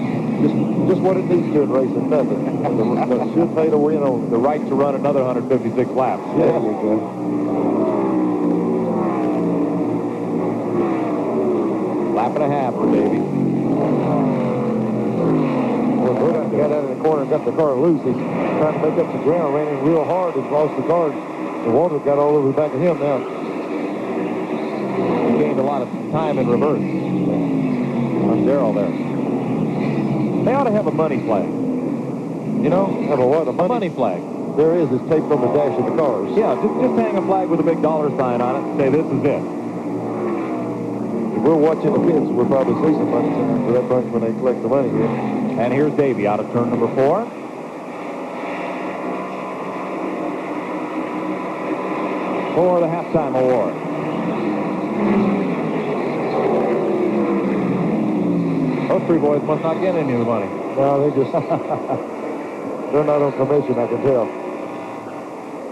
Just what it needs to in racing, nothing. It should pay to win on The right to run another 156 laps. Yeah, you go. Lap and a half for Davey. Well, Burton got out of the corner and got the car loose. He's trying to make up some ground, ran in real hard and lost the car. The water got all over the back of him now. He gained a lot of time in reverse on Darrell there. They ought to have a money flag. You know? Have a what? A money flag. There is taped on the dash of the cars. Yeah, just hang a flag with a big dollar sign on it and say this is it. If we're watching the pits, we'll probably see some money signs for that bunch when they collect the money here. And here's Davey out of turn number 4. For the halftime award. Those 3 boys must not get any of the money. No, they just, they're not on commission, I can tell.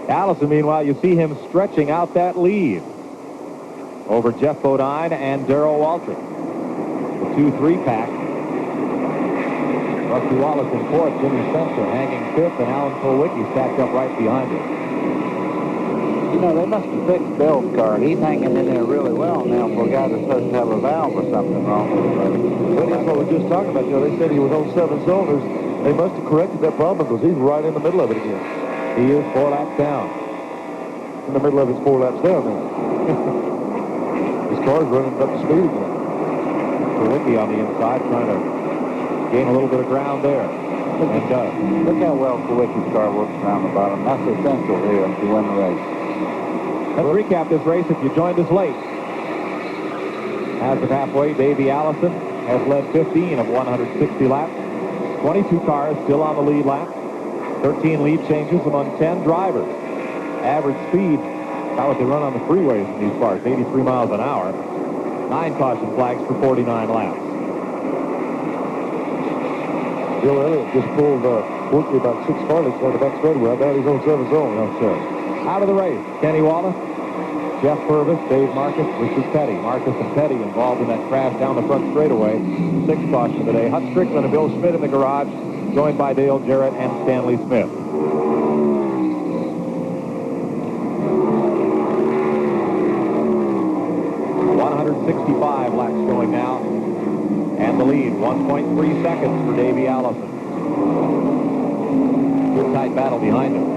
Allison, meanwhile, you see him stretching out that lead over Jeff Bodine and Darrell Waltrip. The 2-3 pack. Rusty Wallace in 4th, Jimmy Spencer hanging 5th, and Alan Kulwicki stacked up right behind him. You know, they must have fixed Bill's car. He's hanging in there really well now for a guy that's supposed to have a valve or something wrong with him. Well, that's what we were just talking about. You know, they said he was on 7 cylinders. They must have corrected that problem because he's right in the middle of it again. He is 4 laps down. In the middle of it's 4 laps down now. His car's running up to speed again. Kulwicki on the inside trying to gain a little bit of ground there. And does. Look how well Kulwicki's car works around the bottom. That's essential here to win the race. Let's recap this race if you joined us late. As of halfway, Davey Allison has led 15 of 160 laps. 22 cars still on the lead lap. 13 lead changes among 10 drivers. Average speed, about what they run on the freeways in these cars, 83 miles an hour. 9 caution flags for 49 laps. Bill Elliott just pulled Wilkie about 6 car lengths on the back straightaway. I doubt he's on 7 zone. No, sir. Out of the race, Kenny Wallace, Jeff Purvis, Dave Marcus, Richard Petty. Marcus and Petty involved in that crash down the front straightaway. 6 caution today. Hut Strickland and Bill Schmidt in the garage, joined by Dale Jarrett and Stanley Smith. .165 laps showing now. And the lead, 1.3 seconds for Davey Allison. Good tight battle behind him.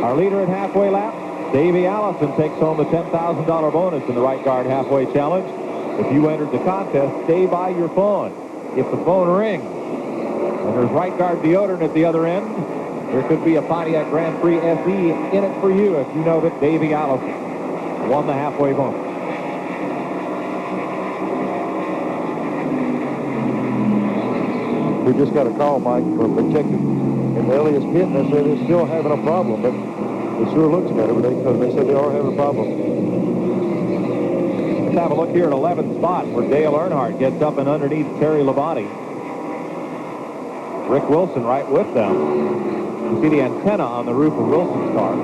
Our leader at halfway lap, Davey Allison, takes home the $10,000 bonus in the right guard halfway challenge. If you entered the contest, stay by your phone. If the phone rings and there's right guard deodorant at the other end, there could be a Pontiac Grand Prix SE in it for you if you know that Davey Allison won the halfway bonus. We just got a call, Mike, from the detective in the Elliott's pit, and they said they're still having a problem, but it sure looks better, because they said they are having a problem. Let's have a look here at 11th spot where Dale Earnhardt gets up and underneath Terry Labonte. Rick Wilson right with them. You see the antenna on the roof of Wilson's car.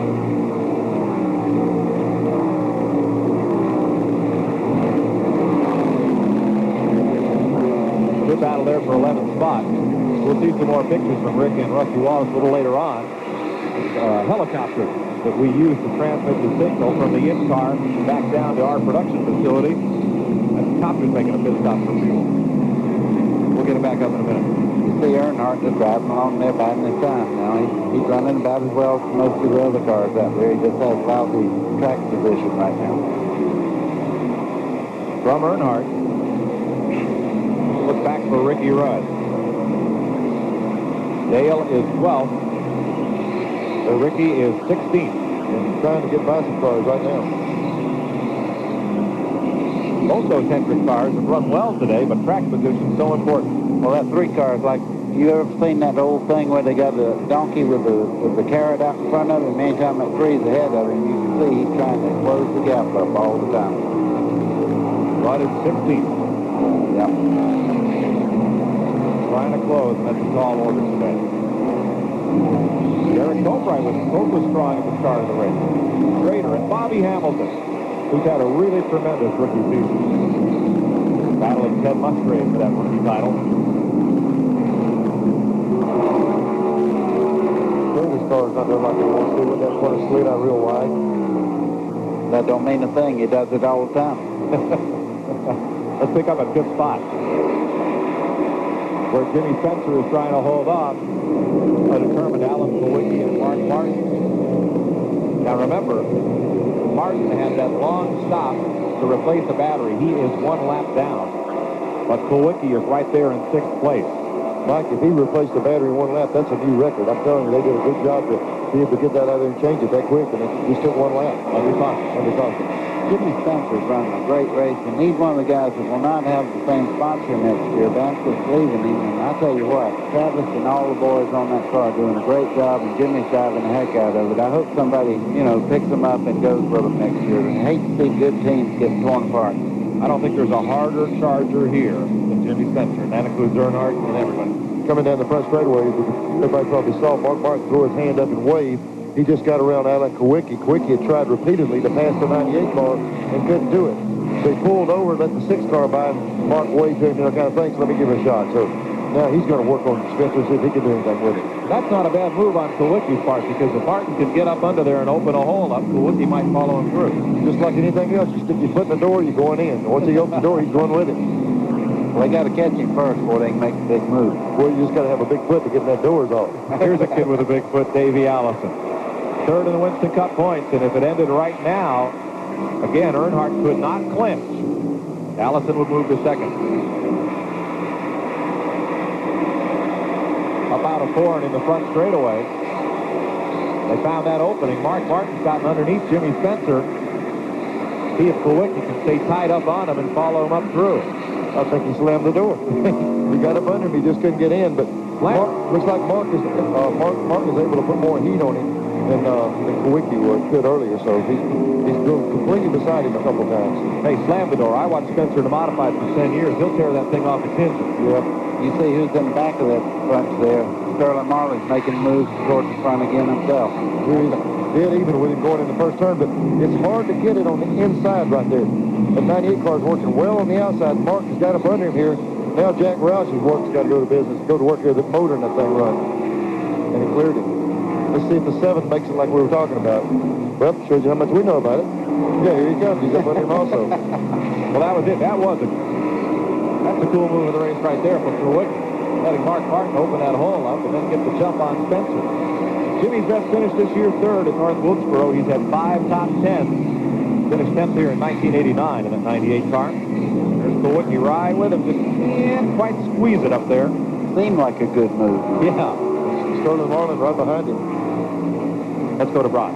Good battle there for 11th spot. We'll see some more pictures from Rick and Rusty Wallace a little later on. Helicopter that we use to transmit the signal from the in-car back down to our production facility. That copter's making a pit stop for fuel. We'll get it back up in a minute. You see Earnhardt just driving along there biding his time now. He's running about as well as most of the other cars out there. He just has lousy track position right now. From Earnhardt, look back for Ricky Rudd. Dale is 12th. Ricky is 16th. And he's trying to get by some cars right now. Both those Hendrick cars have run well today, but track position is so important. Well, that 3 cars, like, you ever seen that old thing where they got the donkey with the carrot out in front of him? Anytime that 3's ahead of him, you can see he's trying to close the gap up all the time. Rudd is 16th. Yep. Trying to close, and that's a tall order today. Eric Cobright was strong at the start of the race. Schrader and Bobby Hamilton, who's had a really tremendous rookie season. Battling Ted Musgrave for that rookie title. This car's not doing like they want to. With that one slid out real wide. That don't mean a thing. He does it all the time. Let's pick up a 5th spot, where Jimmy Spencer is trying to hold off a determined Alan Kulwicki and Mark Martin. Now remember, Martin had that long stop to replace the battery. He is 1 lap down. But Kulwicki is right there in 6th place. Mike, if he replaced the battery in 1 lap, that's a new record. I'm telling you, they did a good job to be able to get that out there and change it that quick, and it just took 1 lap. Under caution. Jimmy Spencer's running a great race, and he's one of the guys that will not have the same sponsor next year. Banker's leaving him, and I tell you what, Travis and all the boys on that car are doing a great job, and Jimmy's driving the heck out of it. I hope somebody, picks him up and goes with him next year. I hate to see good teams get torn apart. I don't think there's a harder charger here than Jimmy Spencer, and that includes Earnhardt and everybody. Coming down the front straightaway, everybody probably saw Mark Martin throw his hand up and wave. He just got around Alan Kulwicki. Kulwicki had tried repeatedly to pass the 98 car and couldn't do it. So he pulled over, let the 6 car by, and Mark waved to him, kind of thing, so let me give it a shot. So now he's going to work on Spencer, see if he can do anything with it. That's not a bad move on Kulwicki's part, because if Martin can get up under there and open a hole up, Kulwicki might follow him through. Just like anything else, you stick your foot in the door, you're going in. Once he opens the door, he's going with it. Well, they got to catch him first before they can make a big move. Well, you just got to have a big foot to get that doors off. Here's a kid with a big foot, Davey Allison. 3rd in the Winston Cup points, and if it ended right now, again, Earnhardt could not clinch. Allison would move to 2nd. About a thorn in the front straightaway. They found that opening. Mark Martin's gotten underneath Jimmy Spencer. See if Kulwicki can stay tied up on him and follow him up through. I think he slammed the door. He got up under him. He just couldn't get in. But looks like Mark is able to put more heat on him than Kulwicki could earlier. So he's completely beside him a couple times. Hey, slam the door. I watched Spencer in the modified for 10 years. He'll tear that thing off its hinges. Yeah. You see who's in the back of that bunch there. Sterling Marley's making moves towards the front again himself. He's dead even with him going in the first turn, but it's hard to get it on the inside right there. The 98 car is working well on the outside. Mark has got up under him here. Now Jack Roush's work's got to go to business, go to work here, the motor and that thing run. And he cleared it. Let's see if the 7th makes it like we were talking about. Well, shows you how much we know about it. Yeah, here he comes. He's up under him also. Well, that was it. That's a cool move of the race right there from Kulwicki. Letting Mark Martin open that hole up and then get the jump on Spencer. Jimmy's best finish this year, 3rd at North Wilkesboro. He's had 5 top 10. Finished 10th here in 1989 in that 98 car. There's Kulwicki right with him. Just can't quite squeeze it up there. Seemed like a good move. Yeah. Sterling Marlin right behind him. Let's go to Brock.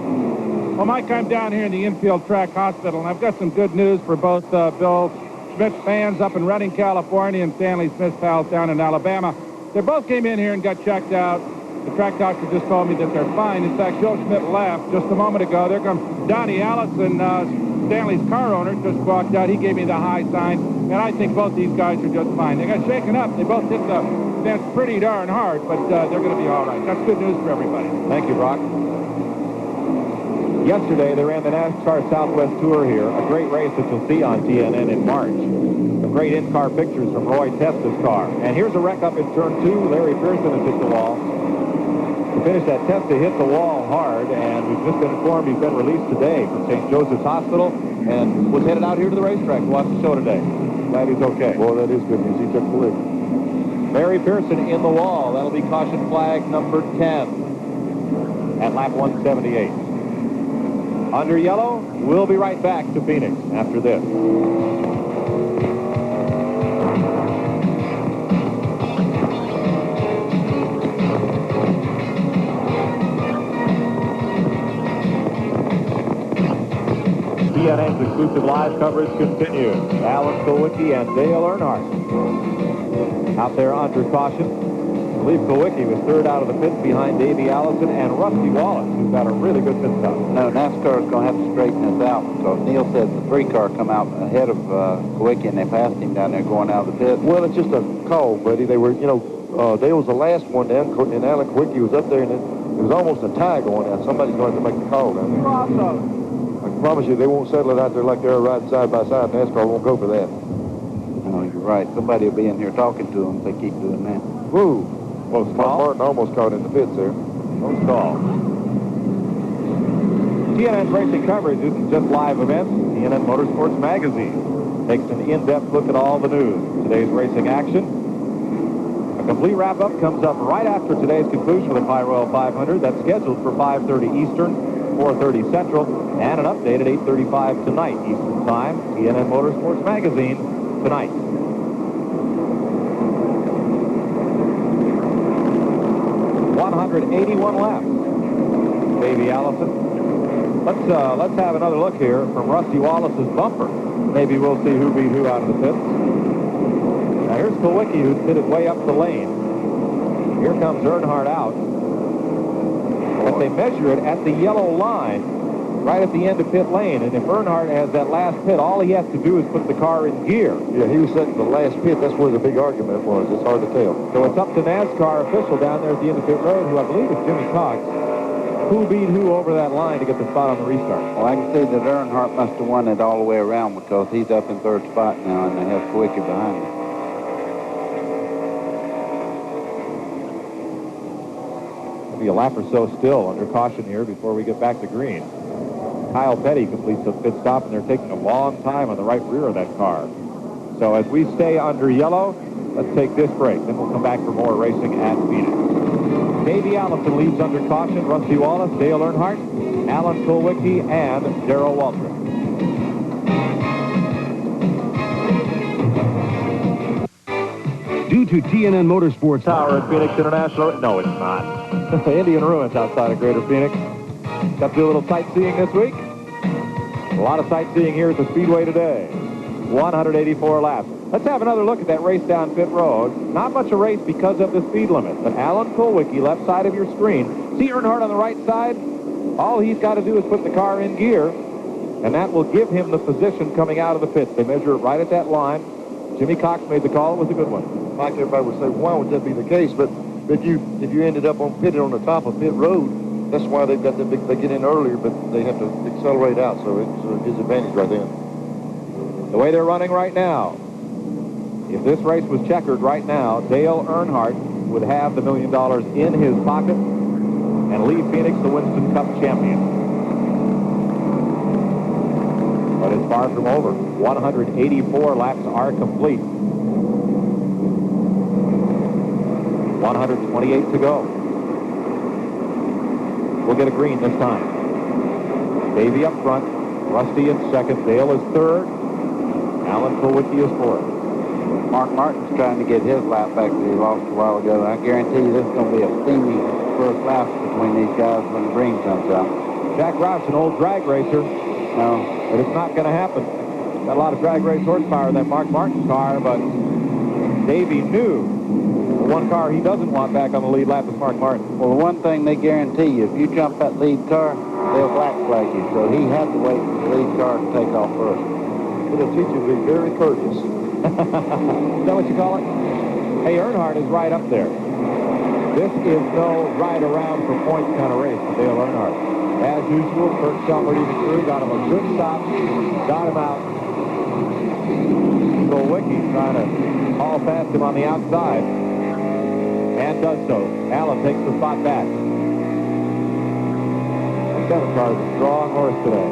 Well, Mike, I'm down here in the infield track hospital, and I've got some good news for both Bill Smith fans up in Redding, California, and Stanley Smith pals down in Alabama. They both came in here and got checked out. The track doctor just told me that they're fine. In fact, Joe Schmidt left just a moment ago. There comes Donnie Allison, Stanley's car owner, just walked out. He gave me the high sign, and I think both these guys are just fine. They got shaken up. They both hit the fence pretty darn hard, but they're going to be all right. That's good news for everybody. Thank you, Brock. Yesterday, they ran the NASCAR Southwest Tour here, a great race that you'll see on TNN in March. Some great in-car pictures from Roy Testa's car. And here's a wreck up in turn 2. Larry Pearson has hit the wall. To finish that, Testa hit the wall hard, and we've just been informed he's been released today from St. Joseph's Hospital and was headed out here to the racetrack to watch the show today. Glad he's okay. Boy, that is good news. He took the lick. Larry Pearson in the wall. That'll be caution flag number 10 at lap 178. Under yellow, we'll be right back to Phoenix after this. TNN's exclusive live coverage continues. Alan Kulwicki and Dale Earnhardt out there under caution. I believe Kulwicki was 3rd out of the pits behind Davey Allison and Rusty Wallace, who's got a really good pit stop. No, NASCAR is going to have to straighten this out. So Neil said the 3 car come out ahead of Kulwicki, and they passed him down there going out of the pit. Well, it's just a call, buddy. They were, Dale was the last one down, and Alan Kulwicki was up there, and it was almost a tie going out. Somebody's going to have to make the call down there. I can promise you, they won't settle it out there like they're riding side by side. NASCAR won't go for that. No, you're right. Somebody will be in here talking to them if they keep doing that. Woo! Close call. Martin almost caught in the pits there. Close call. TNN's racing coverage isn't just live events. TNN Motorsports Magazine takes an in-depth look at all the news. Today's racing action. A complete wrap-up comes up right after today's conclusion of the Pyroil 500. That's scheduled for 5:30 Eastern, 4:30 Central, and an update at 8:35 tonight Eastern Time. TNN Motorsports Magazine tonight. 181 laps. Davey Allison. Let's have another look here from Rusty Wallace's bumper. Maybe we'll see who beat who out of the pits. Now here's Kulwicki, who's pitted way up the lane. Here comes Earnhardt out. But they measure it at the yellow line, right at the end of pit lane. And if Earnhardt has that last pit, all he has to do is put the car in gear. Yeah, he was setting the last pit. That's where the big argument was. It's hard to tell. So it's up to NASCAR official down there at the end of pit road, who I believe is Jimmy Cox, who beat who over that line to get the spot on the restart. Well, I can see that Earnhardt must have won it all the way around because he's up in third spot now, and they have Kulwicki behind him. Be a lap or so still under caution here before we get back to green. Kyle Petty completes a pit stop, and they're taking a long time on the right rear of that car. So as we stay under yellow, let's take this break. Then we'll come back for more racing at Phoenix. Davey Allison leads under caution. Rusty Wallace, Dale Earnhardt, Alan Kulwicki, and Darrell Waltrip. Due to TNN Motorsports Tower at Phoenix International. No, it's not. Indian Ruins outside of Greater Phoenix. Got to do a little sightseeing this week. A lot of sightseeing here at the Speedway today. 184 laps. Let's have another look at that race down pit road. Not much a race because of the speed limit, but Alan Kulwicki, left side of your screen. See Earnhardt on the right side? All he's got to do is put the car in gear, and that will give him the position coming out of the pits. They measure it right at that line. Jimmy Cox made the call. It was a good one. Like everybody would say, why would that be the case? But if you ended up pitted on the top of pit road, that's why they've got the big. They get in earlier, but they have to accelerate out, so it's a disadvantage right then. The way they're running right now, if this race was checkered right now, Dale Earnhardt would have the $1 million in his pocket and leave Phoenix the Winston Cup champion. But it's far from over. 184 laps are complete. 128 to go. We'll get a green this time. Davey up front. Rusty in second. Dale is third. Alan Kulwicki is fourth. Mark Martin's trying to get his lap back that he lost a while ago. I guarantee you this is going to be a steamy first lap between these guys when the green comes out. Jack Roush, an old drag racer. No. But it's not going to happen. Got a lot of drag race horsepower in that Mark Martin car, but Davey knew the one car he doesn't want back on the lead lap is Mark Martin. Well, the one thing they guarantee you, if you jump that lead car, they'll black flag you. So he had to wait for the lead car to take off first. It'll teach you to be very courteous. Is that what you call it? Hey, Earnhardt is right up there. This is no ride around for points kind of race for Dale Earnhardt. As usual, Kurt Shelmert even through, got him a good stop, got him out. Kulwicki trying to haul past him on the outside, and does so. Allen takes the spot back. The 7 car is a strong horse today.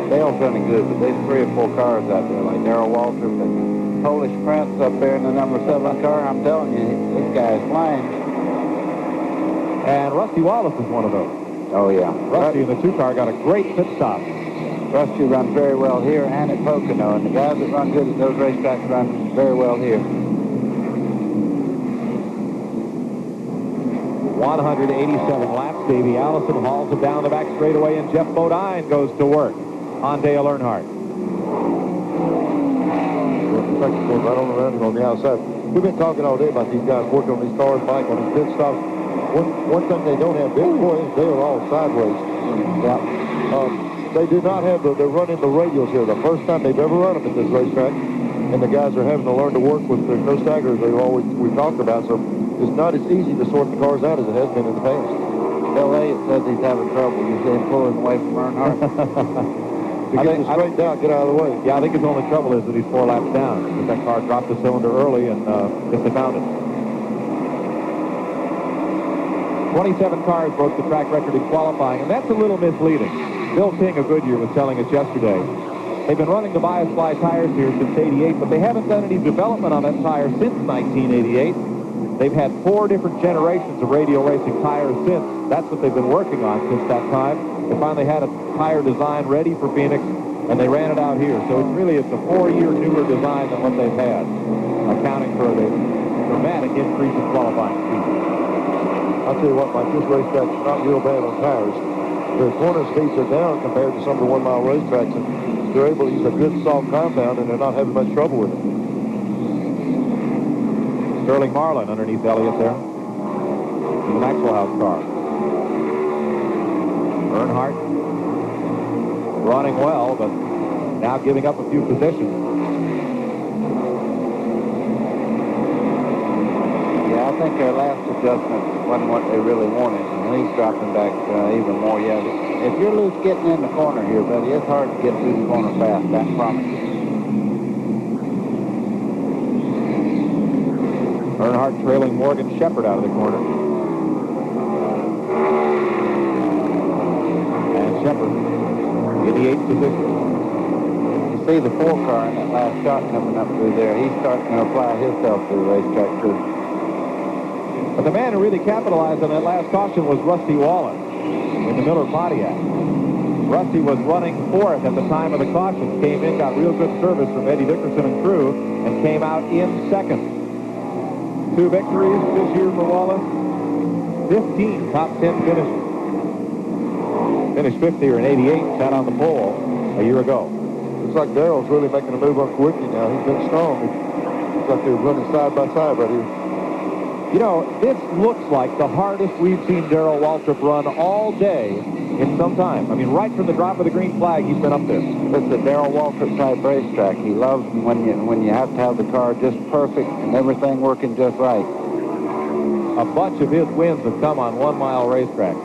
Dale's running good, but there's 3 or 4 cars out there, like Darrell Waltrip and Polish Prince up there in the number 7 car. I'm telling you, this guy is flying. And Rusty Wallace is one of those. Oh, yeah. Rusty in the 2 car got a great pit stop. Rusty runs very well here and at Pocono, and the guys that run good at those racetracks run very well here. 187 laps. Davey Allison hauls it down the back straightaway, and Jeff Bodine goes to work on Dale Earnhardt. Right on the run on the outside. We've been talking all day about these guys working on these cars, Mike, on these pit stops. One thing they don't have, big boy, is they're all sideways. Yeah. They do not have they're running the radials here. The first time they've ever run them at this racetrack. And the guys are having to learn to work with the no staggers we've talked about. So it's not as easy to sort the cars out as it has been in the past. Bill Elliott says he's having trouble. You see him pulling away from Earnhardt. To get it straightened out, get out of the way. Yeah, I think his only trouble is that he's 4 laps down. Because that car dropped the cylinder early and just found it. 27 cars broke the track record in qualifying, and that's a little misleading. Bill King of Goodyear was telling us yesterday. They've been running the Bias Fly tires here since '88, but they haven't done any development on that tire since 1988. They've had 4 different generations of radial racing tires since. That's what they've been working on since that time. They finally had a tire design ready for Phoenix, and they ran it out here. So it's a 4-year newer design than what they've had, accounting for the dramatic increase in qualifying speed. I'll tell you what, Mike, this racetrack's not real bad on tires. The corner speeds are down compared to some of the 1 mile racetracks, and they're able to use a good soft compound, and they're not having much trouble with it. Sterling Marlin underneath Elliott there. In the Maxwell House car. Earnhardt running well, but now giving up a few positions. Yeah, I think their last adjustment wasn't what they really wanted. And he's dropping back even more. Yeah, if you're loose getting in the corner here, buddy, it's hard to get through the corner fast. I promise you. Earnhardt trailing Morgan Shepherd out of the corner. And Shepherd in the 8th position. You see the 4 car in that last shot coming up through there. He's starting to apply himself to the racetrack, too. But the man who really capitalized on that last caution was Rusty Wallace in the Miller Pontiac. Rusty was running 4th at the time of the caution. Came in, got real good service from Eddie Dickerson and crew, and came out in 2nd. 2 victories this year for Wallace. 15 top 10 finishes. Finished 50 or in 88, sat on the pole a year ago. Looks like Darrell's really making a move on quickly now. He's been strong. Looks like they're running side by side right here. You know, this looks like the hardest we've seen Darrell Waltrip run all day in some time. I mean, right from the drop of the green flag, he's been up there. It's a Darrell Waltrip type racetrack. He loves when you have to have the car just perfect and everything working just right. A bunch of his wins have come on 1 mile racetrack.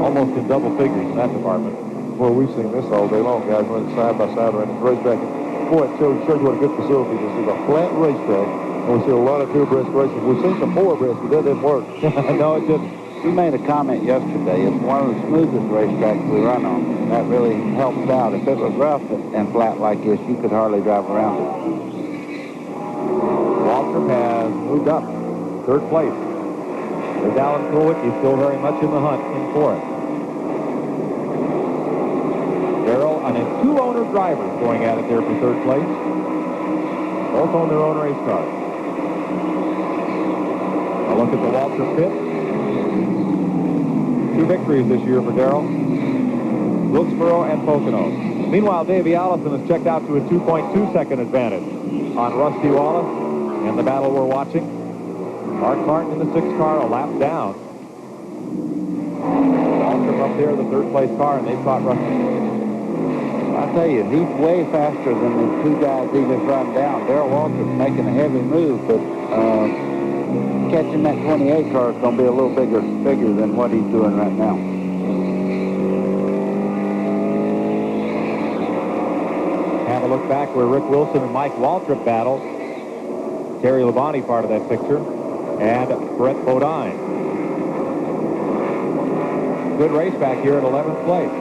Almost in double figures in that department. Well, we've seen this all day long, guys, running side by side around this racetrack. And boy, it shows you what a good facility this is. A flat racetrack, and we see a lot of two-abreast races. We've seen some four-abreast, but that didn't work. No, it didn't. You made a comment yesterday. It's one of the smoothest racetracks we run on. That really helps out. If it was rough and flat like this, you could hardly drive around it. Waltrip has moved up, 3rd place. There's Alan Kulwick. He's still very much in the hunt in 4th. Darrell and 2 owner drivers going at it there for 3rd place. Both own their own race cars. A look at the Waltrip pit. 2 victories this year for Darrell. Wilkesboro and Pocono. Meanwhile, Davey Allison has checked out to a 2.2-second advantage on Rusty Wallace and the battle we're watching. Mark Martin in the 6th car, a lap down. Waltrip up there, the 3rd place car, and they've caught Rusty. I tell you, he's way faster than the 2 guys he just run down. Darrell Waltrip's making a heavy move, but catching that 28 car is going to be a little bigger than what he's doing right now. Have a look back where Rick Wilson and Mike Waltrip battle. Terry Labonte part of that picture. And Brett Bodine. Good race back here at 11th place.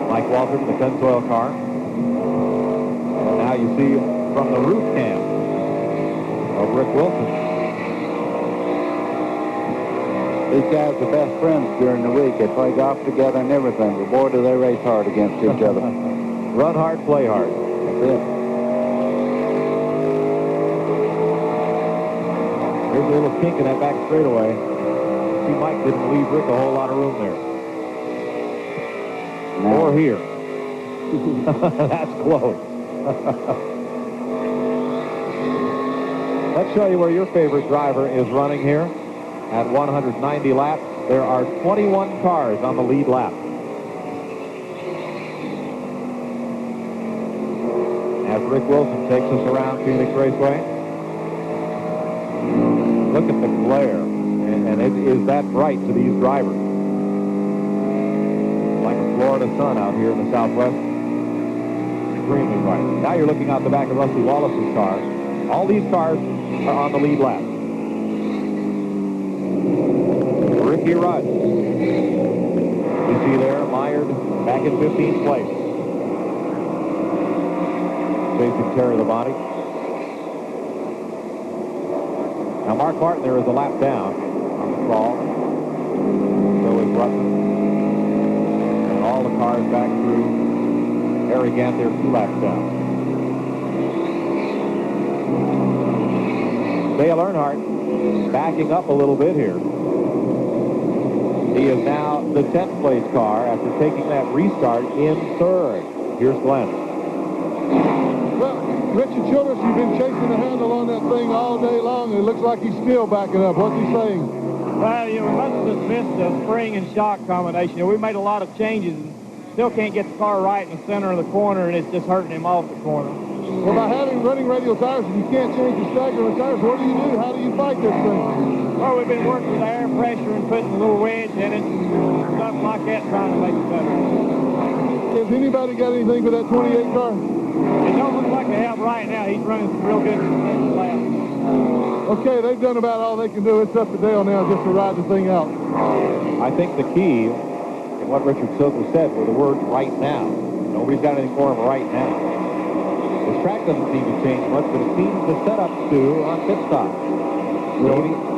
Mike Waltrip in the Pennzoil car. And now you see from the roof cam of Rick Wilson. These guys are best friends during the week. They play golf together and everything, but boy, do they race hard against each other. Run hard, play hard. That's it. There's a little kink in that back straightaway. See, Mike didn't leave Rick a whole lot of room there. Now. Or here. That's close. Let's show you where your favorite driver is running here. At 190 laps, there are 21 cars on the lead lap. As Rick Wilson takes us around Phoenix Raceway. Look at the glare. And it is that bright to these drivers. Like a Florida sun out here in the Southwest. Extremely bright. Now you're looking out the back of Rusty Wallace's car. All these cars are on the lead lap. Ricky Rudd. You see there, Myers back in 15th place. Chasing Terry Labonte. Now Mark Martin there is a lap down on the crawl. So is Russell. And all the cars back through Harry Gant there 2 laps down. Dale Earnhardt backing up a little bit here. He is now the 10th place car after taking that restart in third. Here's Glenn. Well, Richard Childress, you've been chasing the handle on that thing all day long. It looks like he's still backing up. What's he saying? Well, we must have just missed the spring and shock combination. We made a lot of changes and still can't get the car right in the center of the corner, and it's just hurting him off the corner. Well, by having running radial tires, if you can't change the stagger of the tires, what do you do? How do you fight this thing? Well, we've been working with air pressure and putting a little wedge in it, stuff like that, trying to make it better. Has anybody got anything for that 28 car? It don't look like they have right now. He's running some real good laps. Okay, they've done about all they can do. It's up to Dale now just to ride the thing out. I think the key in what Richard Silver said were the words right now. Nobody's got anything for him right now. The track doesn't seem to change much, but it seems the setups do on pit stop.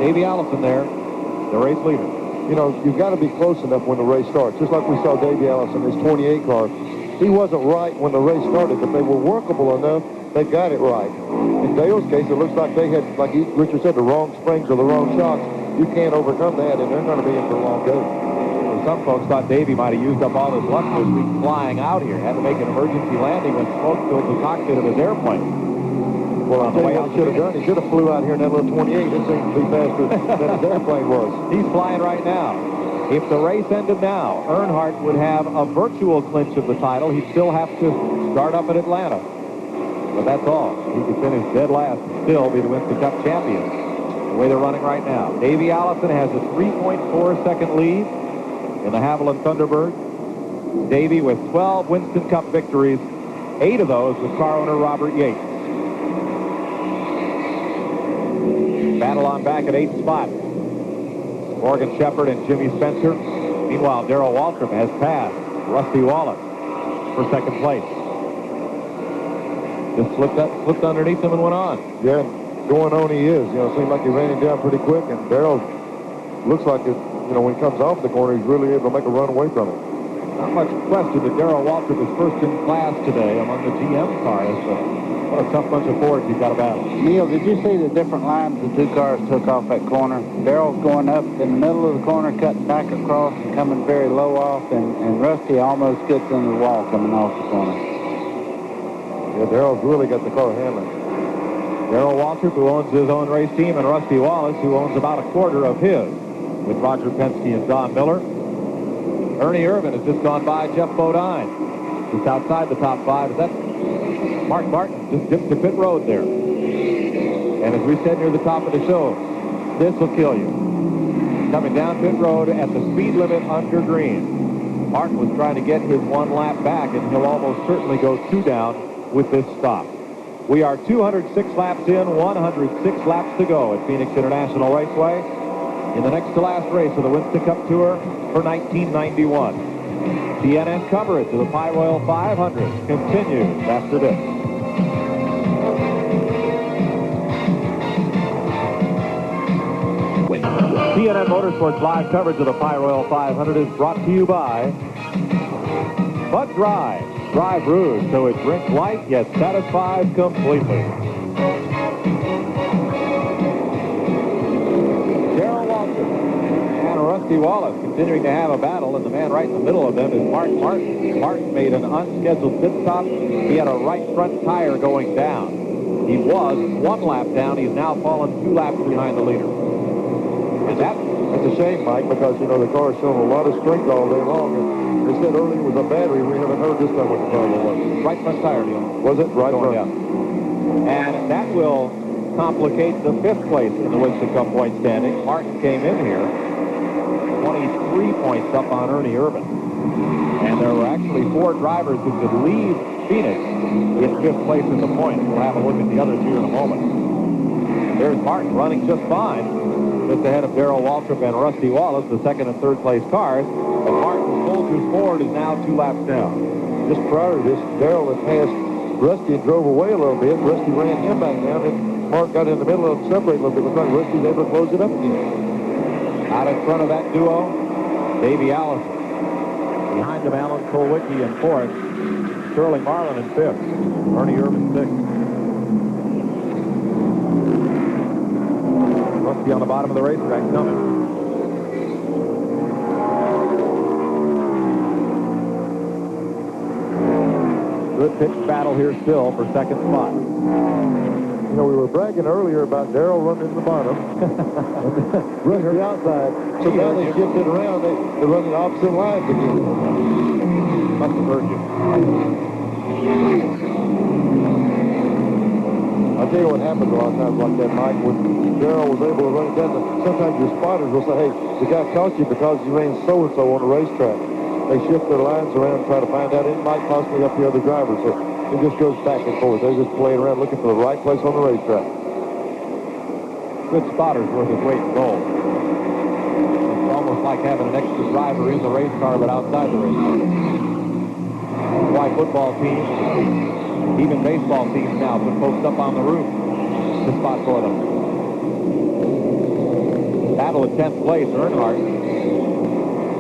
Davey Allison there, the race leader. You know, you've got to be close enough when the race starts. Just like we saw Davey Allison, his 28 car. He wasn't right when the race started, but they were workable enough. They got it right. In Dale's case, it looks like they had, like Richard said, the wrong springs or the wrong shocks. You can't overcome that, and they're going to be in for a long day. Well, some folks thought Davey might have used up all his luck this week flying out here. Had to make an emergency landing when smoke filled the cockpit of his airplane. Well, I'll tell you what he should have done. He should have flew out here in that little 28. It seems to be faster than his airplane was. He's flying right now. If the race ended now, Earnhardt would have a virtual clinch of the title. He'd still have to start up at Atlanta. But that's all. He could finish dead last and still be the Winston Cup champion. The way they're running right now. Davey Allison has a 3.4-second lead in the Haviland Thunderbird. Davey with 12 Winston Cup victories, 8 of those with car owner Robert Yates. Battle on back at 8th spot. Morgan Shepherd and Jimmy Spencer. Meanwhile, Darrell Waltrip has passed Rusty Wallace for second place. Just slipped underneath him and went on. Yeah, going on he is. You know, it seemed like he ran him down pretty quick, and Darrell looks like it. You know, when he comes off the corner, he's really able to make a run away from it. Not much question that Darrell Waltrip is first in class today among the GM cars. What a tough bunch of Fords he's got to battle. Neil, did you see the different lines the two cars took off that corner? Darrell's going up in the middle of the corner, cutting back across and coming very low off, and Rusty almost gets into the wall coming off the corner. Yeah, Darrell's really got the car handling. Darrell Waltrip, who owns his own race team, and Rusty Wallace, who owns about a quarter of his, with Roger Penske and Don Miller. Ernie Irvin has just gone by Jeff Bodine, just outside the top 5. Is that Mark Martin? Just dipped the pit road there. And as we said near the top of the show, this will kill you. Coming down pit road at the speed limit under green. Martin was trying to get his one lap back, and he'll almost certainly go 2 down with this stop. We are 206 laps in, 106 laps to go at Phoenix International Raceway in the next to last race of the Winston Cup Tour for 1991. CNN coverage of the Pyroil 500 continues after this. CNN Motorsports live coverage of the Pyroil 500 is brought to you by Bud Drive. Drive Rouge so it drinks light yet satisfies completely. Darrell Waltrip and Rusty Wallace continuing to have a battle, and the man right in the middle of them is Mark Martin. Martin made an unscheduled pit stop. He had a right front tire going down. He was 1 lap down. He's now fallen 2 laps behind the leader. Is that? It's a shame, Mike, because, you know, the car's shown a lot of strength all day long. And they said earlier it was a battery. We haven't heard this time what the problem was. Right front tire, Neil. Was it? Right front. Yeah. And that will complicate the 5th place in the Winston Cup point standing. Martin came in here 23 points up on Ernie Irvin. And there were actually 4 drivers who could leave Phoenix in 5th place in the points. We'll have a look at the others here in a moment. There's Martin running just fine, just ahead of Darrell Waltrip and Rusty Wallace, the 2nd and 3rd place cars. But Martin Folgers Ford is now 2 laps down. Just prior to this, Darrell had passed Rusty and drove away a little bit. Rusty ran him back down, and Mark got in the middle of them, separated a little bit. Looks like Rusty's able to close it up again. Out in front of that duo, Davey Allison. Behind him, Alan Kulwicki in 4th. Sterling Marlin in 5th. Ernie Irvin 6th. be on the bottom of the racetrack coming. Good pitch battle here still for second spot. You know, we were bragging earlier about Darrell running in the bottom. Running the outside. So now they shifted around. They're running opposite lines again. Must have heard you. I'll tell you what happens a lot of times like that, Mike. When Darrell was able to run it down, sometimes your spotters will say, hey, the guy caught you because you ran so-and-so on the racetrack. They shift their lines around and try to find out it might possibly help the other driver. So it just goes back and forth. They're just playing around looking for the right place on the racetrack. Good spotters worth his weight in gold. It's almost like having an extra driver in the race car but outside the race car. That's why football teams, even baseball teams now, put folks up on the roof to spot for them. Battle of 10th place, Earnhardt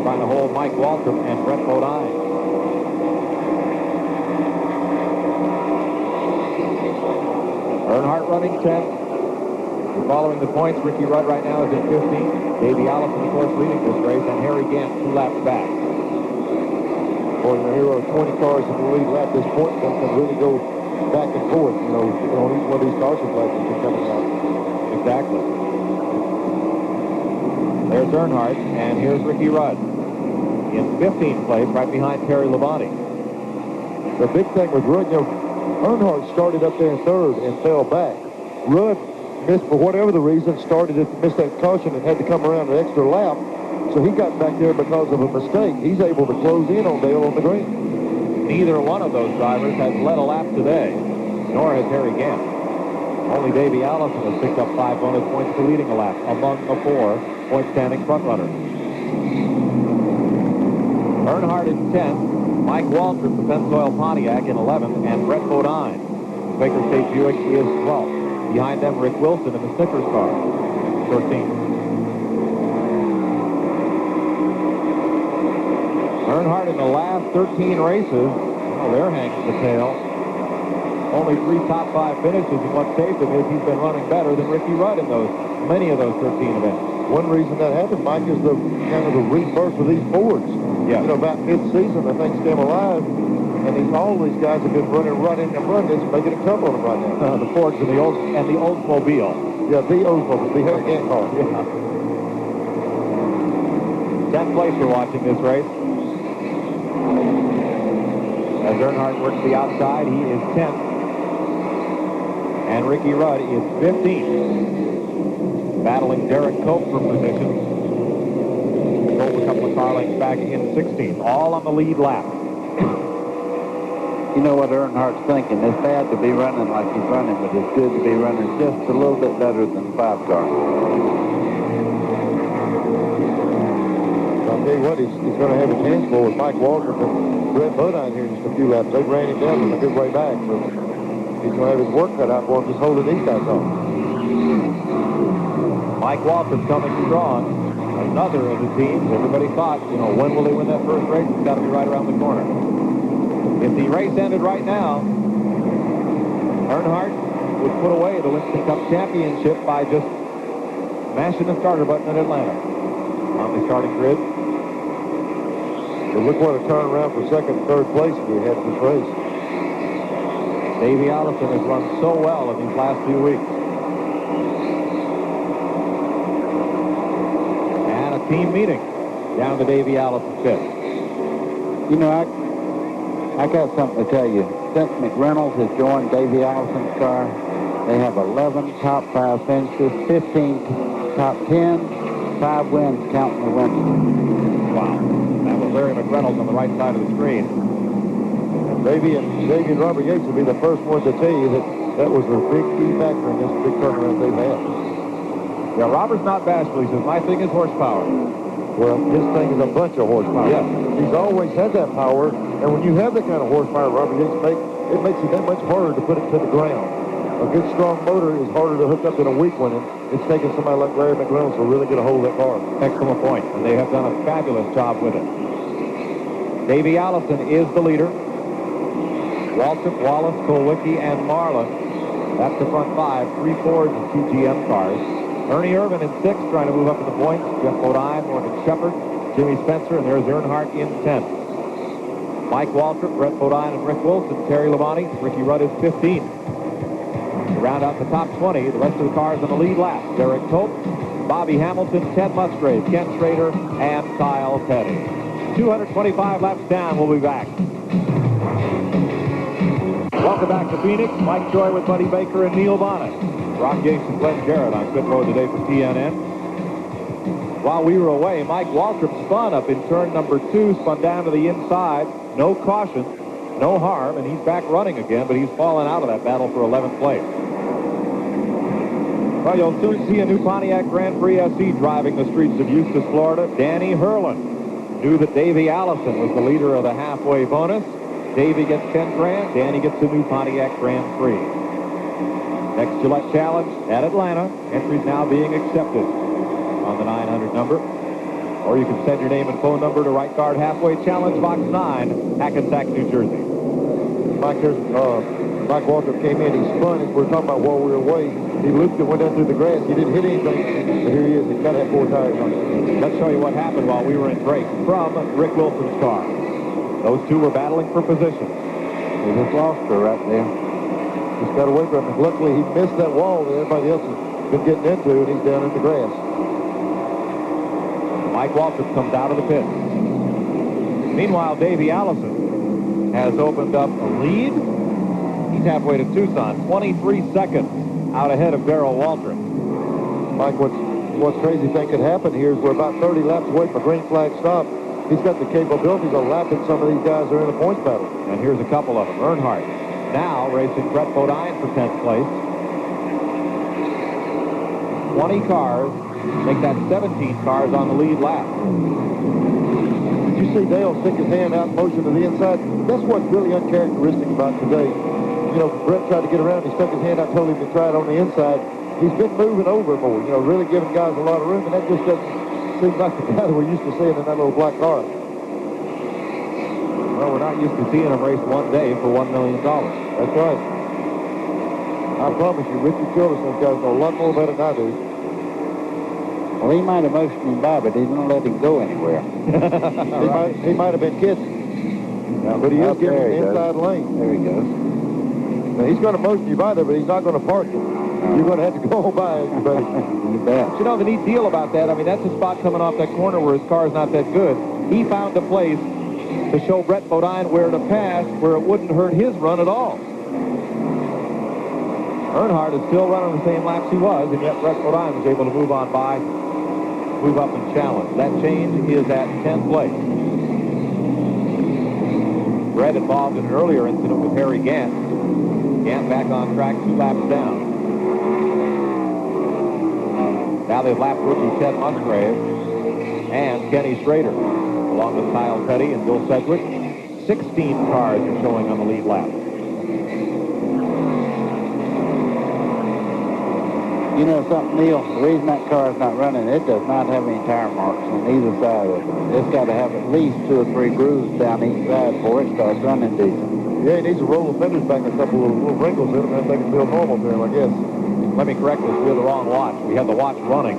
trying to hold Mike Waltrip and Brett Bodine. Earnhardt running 10th. We're following the points. Ricky Rudd right now is in 15th. Davey Allison, of course, leading this race, and Harry Gant 2 laps back. Boy, here are 20 cars in the lead lap at this point. They can really go back and forth, you know, on each one of these caution flags that are coming out. Exactly. There's Earnhardt, and here's Ricky Rudd in 15th place, right behind Terry Labonte. The big thing with Rudd, you know, Earnhardt started up there in third and fell back. Rudd missed, for whatever the reason, missed that caution and had to come around an extra lap. So he got back there because of a mistake. He's able to close in on Dale on the green. Neither one of those drivers has led a lap today, nor has Harry Gant. Only Davey Allison has picked up 5 bonus points for leading a lap among the 4 point-standing frontrunners. Earnhardt in 10th, Mike Waltrip, the Pennzoil Pontiac, in 11th, and Brett Bodine, Baker State Buick, is 12th. Behind them, Rick Wilson in the Snickers car, 13th. Earnhardt in the last 13 races, well, they're hanging the tail. Only 3 top 5 finishes, and what saved him is he's been running better than Ricky Rudd in many of those 13 events. One reason that happened, Mike, is the kind of the rebirth of these Fords. Yeah. You know, about mid-season, I think, Stem Alive, and all these guys have been running. It's making it tough on them right now. The Fords and the Oldsmobile. Yeah, the Oldsmobile, the Harry Gant car. Yeah. 10th place we're watching this race. As Earnhardt works the outside, he is 10th. And Ricky Rudd is 15th. Battling Derek Cope for position. Cope a couple of car lengths back in 16th. All on the lead lap. You know what Earnhardt's thinking? It's bad to be running like he's running, but it's good to be running just a little bit better than the 5 car. I'll tell you what, he's going to have a chance for with Mike Waltrip and Brett Bodine here in just a few laps. They ran him down on a good way back, so he's going to have his work cut out for him just holding these guys off. Mike Waltrip coming strong. Another of the teams. Everybody thought, you know, when will they win that first race? It's got to be right around the corner. If the race ended right now, Earnhardt would put away the Winston Cup championship by just mashing the starter button in Atlanta on the starting grid. But look what a turnaround for second and third place we had in this race. Davey Allison has run so well in these last few weeks. And a team meeting down to Davey Allison pit. You know, I got something to tell you. Since McReynolds has joined Davey Allison's car, they have 11 top 5 finishes, 15 top 10, 5 wins counting the Winston. Wow. That was Larry McReynolds on the right side of the screen. Davey and Robert Yates will be the first ones to tell you that was a big key factor in this big turnaround they've had. Yeah, Robert's not bashful. He says, my thing is horsepower. Well, his thing is a bunch of horsepower. Yeah. He's always had that power, and when you have that kind of horsepower, Robert Yates, it makes it that much harder to put it to the ground. A good, strong motor is harder to hook up than a weak one, and it's taken somebody like Larry McReynolds to really get a hold of that car. Excellent point, and they have done a fabulous job with it. Davey Allison is the leader. Waltrip, Wallace, Kulwicki, and Marlin. That's the front 5, 3 Fords and 2 GM cars. Ernie Irvin in 6th, trying to move up in the points. Jeff Bodine, Morgan Shepherd, Jimmy Spencer, and there's Earnhardt in 10th. Mike Waltrip, Brett Bodine, and Rick Wilson, Terry Labonte, Ricky Rudd is 15th. To round out the top 20, the rest of the cars on the lead lap. Derek Tope, Bobby Hamilton, Ted Musgrave, Ken Schrader, and Kyle Petty. 225 laps down. We'll be back. Welcome back to Phoenix. Mike Joy with Buddy Baker and Neil Bonnet. Rob Yates and Glenn Jarrett on pit road today for TNN. While we were away, Mike Waltrip spun up in turn number 2, spun down to the inside. No caution, no harm, and he's back running again, but he's fallen out of that battle for 11th place. Well, you'll soon see a new Pontiac Grand Prix SE driving the streets of Eustis, Florida. Danny Hurlin knew that Davey Allison was the leader of the halfway bonus. Davey gets 10 grand. Danny gets a new Pontiac Grand Prix. Next Gillette Challenge at Atlanta. Entries now being accepted on the 900 number. Or you can send your name and phone number to Right Guard Halfway Challenge, Box 9, Hackensack, New Jersey. Mike Waltrip came in. He spun, as we were talking about while we were away. He looped and went down through the grass. He didn't hit anything, but here he is. He's got to have 4 tires on it. Let's show you what happened while we were in break from Rick Wilson's car. Those two were battling for position. He just lost her right there. Just got away from him. Luckily, he missed that wall that everybody else has been getting into, and he's down in the grass. Mike Waltrip comes out of the pit. Meanwhile, Davey Allison has opened up a lead. He's halfway to Tucson, 23 seconds out ahead of Darrell Waltrip. Mike, what's crazy thing could happen here is we're about 30 laps away from a green flag stop. He's got the capabilities of lapping some of these guys who are in the points battle. And here's a couple of them. Earnhardt now racing Brett Bodine for 10th place. 20 cars make that 17 cars on the lead lap. Did you see Dale stick his hand out in motion to the inside? That's what's really uncharacteristic about today. You know, Brett tried to get around. He stuck his hand out, told him to try it on the inside. He's been moving over more, you know, really giving guys a lot of room, and that just doesn't seem like the guy that we're used to seeing in that little black car. Well, we're not used to seeing him race one day for $1 million. That's right. I promise you, Richard Childress, those guys know a lot more about it than I do. Well, he might have motioned him by, but he didn't let him go anywhere. He might have been kidding. Yeah, but he is giving the inside lane. There he goes. Now, he's going to motion you by there, but he's not going to park you. You're going to have to go on by everybody. You bet. You know, the neat deal about that, I mean, that's a spot coming off that corner where his car's not that good. He found a place to show Brett Bodine where to pass, where it wouldn't hurt his run at all. Earnhardt is still running the same laps he was, and yet Brett Bodine was able to move on by, move up and challenge. That change is at 10th place. Brett involved in an earlier incident with Harry Gant. Gant back on track 2 laps down. Now they've lapped rookie Ted Musgrave and Kenny Schrader, along with Kyle Petty and Bill Sedgwick. 16 cars are showing on the lead lap. You know something, Neil? The reason that car is not running, it does not have any tire marks on either side of it. It's got to have at least 2 or 3 grooves down each side before it starts running decent. Yeah, he needs to roll the fenders back, a couple of little wrinkles in them, and make it feel normal to him, I guess. Let me correct this. We had the wrong watch. We had the watch running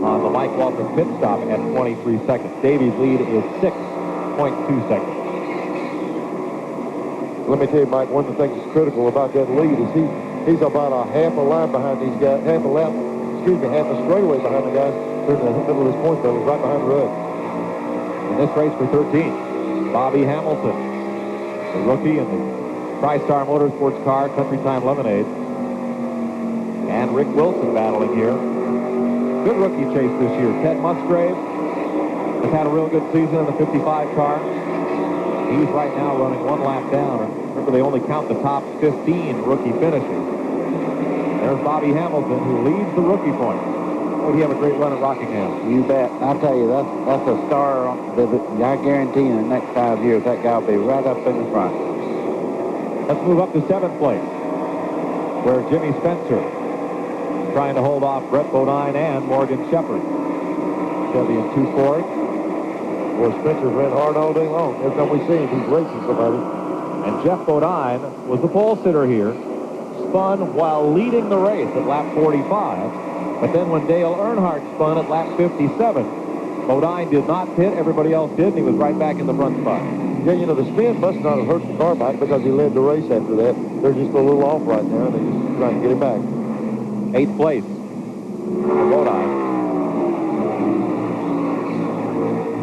on the Mike Waltrip pit stop at 23 seconds. Davies' lead is 6.2 seconds. Let me tell you, Mike, one of the things that's critical about that lead is he's about a half a line behind these guys, half a straightaway behind the guys in the middle of this point battle, right behind the road. In this race for 13, Bobby Hamilton, the rookie in the TriStar Motorsports car, Country Time Lemonade, and Rick Wilson battling here. Good rookie chase this year. Ted Musgrave has had a real good season in the 55 car. He's right now running 1 lap down. Remember, they only count the top 15 rookie finishes. There's Bobby Hamilton, who leads the rookie points. Would he have a great run at Rockingham? You bet. I tell you, that's a star. I guarantee in the next 5 years, that guy will be right up in the front. Let's move up to 7th place, where Jimmy Spencer trying to hold off Brett Bodine and Morgan Shepherd. Chevy in 2 Ford. Boy, Spencer's ran hard all day long. Every time we see him, he's racing somebody. And Jeff Bodine was the pole sitter here. Spun while leading the race at lap 45. But then when Dale Earnhardt spun at lap 57, Bodine did not pit. Everybody else did, and he was right back in the front spot. Yeah, you know, the spin must not have hurt the car back because he led the race after that. They're just a little off right now. They're just trying to get it back. 8th place for Bodine.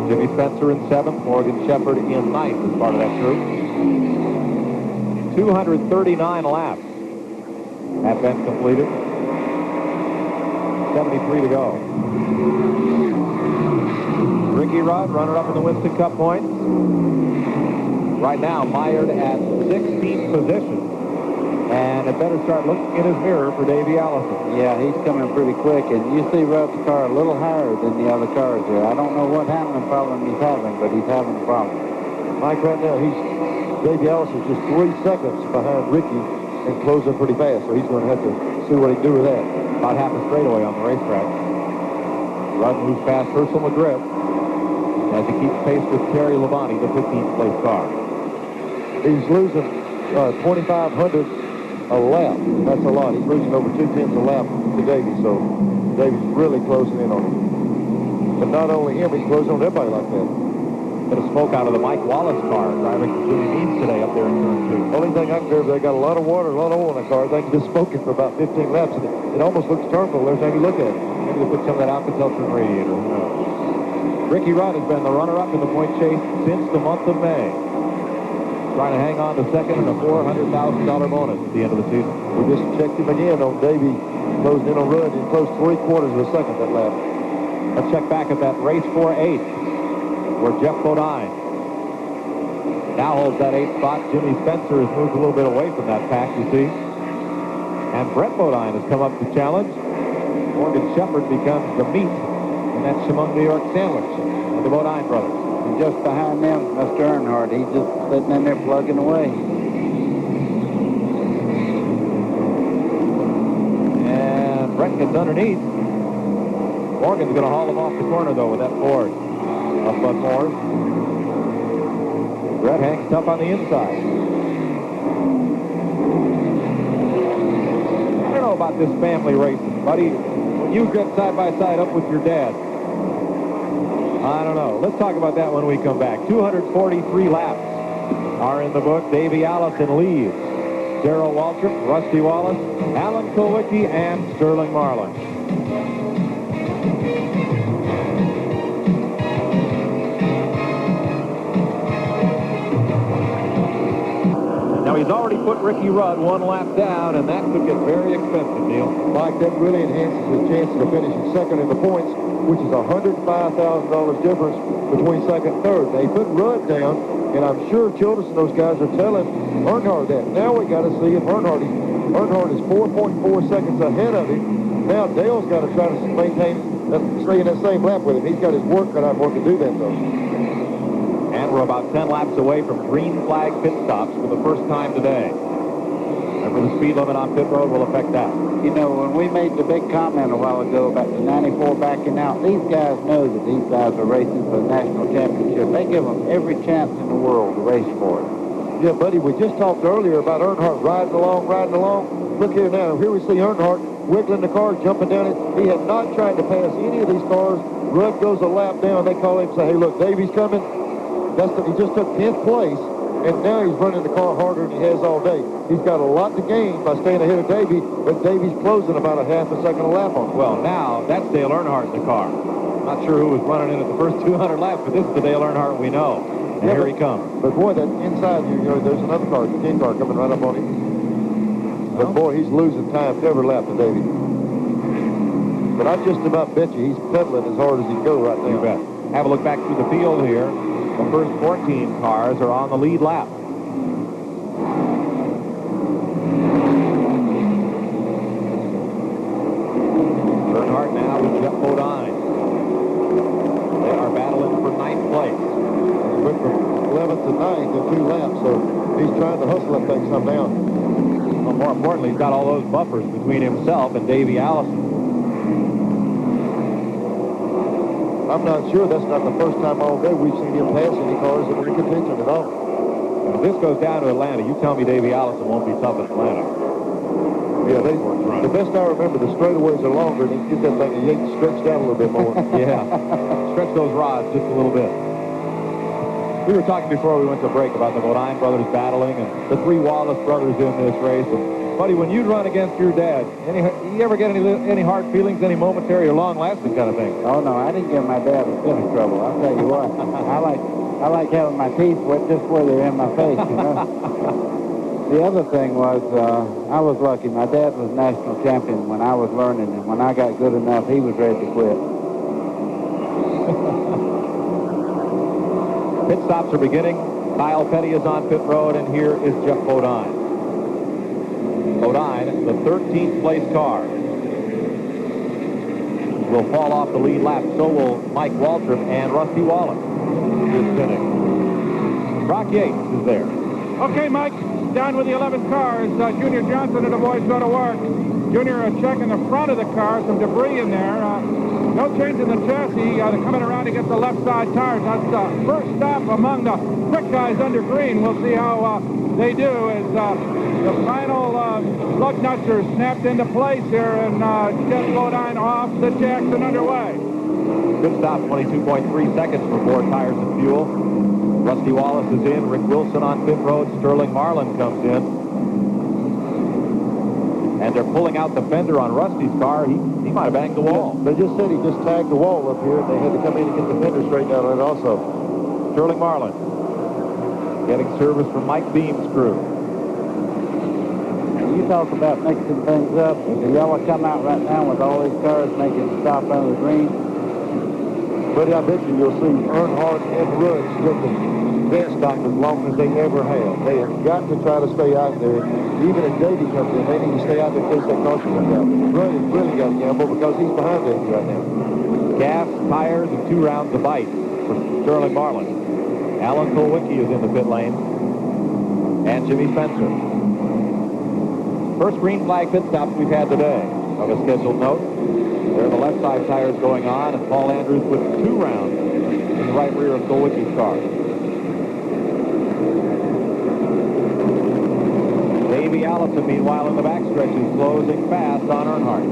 Jimmy Spencer in 7th. Morgan Shepherd in 9th as part of that group. 239 laps have been completed. 73 to go. Ricky Rudd, runner-up in the Winston Cup points. Right now, mired at 16th position. And it better start looking in his mirror for Davey Allison. Yeah, he's coming pretty quick, and you see Rudd's car a little higher than the other cars there. I don't know what handling problem he's having, but he's having a problem. Mike, right now, Davey Allison's just 3 seconds behind Ricky and closing pretty fast, so he's going to have to see what he can do with that. About half a straightaway on the racetrack. Rudd moves past Herschel McGriff as he keeps pace with Terry Labonte, the 15th place car. He's losing 2,500 a lap. That's a lot. He's losing over 2/10 a lap to Davey, so Davey's really closing in on him. But not only him, he's closing on everybody like that. Bit of smoke out of the Mike Wallace car driving for Jimmy Means today up there in turn 2. Only thing I can do is they got a lot of water, a lot of oil in the car. They can just smoke it for about 15 laps. It almost looks terminal every time you look at it. Maybe they put some of that Alka-Seltzer radiator. Who knows? Ricky Rudd has been the runner-up in the point chase since the month of May. Trying to hang on to second and a $400,000 bonus at the end of the season. We just checked him again on Davey. Closed in on Rudd. He closed 3/4 of a second that lap. Let's check back at that race 4-8 where Jeff Bodine now holds that 8th spot. Jimmy Spencer has moved a little bit away from that pack, you see. And Brett Bodine has come up to challenge. Morgan Shepherd becomes the meat in that Chemung, New York sandwich of the Bodine brothers. And just behind them, Mr. Earnhardt, he's just sitting in there plugging away. And Brett gets underneath. Morgan's going to haul him off the corner, though, with that Ford of Bud Moore's. Brett hangs tough on the inside. I don't know about this family racing, buddy. When you get side by side up with your dad, I don't know. Let's talk about that when we come back. 243 laps are in the book. Davey Allison leads. Darrell Waltrip, Rusty Wallace, Alan Kulwicki, and Sterling Marlin. Now, he's already put Ricky Rudd 1 lap down, and that could get very expensive, Neil. Mike, that really enhances his chances of finishing second in the points, which is $105,000 difference between second and third. They put Rudd down, and I'm sure Childress and those guys are telling Earnhardt that. Now we got to see if Earnhardt is 4.4 seconds ahead of him. Now Dale's got to try to stay in that same lap with him. He's got his work cut out for him to do that, though. And we're about 10 laps away from green flag pit stops for the first time today. Remember, the speed limit on pit road will affect that. You know, when we made the big comment a while ago about the 94 backing out, these guys know that these guys are racing for the national championship. They give them every chance in the world to race for it. Yeah, buddy, we just talked earlier about Earnhardt riding along. Look here now. Here we see Earnhardt wiggling the car, jumping down it. He had not tried to pass any of these cars. Rudd goes a lap down. They call him and say, hey, look, Davey's coming. He just took 10th place, and now he's running the car harder than he has all day. He's got a lot to gain by staying ahead of Davey, but Davey's closing about a half a second a lap on him. Well, now that's Dale Earnhardt in the car. Not sure who was running in at the first 200 laps, but this is the Dale Earnhardt we know. And here he comes. But boy, that inside, there's another car, the 10 car coming right up on him. But boy, he's losing time every lap to Davey. But I just about bet you he's pedaling as hard as he can go right now. You bet. Have a look back through the field here. The first 14 cars are on the lead lap. Earnhardt now with Jeff Bodine. They are battling for 9th place. He went from 11th to 9th in 2 laps, so he's trying to hustle that thing some down. Well, more importantly, he's got all those buffers between himself and Davey Allison. I'm not sure. That's not the first time all day we've seen him pass any cars that are in contention at all. And if this goes down to Atlanta, you tell me Davey Allison won't be tough in Atlanta. Yeah, the best I remember, the straightaways are longer, and you get that thing, you can stretch down a little bit more. Yeah, stretch those rods just a little bit. We were talking before we went to break about the Bodine brothers battling and the three Wallace brothers in this race. And, buddy, when you'd run against your dad, you ever get any hard feelings, any momentary or long-lasting kind of thing? Oh, no, I didn't give my dad a bit of trouble. I'll tell you what. I like having my teeth just where they're in my face, you know. The other thing was, I was lucky. My dad was national champion when I was learning, and when I got good enough, he was ready to quit. Pit stops are beginning. Kyle Petty is on pit road, and here is Jeff Bodine. Bodine, the 13th place car, will fall off the lead lap. So will Mike Waltrip, and Rusty Wallace is pinning. Brock Yates is there. Okay, Mike, down with the 11 cars. Junior Johnson and the boys go to work. Junior checking the front of the car, some debris in there. No change in the chassis. They're coming around to get the left side tires. That's the first stop among the quick guys under green. We'll see how they do as the final lug nuts are snapped into place here, and Jeff Bodine off the Jackson underway. Good stop, 22.3 seconds for 4 tires and fuel. Rusty Wallace is in. Rick Wilson on pit road. Sterling Marlin comes in. And they're pulling out the fender on Rusty's car. He might have banged the wall. They just said he just tagged the wall up here. They had to come in and get the fender straightened out on it also. Sterling Marlin getting service from Mike Beam's crew. You talk about mixing things up. If the yellow come out right now with all these cars making a stop under the green, Buddy, I bet you'll see Earnhardt and Rudd sticking their stock as long as they ever have. They have got to try to stay out there. Even if Davey comes in, they need to stay out there in case that caution comes out. Rudd has really got to gamble because he's behind Davey right now. Gas, tires, and 2 rounds of ice for Sterling Marlin. Alan Kulwicki is in the pit lane. And Jimmy Spencer. First green flag pit stops we've had today of a scheduled note. There are the left side tires going on, and Paul Andrews with 2 rounds in the right rear of Kulwicki's car. Davey Allison, meanwhile, in the backstretch is closing fast on Earnhardt.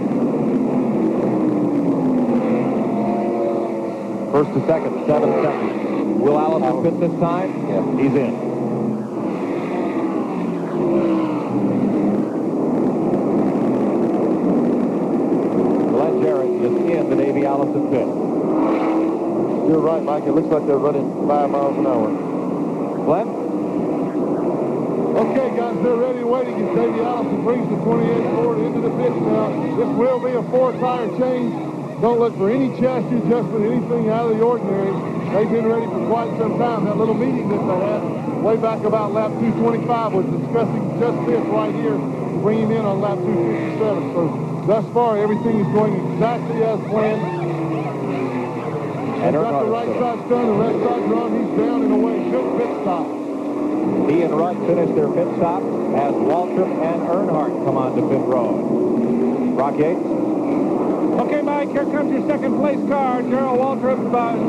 First to second, 7 seconds. Will Allison pit this time? Yeah. He's in. In the Davey Allison pit. You're right, Mike. It looks like they're running 5 miles an hour. Glenn? Okay, guys, they're ready and waiting as Davey Allison brings the 28 Ford into the pits now. This will be a 4-tire change. Don't look for any chassis adjustment, anything out of the ordinary. They've been ready for quite some time. That little meeting that they had way back about lap 225 was discussing just this right here to bring him in on lap 257. So thus far, everything is going exactly as planned. He's got the right side done, the left side run. He's down and away. Good pit stop. He and Rudd finished their pit stop as Waltrip and Earnhardt come on to pit road. Brock Yates? Okay, Mike, here comes your second place car. Gerald Waltrip,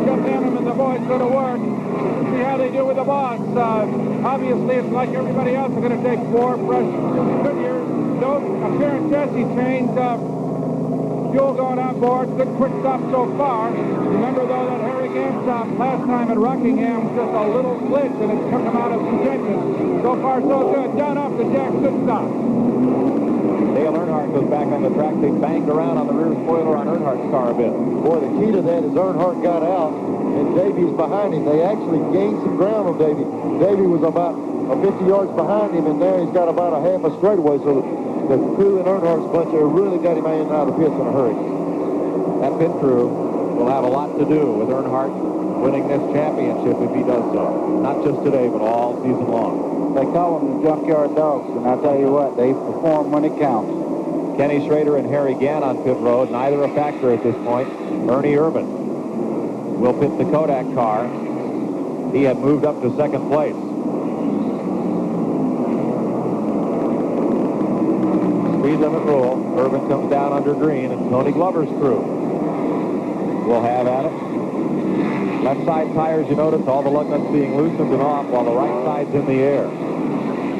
Jeff Hannum, and the boys go to work. See how they do with the boss. Obviously, it's like everybody else. They're going to take 4 fresh Goodyears. No apparent chassis change. Fuel going on board. Good quick stop so far. Remember, though, that Harry Gant stop last time at Rockingham was just a little glitch, and it took him out of contention. So far, so good. Done off the Jack. Good stop. Dale Earnhardt goes back on the track. They banged around on the rear spoiler on Earnhardt's car a bit. Boy, the key to that is Earnhardt got out, and Davey's behind him. They actually gained some ground on Davey. Davey was about 50 yards behind him, and there he's got about a half a straightaway. So the crew in Earnhardt's bunch there really got him in and out of the pits in a hurry. That pit crew will have a lot to do with Earnhardt winning this championship if he does so. Not just today, but all season long. they call them the junkyard dogs, and I tell you what, they perform when it counts. Kenny Schrader and Harry Gann on pit road, neither a factor at this point. Ernie Irvin will pit the Kodak car. He had moved up to second place. Speed limit rule. Irvin comes down under green, and Tony Glover's crew will have at it. Left side tires, you notice all the lug nuts being loosened and off while the right side's in the air.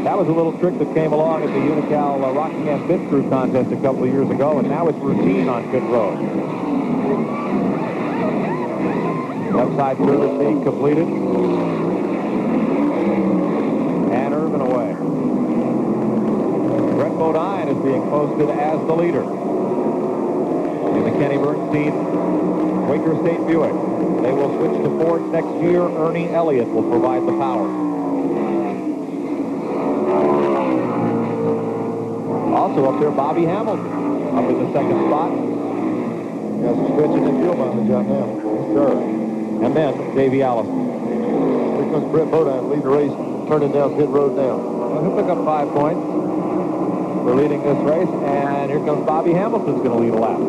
That was a little trick that came along at the Unical Rockingham Pit Crew contest a couple of years ago, and now it's routine on pit road. Left side service being completed. And Irvin away. Brett Bodine is being posted as the leader in the Kenny Bernstein Quaker State Buick. They will switch to Ford next year. Ernie Elliott will provide the power. Also up there, Bobby Hamilton up in the second spot. Got some stretching and fuel mileage out now. Sure. And then Davey Allison. Here comes Brett Bodine leading the race, turning down pit road now. Well, he'll pick up 5 points for leading this race. And here comes Bobby Hamilton's going to lead a lap.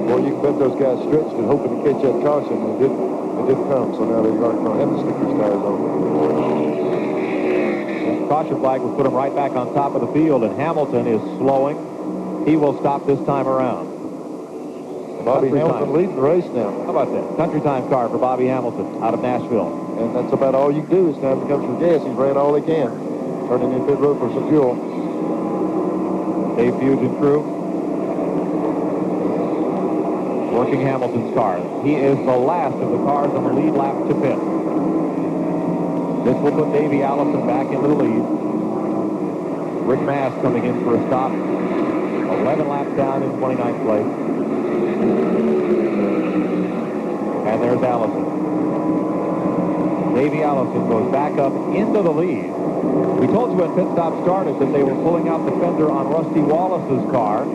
Well, you can bet those guys stretched and hoping to catch that caution, and it didn't come, so now they're going to have the stickers tires on. Caution flag will put him right back on top of the field, and Hamilton is slowing. He will stop this time around. Bobby Hamilton leading the race now. How about that? Country time car for Bobby Hamilton out of Nashville. And that's about all you can do. It's time to come for gas. He's ran all he can. Turning in pit road for some fuel. Dave Fusion crew working Hamilton's car. He is the last of the cars on the lead lap to pit. This will put Davey Allison back into the lead. Rick Mass coming in for a stop. 11 laps down in 29th place. And there's Allison. Davey Allison goes back up into the lead. We told you when pit stop started that they were pulling out the fender on Rusty Wallace's car,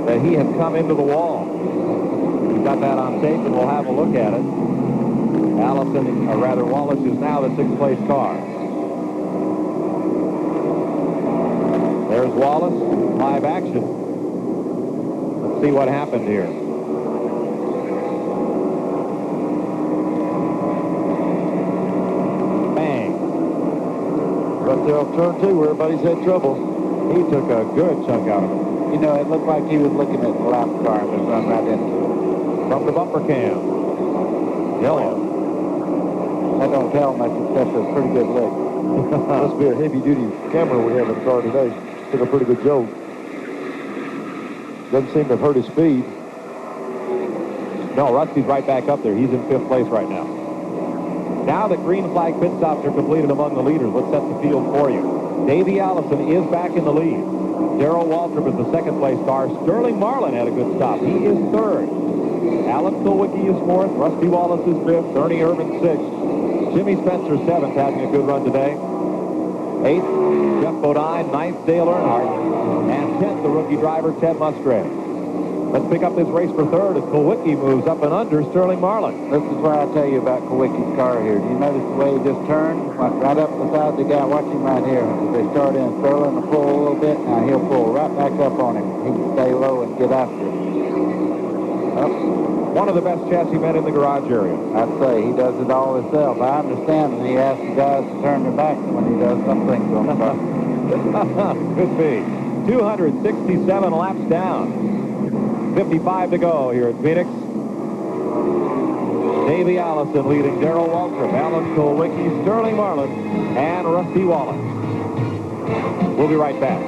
that he had come into the wall. We've got that on tape, and we'll have a look at it. Allison, or rather Wallace, is now the 6th place car. There's Wallace, live action. Let's see what happened here. Bang. Right there off turn 2 where everybody's had trouble. He took a good chunk out of it. You know, it looked like he was looking at the lap car and was run right into it. From the bumper cam. Yellow. That don't tell much except a pretty good lick. Must be a heavy-duty camera we have in the car today. Took a pretty good jolt. Doesn't seem to have hurt his speed. No, Rusty's right back up there. He's in 5th place right now. Now that green flag pit stops are completed among the leaders, let's set the field for you. Davey Allison is back in the lead. Darrell Waltrip is the 2nd place car. Sterling Marlin had a good stop. He is 3rd. Alan Kulwicki is 4th. Rusty Wallace is 5th. Ernie Irvin 6th. Jimmy Spencer 7th, having a good run today. 8th, Jeff Bodine. 9th, Dale Earnhardt. And 10th, the rookie driver, Ted Musgrave. Let's pick up this race for 3rd as Kulwicki moves up and under Sterling Marlin. This is what I tell you about Kulwicki's car here. Do you notice the way he just turned? Right up beside the guy. Watch him right here. If they start in Sterling to pull a little bit, now he'll pull right back up on him. He can stay low and get after it. One of the best chassis men in the garage area. I'd say he does it all himself. I understand that he asks the guys to turn their backs when he does some things on the car. Could be. 267 laps down. 55 to go here at Phoenix. Davey Allison leading Darrell Waltrip, Alan Kulwicki, Sterling Marlin, and Rusty Wallace. We'll be right back.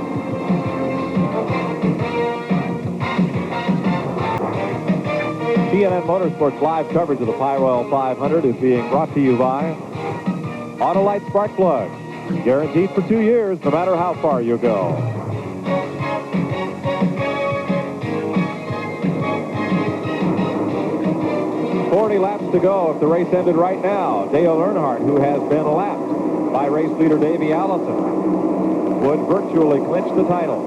CNN Motorsports live coverage of the Pyroil 500 is being brought to you by Autolite Spark Plug. Guaranteed for 2 years, no matter how far you go. 40 laps to go if the race ended right now. Dale Earnhardt, who has been lapped by race leader Davey Allison, would virtually clinch the title.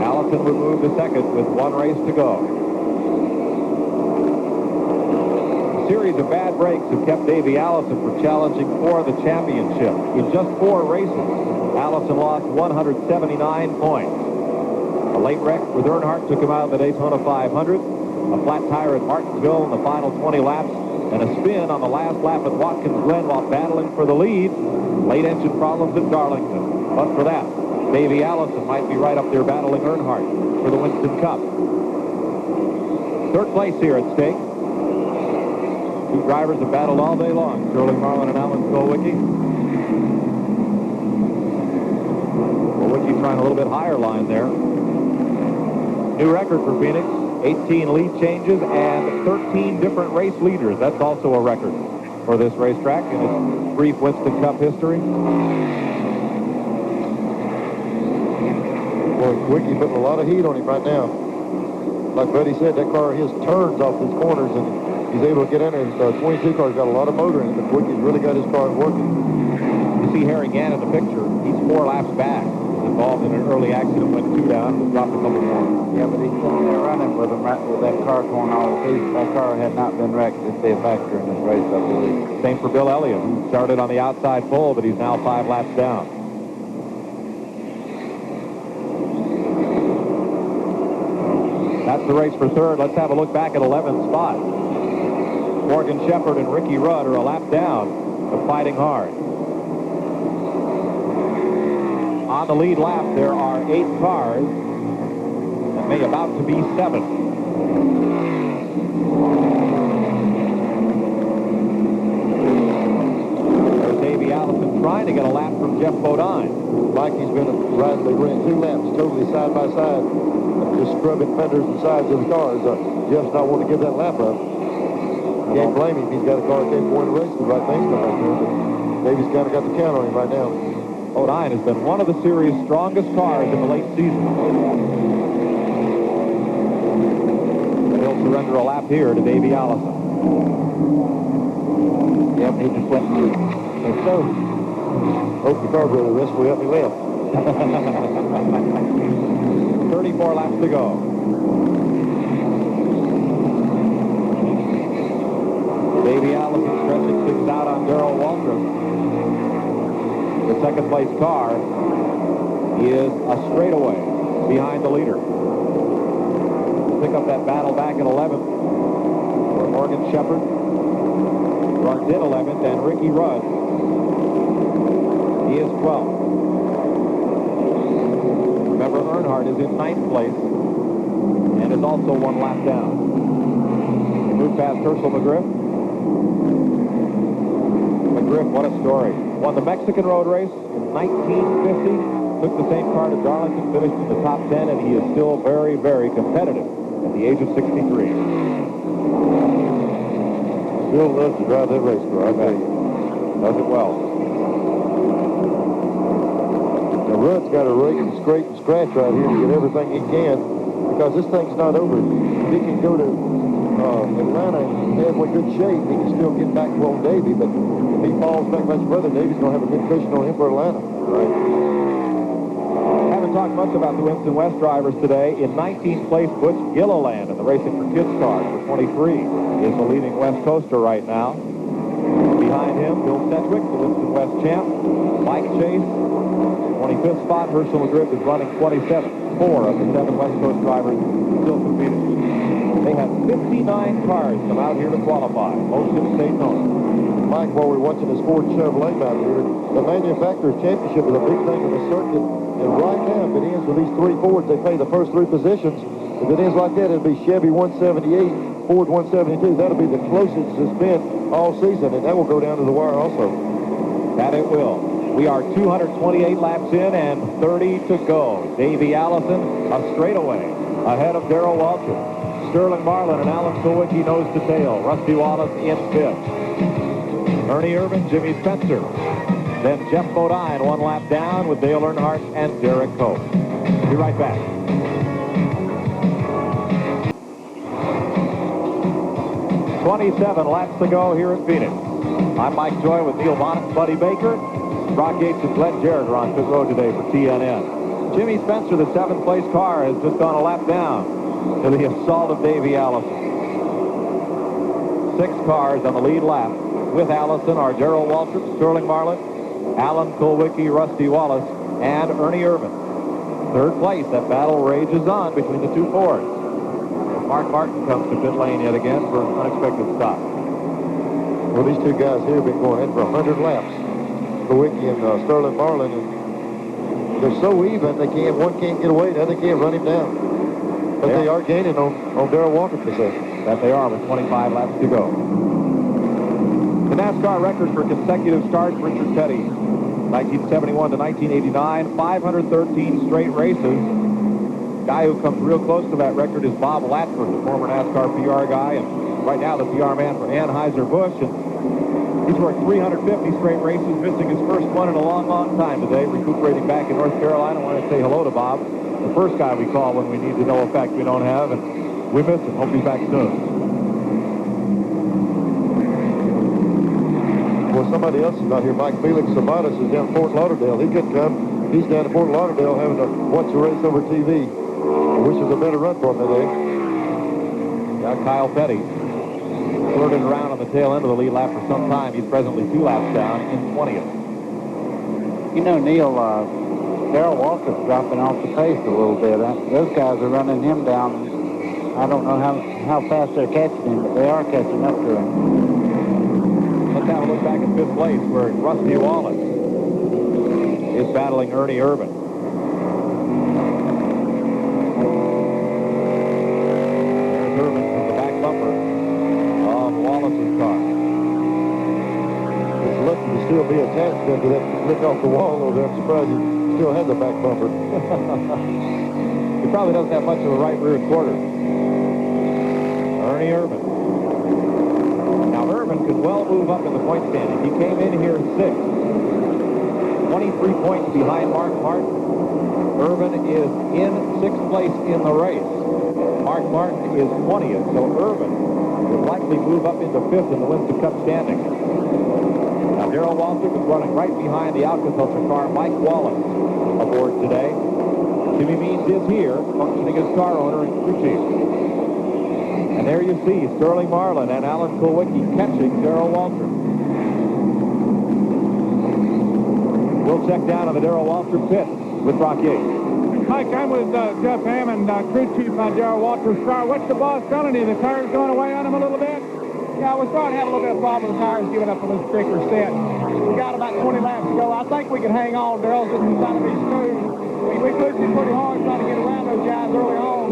Allison would move to 2nd with 1 race to go. A series of bad breaks have kept Davey Allison from challenging for the championship. In just 4 races, Allison lost 179 points. A late wreck with Earnhardt took him out of the Daytona 500. A flat tire at Martinsville in the final 20 laps, and a spin on the last lap at Watkins Glen while battling for the lead. Late engine problems at Darlington. But for that, Davey Allison might be right up there battling Earnhardt for the Winston Cup. 3rd place here at stake. Two drivers have battled all day long, Sterling Marlin and Alan Kulwicki. Kulwicki trying a little bit higher line there. New record for Phoenix, 18 lead changes and 13 different race leaders. That's also a record for this racetrack in its brief Winston Cup history. Boy, Kulwicki putting a lot of heat on him right now. Like Buddy said, that car, his turns off these corners, and he's able to get in there. The 22 car's got a lot of motor in it, but Kulwicki's really got his car working. You see Harry Gann in the picture. He's 4 laps back. Involved in an early accident, went 2 down, and dropped a couple more. Yeah, but he's sitting there running with him right with that car going all the way. That car had not been wrecked. It'd be a factor in this race, I believe. Same for Bill Elliott, who started on the outside pole, but he's now 5 laps down. That's the race for third. Let's have a look back at 11th spot. Morgan Shepherd and Ricky Rudd are a lap down, but fighting hard. On the lead lap, there are 8 cars, and may about to be 7. There's Davey Allison trying to get a lap from Jeff Bodine. Mikey's been riding, they ran 2 laps totally side by side, just scrubbing fenders and sides of the cars. Jeff's not wanting to give that lap up. Can't blame him. He's got a car capable of racing. The right thing's coming out there, but Davey's kind of got the count on him right now. Bodine has been one of the series' strongest cars in the late season. He'll surrender a lap here to Davey Allison. Yep, he just went through. And so, hope the car brother, this will help me left. 34 laps to go. Davey Allison stretching things out on Darrell Waltrip. The second place car is a straightaway behind the leader. Pick up that battle back at 11th for Morgan Shepherd. Runs in 11th, and Ricky Rudd, he is 12th. Remember, Earnhardt is in 9th place and is also 1 lap down. Move past Herschel McGriff. McGriff, what a story. Won the Mexican road race in 1950. Took the same car to Darlington, finished in the top 10, and he is still very, very competitive at the age of 63. Still loves to drive that race car, I tell you. Does it well. Now, Rudd's got to rake and scrape and scratch right here to get everything he can, because this thing's not over. If he can go to Atlanta and have a good shape, he can still get back to old Davey, but if he falls back much further, Davey's going to have a good cushion on him for Atlanta. Right. Haven't talked much about the Winston West drivers today. In 19th place, Butch Gilliland in the Racing for Kids cars for 23 is the leading West Coaster right now. Behind him, Bill Sedgwick, the Winston West champ. Mike Chase, 25th spot. Herschel McGriff is running 27th. 4 of the 7 West Coast drivers still competing. They have 59 cars come out here to qualify, most in state known. Mike, while we're watching this Ford Chevrolet out here, the manufacturer's championship is a big thing in the circuit. And right now, if it ends with these 3 Fords, they pay the first 3 positions. If it ends like that, it'll be Chevy 178, Ford 172. That'll be the closest it's been all season, and that will go down to the wire also. That it will. We are 228 laps in and 30 to go. Davey Allison, a straightaway ahead of Darrell Waltrip. Sterling Marlin and Alan Kulwicki nose to tail. Rusty Wallace in 5th. Ernie Irvin, Jimmy Spencer. Then Jeff Bodine 1 lap down with Dale Earnhardt and Derek Cope. Be right back. "27 laps to go here at Phoenix. I'm Mike Joy with Neil Bonnet and Buddy Baker. Brock Yates and Glenn Jarrett are on pit road today for TNN. Jimmy Spencer, the 7th place car, has just gone a lap down to the assault of Davey Allison. 6 cars on the lead lap with Allison are Darrell Waltrip, Sterling Marlin, Alan Kulwicki, Rusty Wallace, and Ernie Irvin. 3rd place, that battle rages on between the 2 Fords. Mark Martin comes to pit lane yet again for an unexpected stop. Well, these 2 guys here have been going in for 100 laps. Kulwicki and Sterling Marlin, and they're so even, one can't get away, the other can't run him down. But they are gaining on Darrell Waltrip, they say. That they are with 25 laps to go. NASCAR record for consecutive starts, Richard Petty, 1971 to 1989, 513 straight races. Guy who comes real close to that record is Bob Latford, the former NASCAR PR guy, and right now the PR man for Anheuser-Busch. And he's worked 350 straight races, missing his first one in a long, long time today, recuperating back in North Carolina. I want to say hello to Bob, the first guy we call when we need to know a fact we don't have, and we miss him. Hope he's back soon. Well, somebody else is not here. Mike Felix Sabatis is down in Fort Lauderdale. He couldn't come. He's down in Fort Lauderdale having to watch the race over TV. I wish there was a better run for him today. Now Kyle Petty flirted around on the tail end of the lead lap for some time. He's presently 2 laps down in 20th. You know, Neil, Darrell Waltrip's dropping off the pace a little bit. Those guys are running him down. I don't know how fast they're catching him, but they are catching up to him. Let's have a look back at 5th place where Rusty Wallace is battling Ernie Irvin. There's Irvin from the back bumper of Wallace's car. It's lucky to still be attached to that lick off the wall over there. I'm surprised he still has the back bumper. He probably doesn't have much of a right rear quarter. Ernie Irvin. Now Irvin could well move up in the point standing. He came in here 6th. 23 points behind Mark Martin. Irvin is in 6th place in the race. Mark Martin is 20th, so Irvin would likely move up into 5th in the Winston Cup standing. Now Darrell Waltrip is running right behind the Alka-Seltzer car. Mike Wallace aboard today. Jimmy Means is here, functioning as car owner and crew chief. And there you see Sterling Marlin and Alan Kulwicki catching Darrell Waltrip. We'll check down on the Darrell Waltrip pit with Brock Yates. Mike, I'm with Jeff Hammond, crew chief on Darrell Waltrip's car. What's the boss telling you? The car's going away on him a little bit? Yeah, we're starting to have a little bit of problem with the tires giving up on this particular set. We got about 20 laps to go. I think we can hang on. Darrell's just trying to be smooth. We pushed him pretty hard trying to get around those guys early on.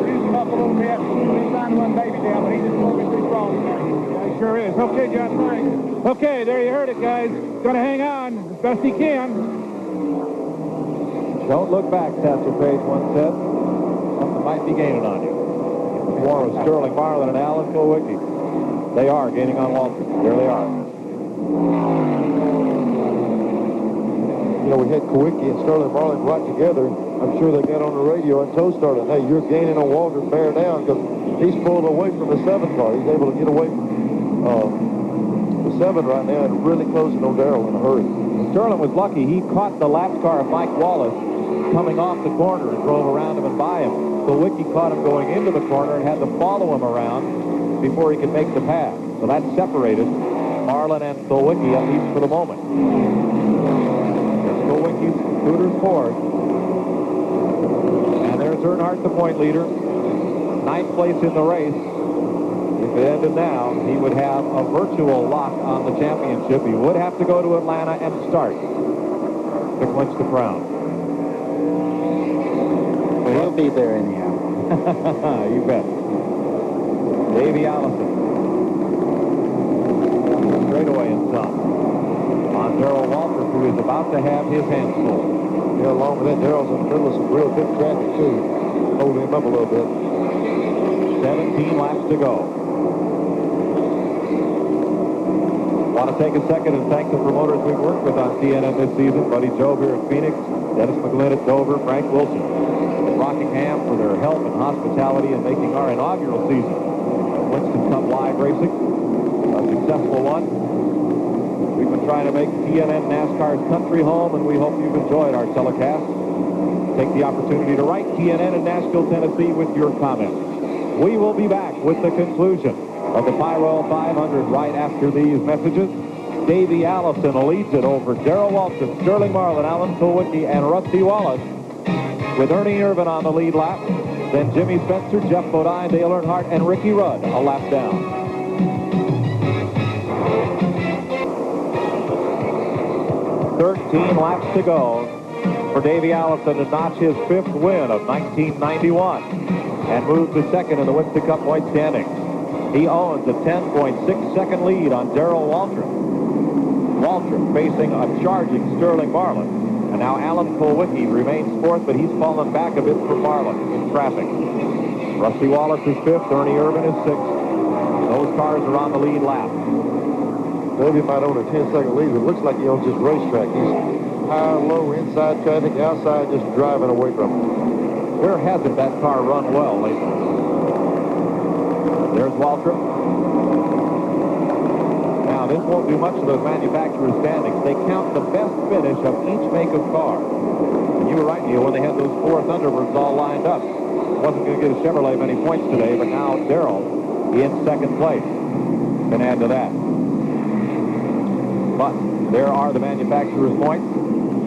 Reduced him up a little bit. He's trying to run baby down, but he's just a little bit too strong today. Yeah, he sure is. Okay, John, thanks. Okay, there you heard it, guys. Going to hang on as best he can. Don't look back, Satchel Paige once said. Something might be gaining on you. The war with Sterling Marlin and Alan Kulwicki. They are gaining on Waltrip. There they are. You know, we had Kulwicki and Sterling Marlin right together. I'm sure they got on the radio and told Sterling, hey, you're gaining on Waltrip, bear down, because he's pulled away from the 7 car. He's able to get away from the 7 right now and really closing on Darrell in a hurry. Sterling was lucky. He caught the lap car of Mike Wallace coming off the corner and drove around him and by him. Kulwicki caught him going into the corner and had to follow him around before he could make the pass. So that separated Marlin and Kulwicki, at least for the moment. There's Kulwicki's Hooters Ford. And there's Earnhardt, the point leader. 9th place in the race. If it ended now, he would have a virtual lock on the championship. He would have to go to Atlanta and start to clinch the crown. Well, he'll be there anyhow. You bet. Davey Allison. Straightaway in top. On Darrell Waltrip, who is about to have his hands full. Yeah, along with that, Darrell's in the middle of some real big traffic, too. Holding him up a little bit. 17 laps to go. Want to take a second and thank the promoters we've worked with on CNN this season. Buddy Joe here at Phoenix, Dennis McGlynn at Dover, Frank Wilson at Rockingham for their help and hospitality in making our inaugural season of Winston Cup Live Racing a successful one. We've been trying to make CNN NASCAR's country home, and we hope you've enjoyed our telecast. Take the opportunity to write TNN in Nashville, Tennessee with your comments. We will be back with the conclusion of the Pyroil 500 right after these messages. Davey Allison leads it over Darrell Waltrip, Sterling Marlin, Alan Kulwicki, and Rusty Wallace, with Ernie Irvin on the lead lap. Then Jimmy Spencer, Jeff Bodine, Dale Earnhardt, and Ricky Rudd a lap down. 13 laps to go for Davey Allison to notch his 5th win of 1991 and move to 2nd in the Winston Cup point standings. He owns a 10.6-second lead on Darrell Waltrip. Waltrip facing a charging Sterling Marlin. And now Alan Kulwicki remains fourth, but he's fallen back a bit from Marlin in traffic. Rusty Wallace is fifth, Ernie Irvin is sixth. Those cars are on the lead lap. Davey might own a 10-second lead, but it looks like he owns this racetrack. He's high, low, inside traffic, outside, just driving away from him. Where hasn't that car run well lately? There's Waltrip. Now, this won't do much to those manufacturers' standings. They count the best finish of each make of car. And you were right, Neil, when they had those 4 Thunderbirds all lined up. Wasn't going to get a Chevrolet many points today, but now Darrell in second place can add to that. But there are the manufacturers' points.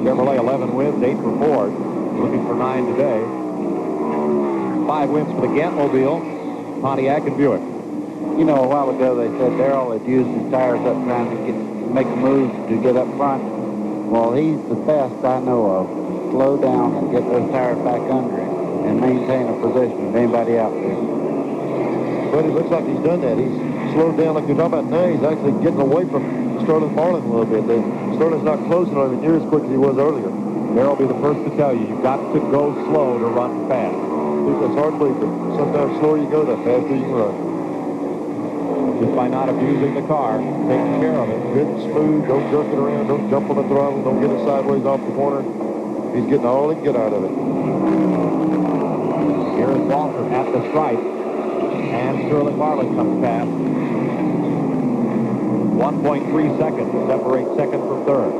Chevrolet 11 wins, 8 for Ford. Looking for 9 today. 5 wins for the Gantmobile, Pontiac, and Buick. You know, a while ago they said Darrell had used his tires up trying to make a move to get up front. Well, he's the best I know of. Slow down and get those tires back under him and maintain a position of anybody out there. But it looks like he's done that. He's slowed down like you're talking about now. He's actually getting away from Sterling Marlin a little bit. Sterling's not closing on him near as quick as he was earlier. Darrell will be the first to tell you, you've got to go slow to run fast. It's hard to believe, but sometimes slower you go, the faster you can run. Just by not abusing the car, taking care of it. Good and smooth, don't jerk it around, don't jump on the throttle, don't get it sideways off the corner. He's getting all he can get out of it. Here is Waltrip at the stripe, and Sterling Marlin comes past. 1.3 seconds separate second from third.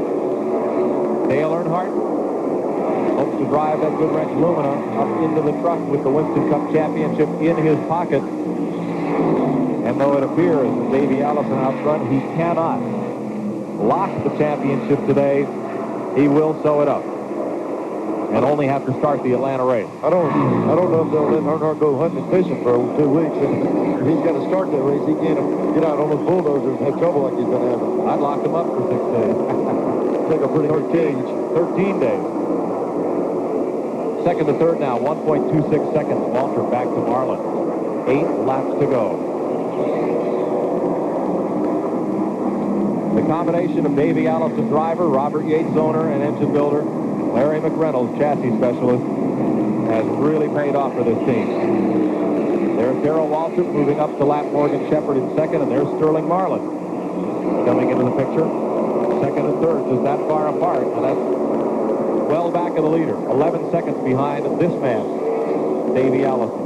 Dale Earnhardt hopes to drive that Goodwrench Lumina up into the truck with the Winston Cup Championship in his pocket. And though it appears that Davey Allison out front, he cannot lock the championship today. He will sew it up and only have to start the Atlanta race. I don't know if they'll let Earnhardt go hunting and fishing for 2 weeks. And if he's got to start that race, he can't get out on those bulldozers and have trouble like he's been having. I'd lock him up for 6 days. Take a pretty hard cage. 13 days. Second to third now, 1.26 seconds. Waltrip back to Marlin. 8 laps to go. The combination of Davey Allison, driver, Robert Yates, owner and engine builder, Larry McReynolds, chassis specialist, has really paid off for this team. There's Darrell Waltrip moving up to lap Morgan Shepherd in second, and there's Sterling Marlin coming into the picture. Second and third, just that far apart, and that's well back of the leader. 11 seconds behind this man, Davey Allison.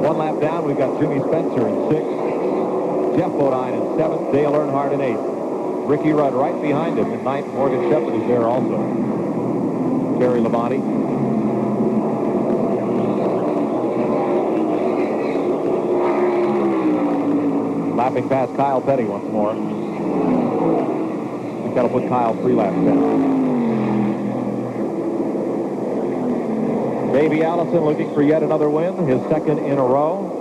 1 lap down, we've got Jimmy Spencer in 6th, Jeff Bodine in 7th, Dale Earnhardt in 8th. Ricky Rudd right behind him in 9th. Morgan Shepherd is there also. Terry Labonte. Lapping past Kyle Petty once more. We've got to put Kyle 3 laps down. Davey Allison looking for yet another win, his second in a row.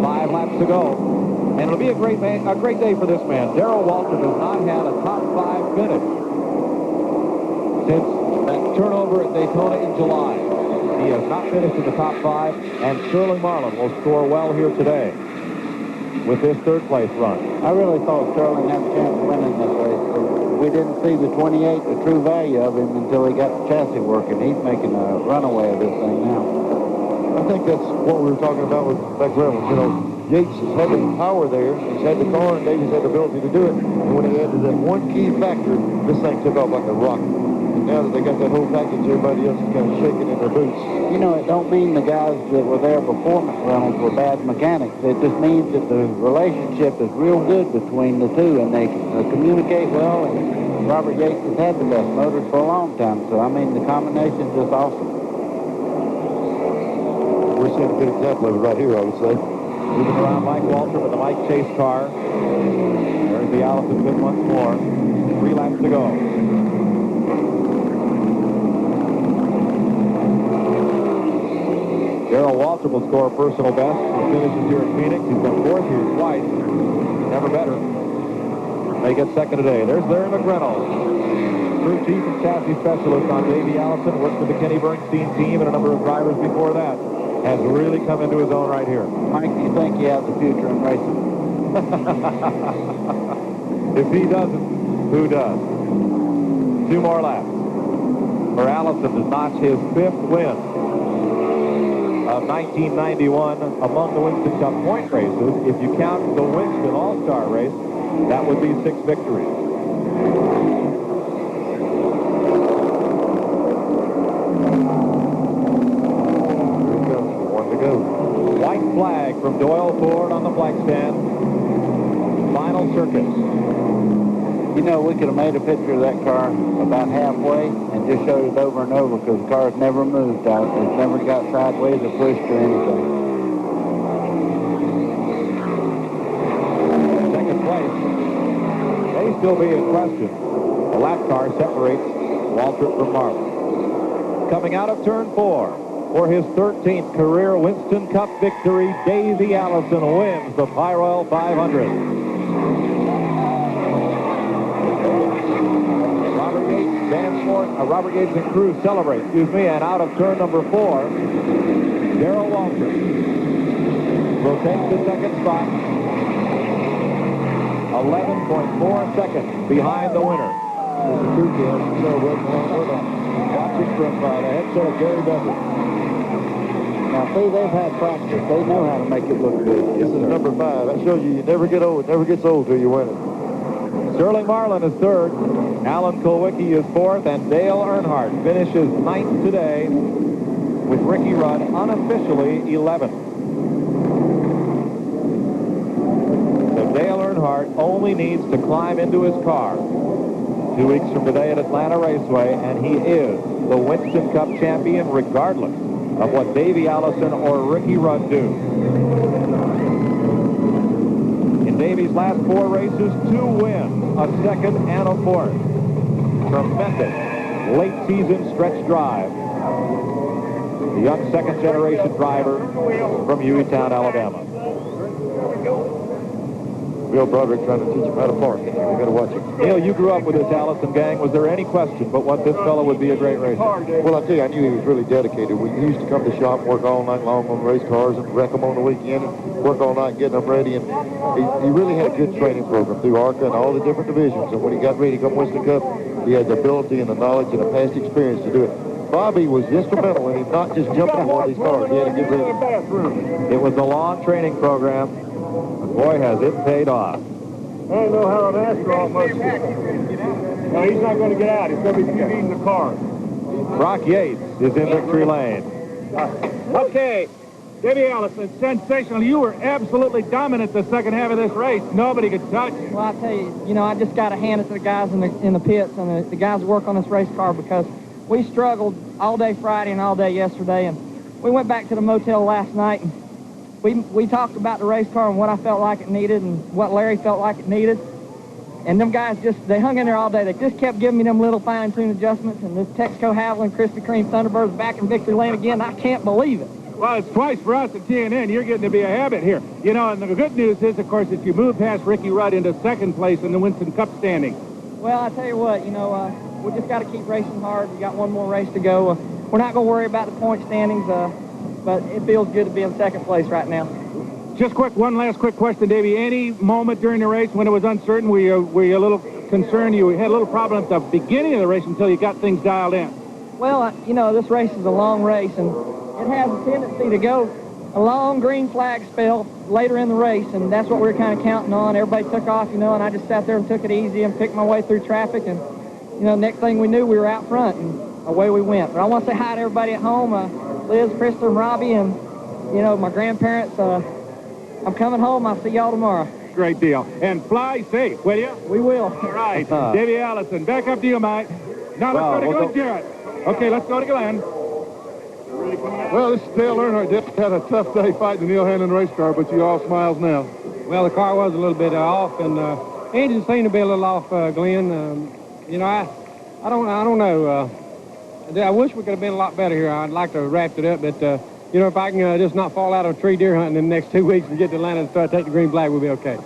5 laps to go. And it'll be a great day for this man. Darrell Waltrip has not had a top 5 finish since that turnover at Daytona in July. He has not finished in the top 5, and Sterling Marlin will score well here today with this third-place run. I really thought Sterling had a chance of winning this race, but we didn't see the 28, the true value of him, until he got the chassis working. He's making a runaway of this thing now. I think that's what we were talking about with McReynolds. You know, Yates has had the power there. He's had the car, and Davies had the ability to do it. And when he added that one key factor, this thing took off like a rocket. And now that they got that whole package, everybody else is kind of shaking in their boots. You know, it don't mean the guys that were there before McReynolds were bad mechanics. It just means that the relationship is real good between the two, and they communicate well. And Robert Yates has had the best motors for a long time. So, I mean, the combination is just awesome. We're seeing a good example of it right here, I would say. Moving around Mike Waltrip in the Mike Chase car. There's the Allison bit once more. 3 laps to go. Darrell Waltrip will score a personal best. He finishes here at Phoenix. He's been 4th here twice. Never better. They get second today. There's Larry McReynolds, crew chief and chassis specialist on Davey Allison. Worked for the Kenny Bernstein team and a number of drivers before that. has really come into his own right here. Mike, do you think he has a future in racing? If he doesn't, who does? 2 more laps for Allison to notch his 5th win of 1991 among the Winston Cup point races. If you count the Winston All-Star race, that would be 6 victories. White flag from Doyle Ford on the flag stand. Final circuit. You know, we could have made a picture of that car about halfway and just showed it over and over because the car's never moved out. It's never got sideways or pushed or anything. Second place may still be in question. The lap car separates Waltrip from Marlin. Coming out of turn 4. For his 13th career Winston Cup victory, Davey Allison wins the Pyroil 500. Robert Yates and crew celebrate, and out of turn number 4, Darrell Waltrip will take the second spot, 11.4 seconds behind the winner. Watching from the headset of Gary Becker. Now, see, they've had practice. They know how to make it look good. This is number 5. That shows you never get old. It never gets old till you win it. Sterling Marlin is 3rd. Alan Kulwicki is 4th. And Dale Earnhardt finishes 9th today with Ricky Rudd unofficially 11th. So Dale Earnhardt only needs to climb into his car 2 weeks from today at Atlanta Raceway, and he is the Winston Cup champion regardless of what Davey Allison or Ricky Rudd do. In Davey's last 4 races, 2 wins, a 2nd and a 4th. Tremendous late season stretch drive. The young 2nd generation driver from Hueytown, Alabama. Bill Broderick trying to teach him how to park. You got to watch it. Neil, you grew up with this Allison gang. Was there any question but what this fellow would be a great racer? Well, I tell you, I knew he was really dedicated. We used to come to the shop, work all night long on race cars, and wreck them on the weekend, and work all night getting them ready. And he really had a good training program through ARCA and all the different divisions. And when he got ready to come Winston Cup, he had the ability and the knowledge and the past experience to do it. Bobby was instrumental in him not just jumping in one of these cars. He had to get ready. It was a long training program. Boy, has it paid off. I don't know how an astronaut must get. No, he's not going to get out. He's going to be eating the car. Brock Yates is in victory lane. Okay, Davey Allison, sensational. You were absolutely dominant the second half of this race. Nobody could touch you. Well, I tell you, I just got to hand it to the guys in the pits and the guys who work on this race car because we struggled all day Friday and all day yesterday, and we went back to the motel last night and we talked about the race car and what I felt like it needed and what Larry felt like it needed. And them guys they hung in there all day. They just kept giving me them little fine-tuned adjustments. And this Texaco Haviland, Krispy Kreme Thunderbird's back in victory lane again. I can't believe it. Well, it's twice for us at TNN. You're getting to be a habit here. And the good news is, of course, that you moved past Ricky Rudd into 2nd place in the Winston Cup standing. Well, I tell you what, we just got to keep racing hard. We got one more race to go. We're not going to worry about the point standings. But it feels good to be in 2nd place right now. Just one last quick question, Davey. Any moment during the race when it was uncertain, were you a little concerned? You had a little problem at the beginning of the race until you got things dialed in. Well, this race is a long race, and it has a tendency to go a long green flag spell later in the race, and that's what we were kind of counting on. Everybody took off, and I just sat there and took it easy and picked my way through traffic, and, next thing we knew, we were out front, and away we went. But I want to say hi to everybody at home. Liz, Krista, and Robbie, and, my grandparents. I'm coming home. I'll see y'all tomorrow. Great deal. And fly safe, will you? We will. All right. Davey Allison, back up to you, Mike. Now let's go to Glenn Jarrett. Okay, let's go to Glenn. Well, this is Dale Earnhardt. Dale had a tough day fighting the Neil Hannon race car, but you all smiles now. Well, the car was a little bit off, and engine seemed to be a little off, Glenn. I don't know. I wish we could have been a lot better here. I'd like to wrap it up, but, if I can just not fall out of a tree deer hunting in the next 2 weeks and get to Atlanta and start taking the green flag, we'll be okay.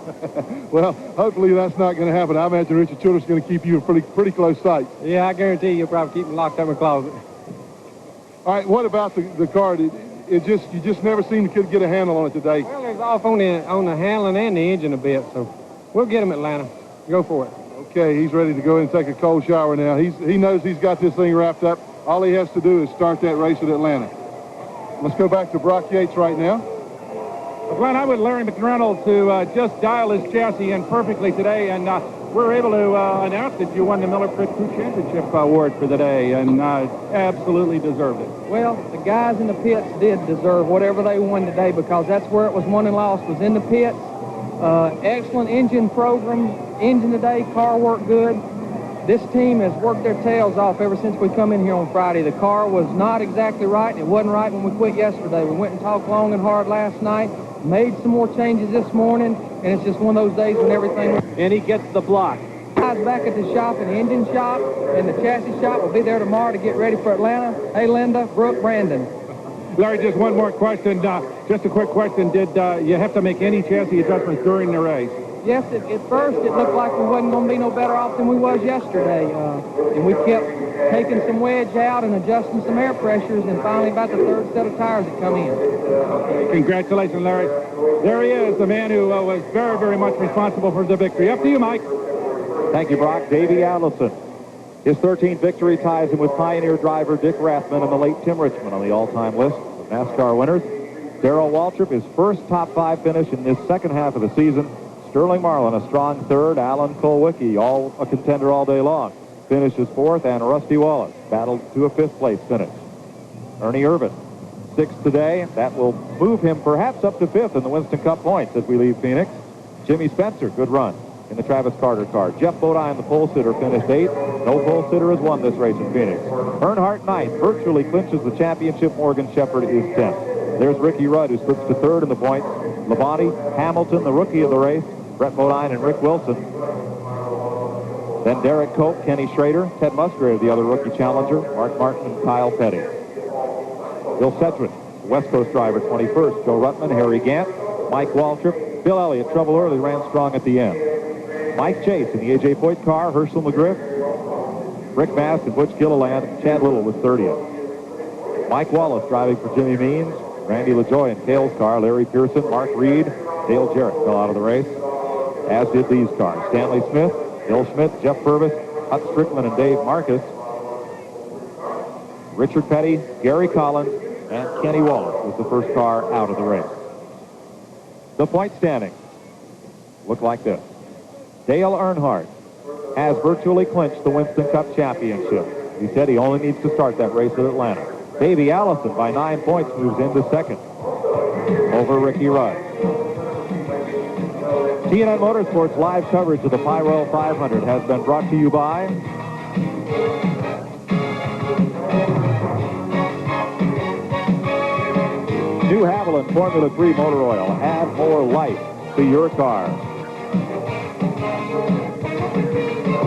Well, hopefully that's not going to happen. I imagine Richard Childress is going to keep you in pretty close sight. Yeah, I guarantee you'll probably keep them locked up in the closet. All right, what about the car? you just never seem to get a handle on it today. Well, it's off on the handling and the engine a bit, so we'll get him, Atlanta. Go for it. Okay, he's ready to go in and take a cold shower now. He knows he's got this thing wrapped up. All he has to do is start that race at Atlanta. Let's go back to Brock Yates right now. Well, Glenn, I'm with Larry McReynolds, who just dialed his chassis in perfectly today, and we're able to announce that you won the Miller Pit Crew Championship Award for the day, and absolutely deserved it. Well, the guys in the pits did deserve whatever they won today, because that's where it was won and lost, was in the pits. Excellent engine program, engine today, car worked good. This team has worked their tails off ever since we come in here on Friday. The car was not exactly right, and it wasn't right when we quit yesterday. We went and talked long and hard last night, made some more changes this morning, and it's just one of those days when everything... And he gets the block. Guys back at the shop, in the engine shop, and the chassis shop will be there tomorrow to get ready for Atlanta. Hey, Linda, Brooke, Brandon. Larry, just one more question. Just a quick question. Did you have to make any chassis adjustments during the race? Yes, at first it looked like we wasn't going to be no better off than we was yesterday. And we kept taking some wedge out and adjusting some air pressures, and finally about the third set of tires that come in. Congratulations, Larry. There he is, the man who was very, very much responsible for the victory. Up to you, Mike. Thank you, Brock. Davey Allison. His 13th victory ties him with Pioneer driver Dick Rathman and the late Tim Richmond on the all-time list of NASCAR winners. Darrell Waltrip, his first top 5 finish in this second half of the season. Sterling Marlin, a strong third. Alan Kulwicki, all a contender all day long, finishes 4th, and Rusty Wallace battled to a 5th place finish. Ernie Irvin, 6th today. That will move him perhaps up to 5th in the Winston Cup points as we leave Phoenix. Jimmy Spencer, good run in the Travis Carter car. Jeff Bodine, the pole sitter, finished 8th. No pole sitter has won this race in Phoenix. Earnhardt, 9th, virtually clinches the championship. Morgan Shepherd is 10th. There's Ricky Rudd, who slips to 3rd in the points. Labonte, Hamilton, the rookie of the race, Brett Bodine, and Rick Wilson. Then Derek Cope, Kenny Schrader, Ted Musgrave, the other rookie challenger, Mark Martin, and Kyle Petty. Bill Sedgwick, West Coast driver, 21st. Joe Ruttman, Harry Gant, Mike Waltrip. Bill Elliott, trouble early, ran strong at the end. Mike Chase in the A.J. Foyt car, Herschel McGriff, Rick Mast, and Butch Gilliland. Chad Little was 30th. Mike Wallace driving for Jimmy Means, Randy LaJoy in Cale's car, Larry Pearson, Mark Reed, Dale Jarrett fell out of the race, as did these cars. Stanley Smith, Bill Schmidt, Jeff Purvis, Hut Strickland, and Dave Marcus. Richard Petty, Gary Collins, and Kenny Wallace was the first car out of the race. The point standings look like this. Dale Earnhardt has virtually clinched the Winston Cup championship. He said he only needs to start that race at Atlanta. Davey Allison, by 9 points, moves into 2nd over Ricky Rudd. TNN Motorsports live coverage of the Pyroil 500 has been brought to you by New Haviland Formula 3 Motor Oil. Add more life to your car.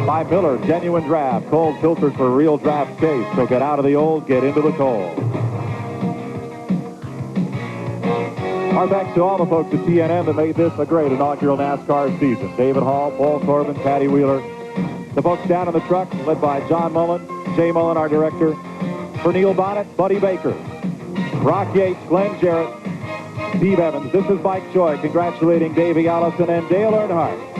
By Miller, genuine draft, cold filters for real draft taste. So get out of the old, get into the cold. Our thanks to all the folks at TNN that made this a great inaugural NASCAR season. David Hall, Paul Corbin, Patty Wheeler. The folks down in the truck, led by John Mullen, Jay Mullen, our director. For Neil Bonnet, Buddy Baker. Brock Yates, Glenn Jarrett, Steve Evans. This is Mike Joy congratulating Davey Allison and Dale Earnhardt